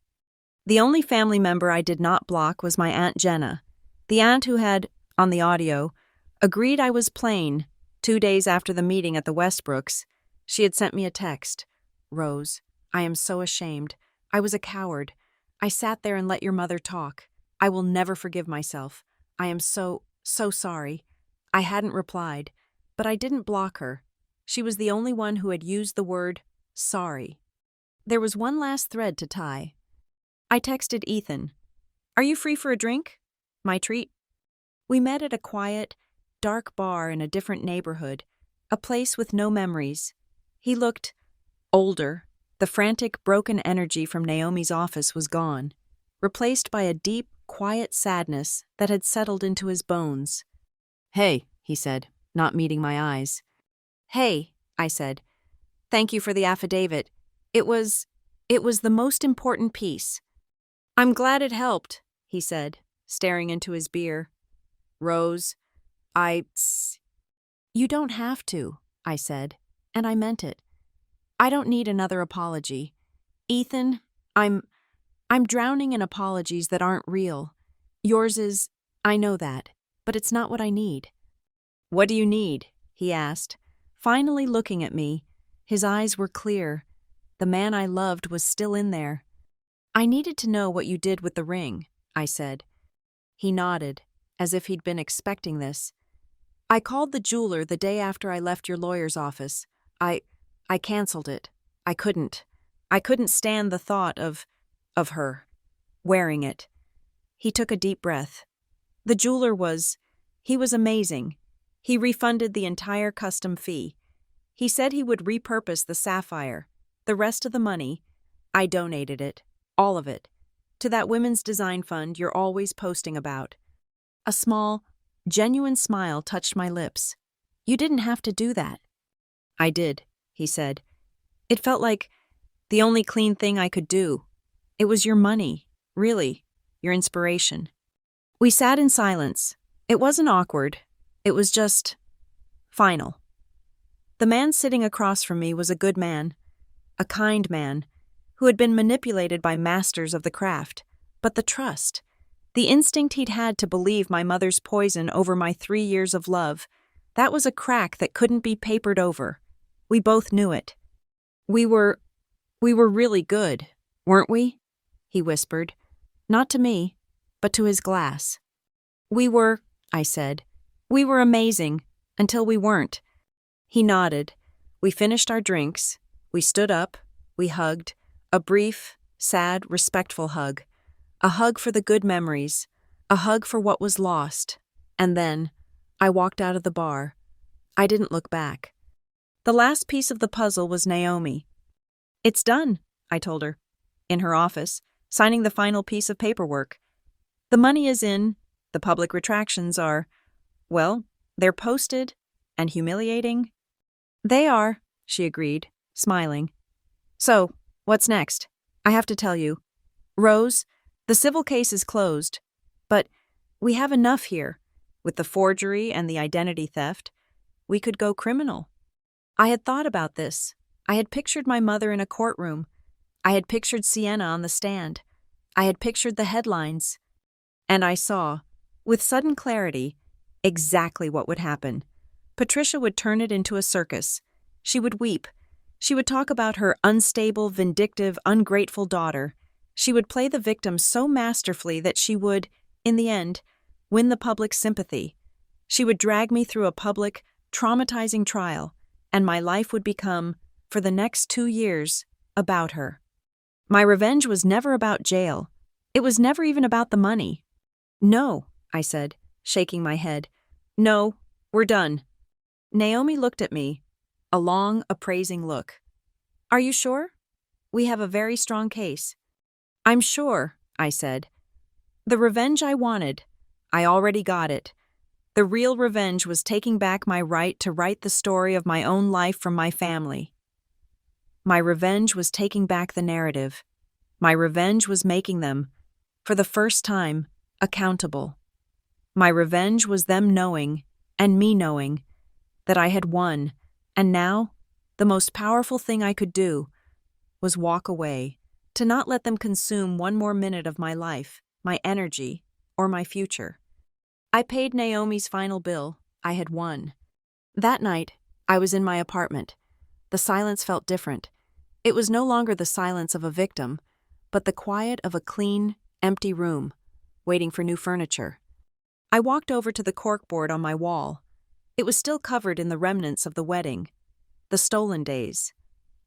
The only family member I did not block was my Aunt Jenna, the aunt who had, on the audio, agreed I was plain. 2 days after the meeting at the Westbrooks, she had sent me a text. "Rose, I am so ashamed. I was a coward. I sat there and let your mother talk. I will never forgive myself. I am so sorry." I hadn't replied, but I didn't block her. She was the only one who had used the word sorry. There was one last thread to tie. I texted Ethan, "Are you free for a drink? My treat." We met at a quiet, dark bar in a different neighborhood, a place with no memories. He looked older. The frantic, broken energy from Naomi's office was gone, replaced by a deep, quiet sadness that had settled into his bones. "Hey," he said, not meeting my eyes. "Hey," I said. "Thank you for the affidavit. It was the most important piece." "I'm glad it helped," he said, staring into his beer. "Rose, You don't have to," I said, and I meant it. "I don't need another apology. Ethan, I'm drowning in apologies that aren't real. Yours is, I know that, but it's not what I need." "What do you need?" he asked, finally looking at me. His eyes were clear. The man I loved was still in there. "I needed to know what you did with the ring," I said. He nodded, as if he'd been expecting this. "I called the jeweler the day after I left your lawyer's office. I canceled it. I couldn't stand the thought of her wearing it." He took a deep breath. "The jeweler he was amazing. He refunded the entire custom fee. He said he would repurpose the sapphire. The rest of the money, I donated it, all of it, to that women's design fund you're always posting about." A small, genuine smile touched my lips. "You didn't have to do that." "I did," he said. "It felt like the only clean thing I could do. It was your money, really, your inspiration." We sat in silence. It wasn't awkward. It was just final. The man sitting across from me was a good man, a kind man, who had been manipulated by masters of the craft, but the trust, the instinct he'd had to believe my mother's poison over my 3 years of love, that was a crack that couldn't be papered over. We both knew it. We were really good, weren't we?" he whispered, not to me, but to his glass. "We were," I said. "We were amazing, until we weren't." He nodded. We finished our drinks. We stood up. We hugged. A brief, sad, respectful hug. A hug for the good memories. A hug for what was lost. And then, I walked out of the bar. I didn't look back. The last piece of the puzzle was Naomi. "It's done," I told her, in her office, signing the final piece of paperwork. "The money is in, the public retractions are, well, they're posted and humiliating." "They are," she agreed, smiling. "So, what's next? I have to tell you. Rose, the civil case is closed, but we have enough here. With the forgery and the identity theft, we could go criminal." I had thought about this. I had pictured my mother in a courtroom. I had pictured Sienna on the stand. I had pictured the headlines. And I saw, with sudden clarity, exactly what would happen. Patricia would turn it into a circus. She would weep. She would talk about her unstable, vindictive, ungrateful daughter. She would play the victim so masterfully that she would, in the end, win the public's sympathy. She would drag me through a public, traumatizing trial, and my life would become, for the next 2 years, about her. My revenge was never about jail. It was never even about the money. "No," I said, shaking my head. "No, we're done." Naomi looked at me, a long, appraising look. "Are you sure? We have a very strong case." "I'm sure," I said. "The revenge I wanted, I already got it. The real revenge was taking back my right to write the story of my own life from my family. My revenge was taking back the narrative. My revenge was making them, for the first time, accountable. My revenge was them knowing, and me knowing, that I had won, and now, the most powerful thing I could do was walk away, to not let them consume one more minute of my life, my energy, or my future. I paid Naomi's final bill. I had won. That night, I was in my apartment. The silence felt different. It was no longer the silence of a victim, but the quiet of a clean, empty room, waiting for new furniture. I walked over to the corkboard on my wall. It was still covered in the remnants of the wedding, the stolen days.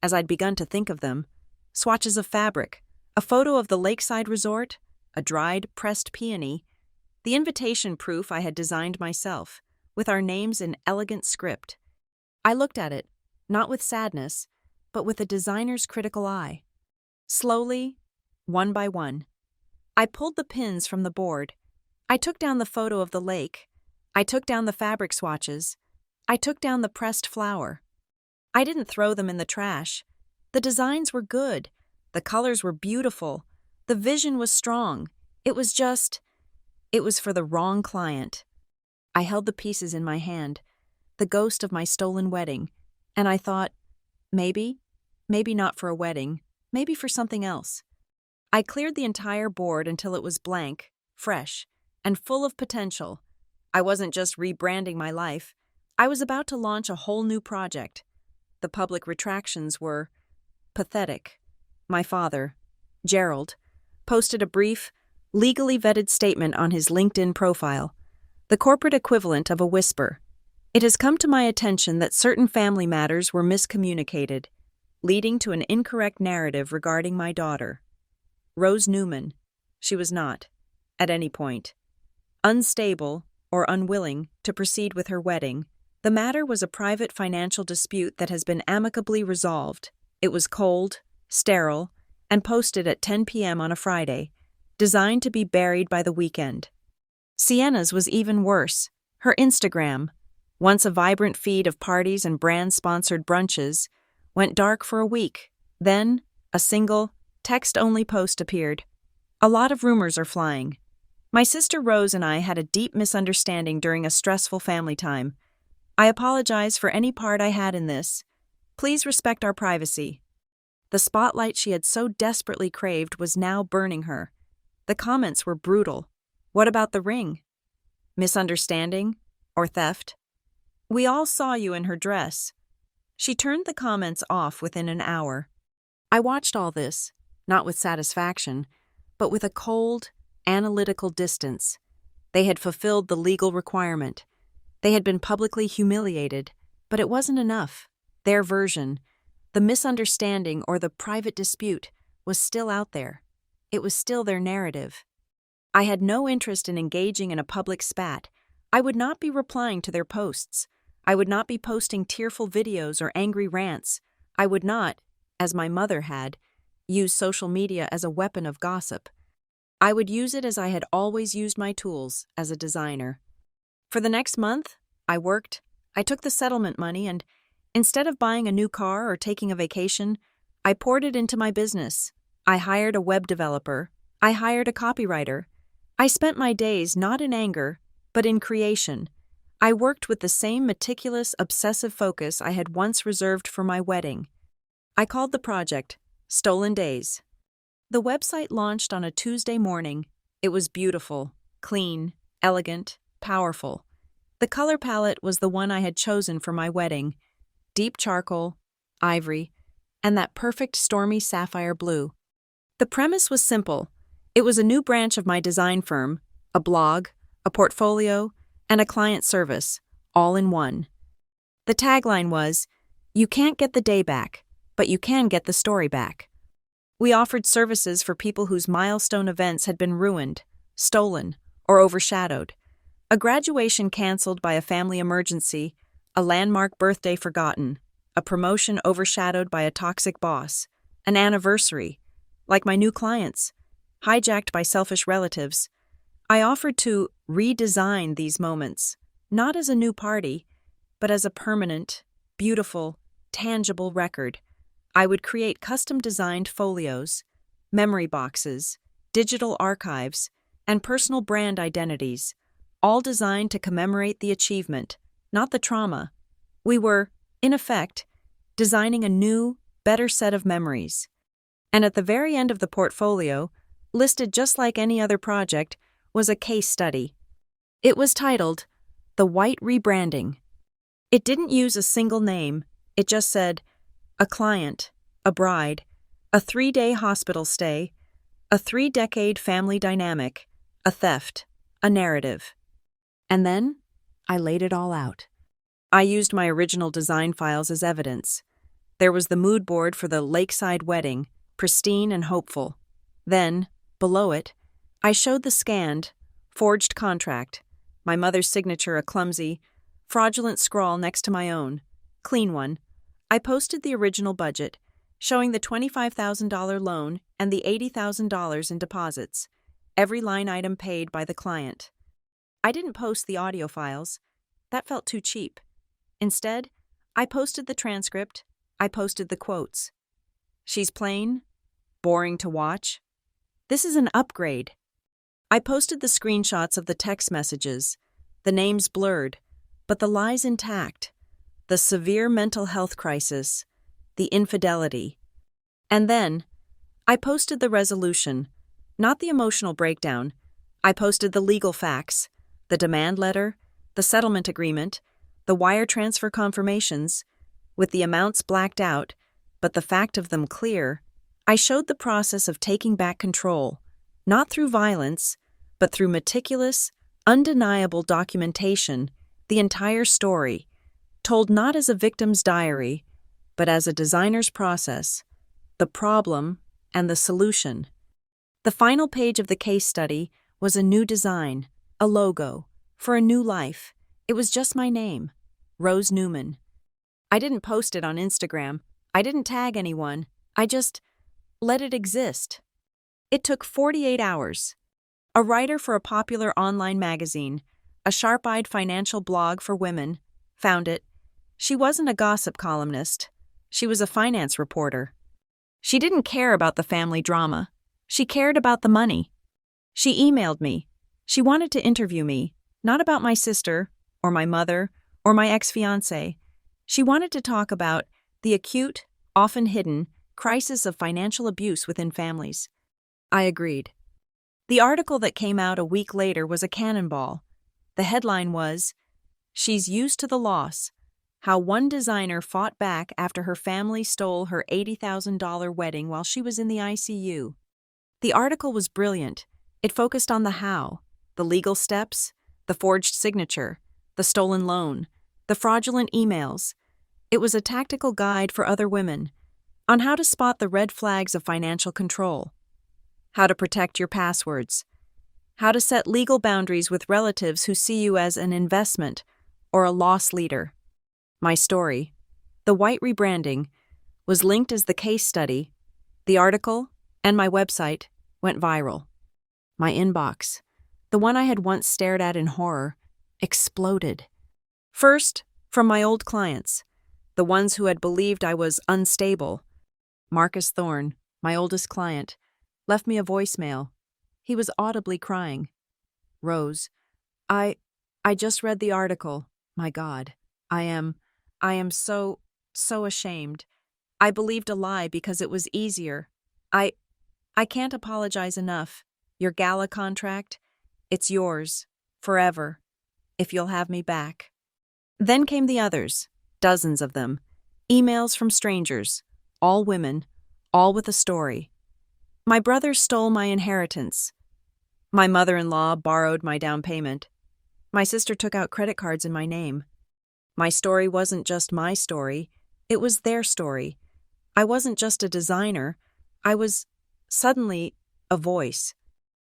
As I'd begun to think of them, swatches of fabric, a photo of the lakeside resort, a dried, pressed peony, the invitation proof I had designed myself, with our names in elegant script. I looked at it, not with sadness, but with a designer's critical eye. Slowly, one by one, I pulled the pins from the board. I took down the photo of the lake. I took down the fabric swatches. I took down the pressed flower. I didn't throw them in the trash. The designs were good. The colors were beautiful. The vision was strong. It was for the wrong client. I held the pieces in my hand, the ghost of my stolen wedding, and I thought, maybe not for a wedding, maybe for something else. I cleared the entire board until it was blank, fresh, and full of potential. I wasn't just rebranding my life. I was about to launch a whole new project. The public retractions were pathetic. My father, Gerald, posted a brief, legally vetted statement on his LinkedIn profile, the corporate equivalent of a whisper. "It has come to my attention that certain family matters were miscommunicated, leading to an incorrect narrative regarding my daughter. Rose Newman, she was not, at any point, unstable or unwilling to proceed with her wedding. The matter was a private financial dispute that has been amicably resolved. It was cold, sterile, and posted at 10 p.m. on a Friday, designed to be buried by the weekend." Sienna's was even worse. Her Instagram, once a vibrant feed of parties and brand-sponsored brunches, went dark for a week. Then, a single, text-only post appeared. "A lot of rumors are flying. My sister Rose and I had a deep misunderstanding during a stressful family time. I apologize for any part I had in this. Please respect our privacy." The spotlight she had so desperately craved was now burning her. The comments were brutal. What about the ring? Misunderstanding? Or theft? "We all saw you in her dress." She turned the comments off within an hour. I watched all this, not with satisfaction, but with a cold, analytical distance. They had fulfilled the legal requirement. They had been publicly humiliated, but it wasn't enough. Their version, the misunderstanding or the private dispute, was still out there. It was still their narrative. I had no interest in engaging in a public spat. I would not be replying to their posts. I would not be posting tearful videos or angry rants. I would not, as my mother had, use social media as a weapon of gossip. I would use it as I had always used my tools as a designer. For the next month, I worked, I took the settlement money, and instead of buying a new car or taking a vacation, I poured it into my business. I hired a web developer. I hired a copywriter. I spent my days not in anger, but in creation. I worked with the same meticulous, obsessive focus I had once reserved for my wedding. I called the project Stolen Days. The website launched on a Tuesday morning. It was beautiful, clean, elegant, powerful. The color palette was the one I had chosen for my wedding: deep charcoal, ivory, and that perfect stormy sapphire blue. The premise was simple. It was a new branch of my design firm, a blog, a portfolio, and a client service, all in one. The tagline was, "You can't get the day back, but you can get the story back." We offered services for people whose milestone events had been ruined, stolen, or overshadowed. A graduation canceled by a family emergency, a landmark birthday forgotten, a promotion overshadowed by a toxic boss, an anniversary, like my new clients, hijacked by selfish relatives. I offered to redesign these moments, not as a new party, but as a permanent, beautiful, tangible record. I would create custom-designed folios, memory boxes, digital archives, and personal brand identities, all designed to commemorate the achievement, not the trauma. We were, in effect, designing a new, better set of memories. And at the very end of the portfolio, listed just like any other project, was a case study. It was titled, "The White Rebranding." It didn't use a single name. It just said, a client, a bride, a 3-day hospital stay, a 3-decade family dynamic, a theft, a narrative. And then I laid it all out. I used my original design files as evidence. There was the mood board for the lakeside wedding, pristine and hopeful. Then, below it, I showed the scanned, forged contract, my mother's signature a clumsy, fraudulent scrawl next to my own, clean one. I posted the original budget, showing the $25,000 loan and the $80,000 in deposits, every line item paid by the client. I didn't post the audio files. That felt too cheap. Instead, I posted the transcript. I posted the quotes. "She's plain, boring to watch. This is an upgrade." I posted the screenshots of the text messages, the names blurred, but the lies intact, the severe mental health crisis, the infidelity. And then, I posted the resolution, not the emotional breakdown. I posted the legal facts, the demand letter, the settlement agreement, the wire transfer confirmations, with the amounts blacked out, but the fact of them clear. I showed the process of taking back control, not through violence, but through meticulous, undeniable documentation, the entire story, told not as a victim's diary, but as a designer's process, the problem and the solution. The final page of the case study was a new design, a logo, for a new life. It was just my name, Rose Newman. I didn't post it on Instagram. I didn't tag anyone. I just let it exist. It took 48 hours. A writer for a popular online magazine, a sharp-eyed financial blog for women, found it. She wasn't a gossip columnist. She was a finance reporter. She didn't care about the family drama. She cared about the money. She emailed me. She wanted to interview me, not about my sister, or my mother, or my ex-fiancé. She wanted to talk about the acute, often hidden, crisis of financial abuse within families. I agreed. The article that came out a week later was a cannonball. The headline was, "She's Used to the Loss. How One Designer Fought Back After Her Family Stole Her $80,000 Wedding While She Was in the ICU." The article was brilliant. It focused on the how, the legal steps, the forged signature, the stolen loan, the fraudulent emails. It was a tactical guide for other women on how to spot the red flags of financial control, how to protect your passwords, How to set legal boundaries with relatives who see you as an investment or a loss leader. My story, The White Rebranding, was linked as the case study. The article and my website went viral. My inbox, the one I had once stared at in horror, exploded. First, from my old clients, the ones who had believed I was unstable. Marcus Thorne, my oldest client, left me a voicemail. He was audibly crying. Rose, I just read the article. My God, I am so ashamed. I believed a lie because it was easier. I can't apologize enough. Your gala contract, it's yours, forever, if you'll have me back. Then came the others, dozens of them, emails from strangers, all women, all with a story. My brother stole my inheritance. My mother-in-law borrowed my down payment. My sister took out credit cards in my name. My story wasn't just my story, it was their story. I wasn't just a designer, I was, suddenly, a voice.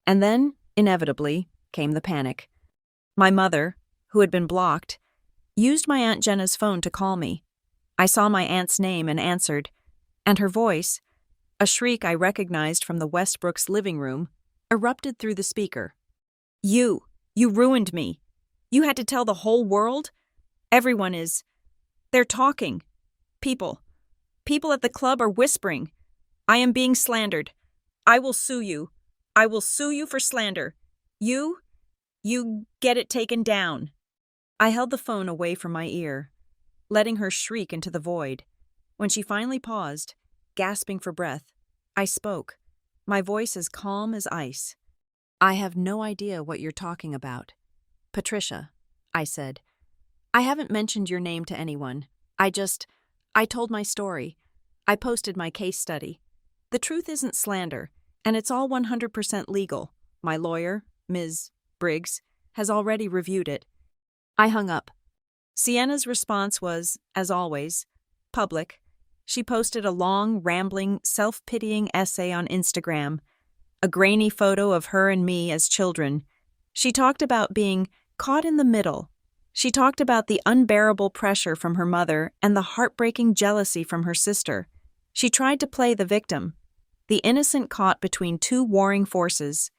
And then, inevitably, came the panic. My mother, who had been blocked, used my Aunt Jenna's phone to call me. I saw my aunt's name and answered, and her voice, a shriek I recognized from the Westbrooks' living room, erupted through the speaker. You ruined me. You had to tell the whole world? Everyone is. They're talking. People at the club are whispering. I am being slandered. I will sue you. I will sue you for slander. You get it taken down. I held the phone away from my ear, letting her shriek into the void. When she finally paused, gasping for breath, I spoke, my voice as calm as ice. I have no idea what you're talking about. Patricia, I said. I haven't mentioned your name to anyone. I told my story. I posted my case study. The truth isn't slander, and it's all 100% legal. My lawyer, Ms. Briggs, has already reviewed it. I hung up. Sienna's response was, as always, public. She posted a long, rambling, self-pitying essay on Instagram, a grainy photo of her and me as children. She talked about being caught in the middle. She talked about the unbearable pressure from her mother and the heartbreaking jealousy from her sister. She tried to play the victim, the innocent caught between two warring forces.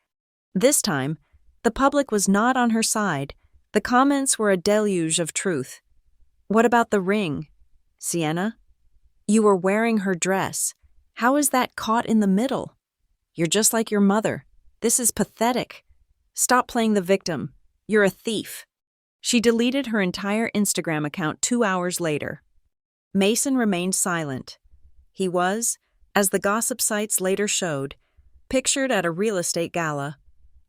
This time, the public was not on her side. The comments were a deluge of truth. What about the ring? Sienna? You were wearing her dress. How is that caught in the middle? You're just like your mother. This is pathetic. Stop playing the victim. You're a thief. She deleted her entire Instagram account 2 hours later. Mason remained silent. He was, as the gossip sites later showed, pictured at a real estate gala,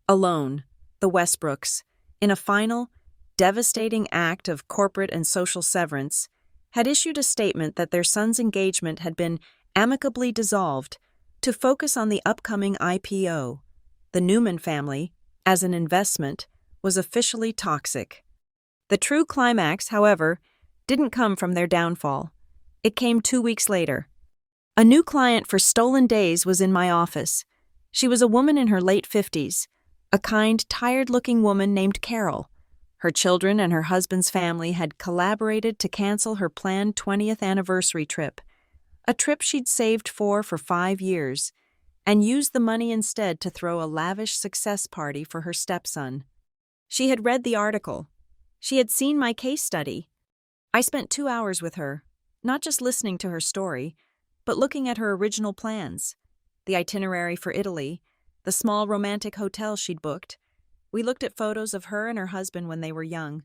alone, the Westbrooks, in a final, devastating act of corporate and social severance, had issued a statement that their son's engagement had been amicably dissolved to focus on the upcoming IPO. The Newman family, as an investment, was officially toxic. The true climax, however, didn't come from their downfall. It came 2 weeks later. A new client for Stolen Days was in my office. She was a woman in her late 50s, a kind, tired-looking woman named Carol. Her children and her husband's family had collaborated to cancel her planned 20th anniversary trip, a trip she'd saved for 5 years, and used the money instead to throw a lavish success party for her stepson. She had read the article. She had seen my case study. I spent 2 hours with her, not just listening to her story, but looking at her original plans, the itinerary for Italy, the small romantic hotel she'd booked. We looked at photos of her and her husband when they were young.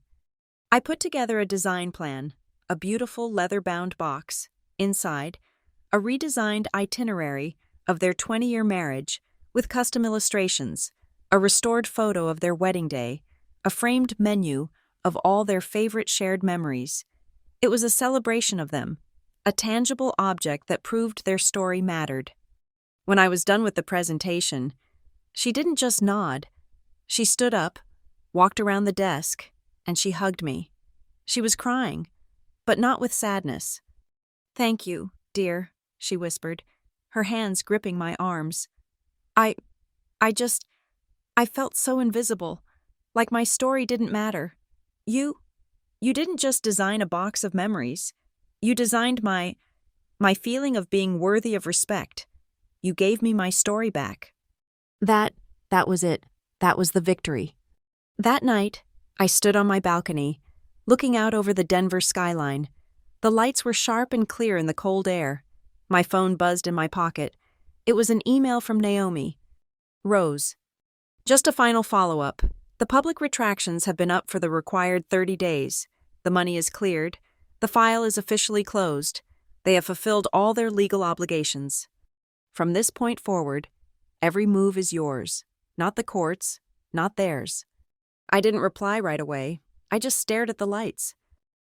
I put together a design plan, a beautiful leather-bound box. Inside, a redesigned itinerary of their 20-year marriage with custom illustrations, a restored photo of their wedding day, a framed menu of all their favorite shared memories. It was a celebration of them, a tangible object that proved their story mattered. When I was done with the presentation, she didn't just nod. She stood up, walked around the desk, and she hugged me. She was crying, but not with sadness. "Thank you, dear," she whispered, her hands gripping my arms. I I felt so invisible, like my story didn't matter. You, you didn't just design a box of memories. You designed my feeling of being worthy of respect. You gave me my story back. That was it. That was the victory. That night, I stood on my balcony, looking out over the Denver skyline. The lights were sharp and clear in the cold air. My phone buzzed in my pocket. It was an email from Naomi. Rose. Just a final follow-up. The public retractions have been up for the required 30 days. The money is cleared. The file is officially closed. They have fulfilled all their legal obligations. From this point forward, every move is yours, not the court's, not theirs. I didn't reply right away. I just stared at the lights.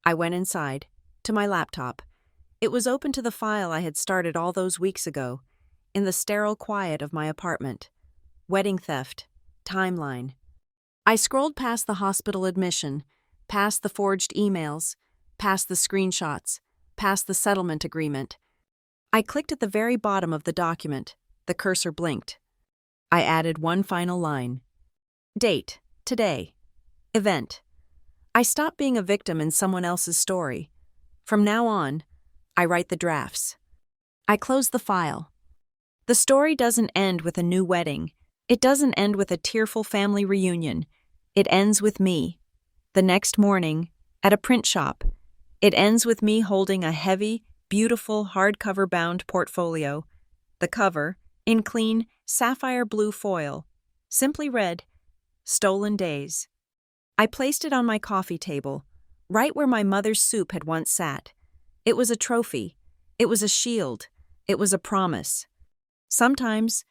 I went inside, to my laptop. It was open to the file I had started all those weeks ago, in the sterile quiet of my apartment. Wedding theft, timeline. I scrolled past the hospital admission, past the forged emails, past the screenshots, past the settlement agreement. I clicked at the very bottom of the document. The cursor blinked. I added one final line. Date, today. Event. I stopped being a victim in someone else's story. From now on, I write the drafts. I close the file. The story doesn't end with a new wedding. It doesn't end with a tearful family reunion. It ends with me. The next morning, at a print shop. It ends with me holding a heavy, beautiful hardcover-bound portfolio. The cover, in clean, sapphire blue foil, simply read, Stolen Days. I placed it on my coffee table, right where my mother's soup had once sat. It was a trophy. It was a shield. It was a promise. Sometimes,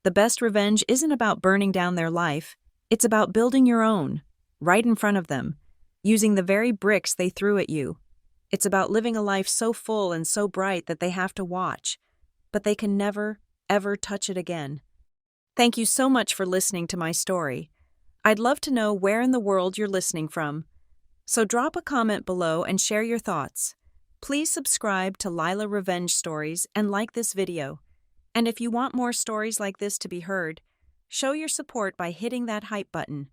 the best revenge isn't about burning down their life. It's about building your own, right in front of them, using the very bricks they threw at you. It's about living a life so full and so bright that they have to watch, but they can never, ever touch it again. Thank you so much for listening to my story. I'd love to know where in the world you're listening from. So drop a comment below and share your thoughts. Please subscribe to Lila Revenge Stories and like this video. And if you want more stories like this to be heard, show your support by hitting that hype button.